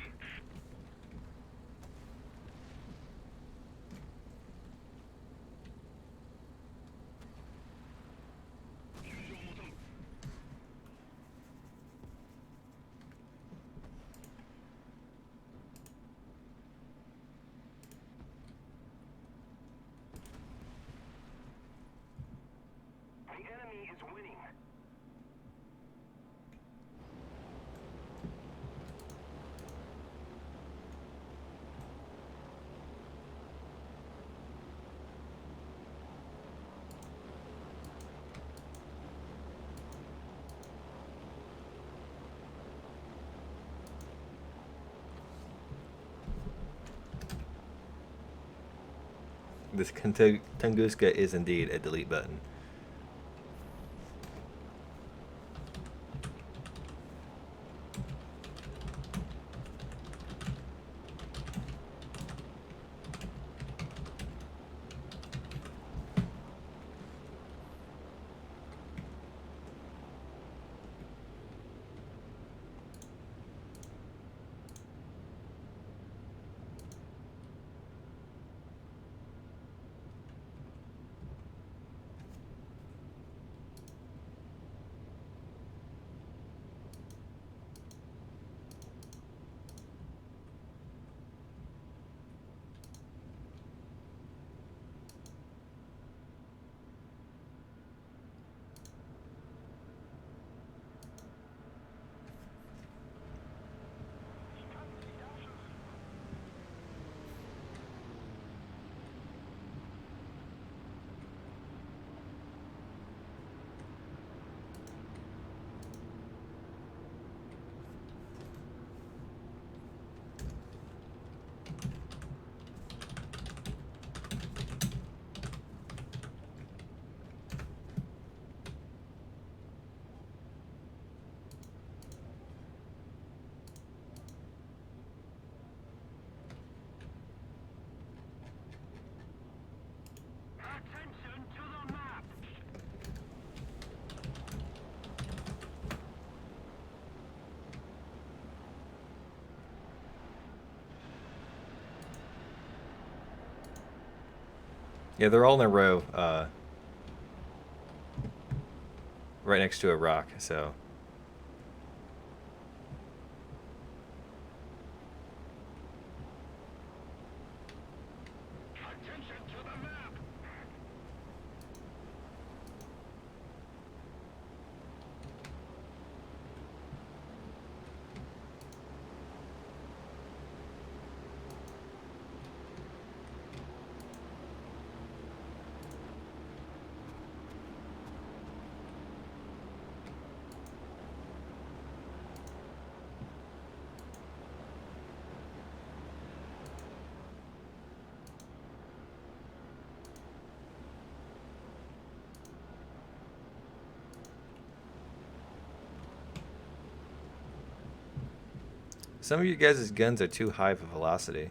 The enemy is winning. This Tunguska is indeed a delete button. Attention to the map. Yeah, they're all in a row, right next to a rock, so. Attention to the map. Some of you guys' guns are too high for velocity.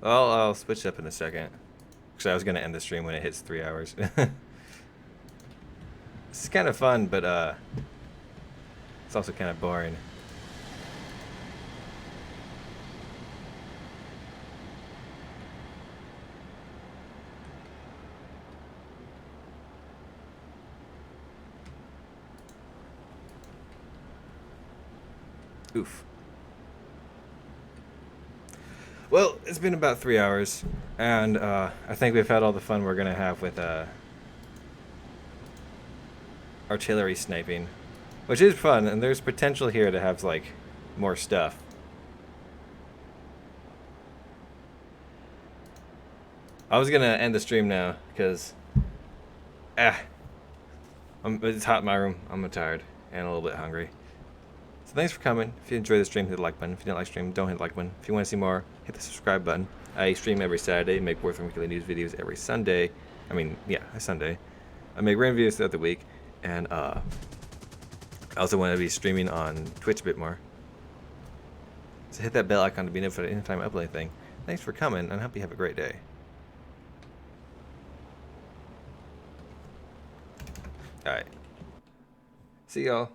I'll switch up in a second. Because I was gonna end the stream when it hits 3 hours. This is kind of fun, but it's also kind of boring. Oof. Well, it's been about 3 hours, and I think we've had all the fun we're gonna have with artillery sniping, which is fun, and there's potential here to have like more stuff. I was gonna end the stream now because it's hot in my room. I'm tired and a little bit hungry. So thanks for coming. If you enjoyed the stream, hit the like button. If you didn't like the stream, don't hit the like button. If you want to see more, hit the subscribe button. I stream every Saturday, make Forthunder weekly news videos every Sunday. I mean, yeah, Sunday. I make random videos throughout the week, and I also want to be streaming on Twitch a bit more. So hit that bell icon to be notified anytime I upload anything. Thanks for coming, and I hope you have a great day. Alright. See y'all.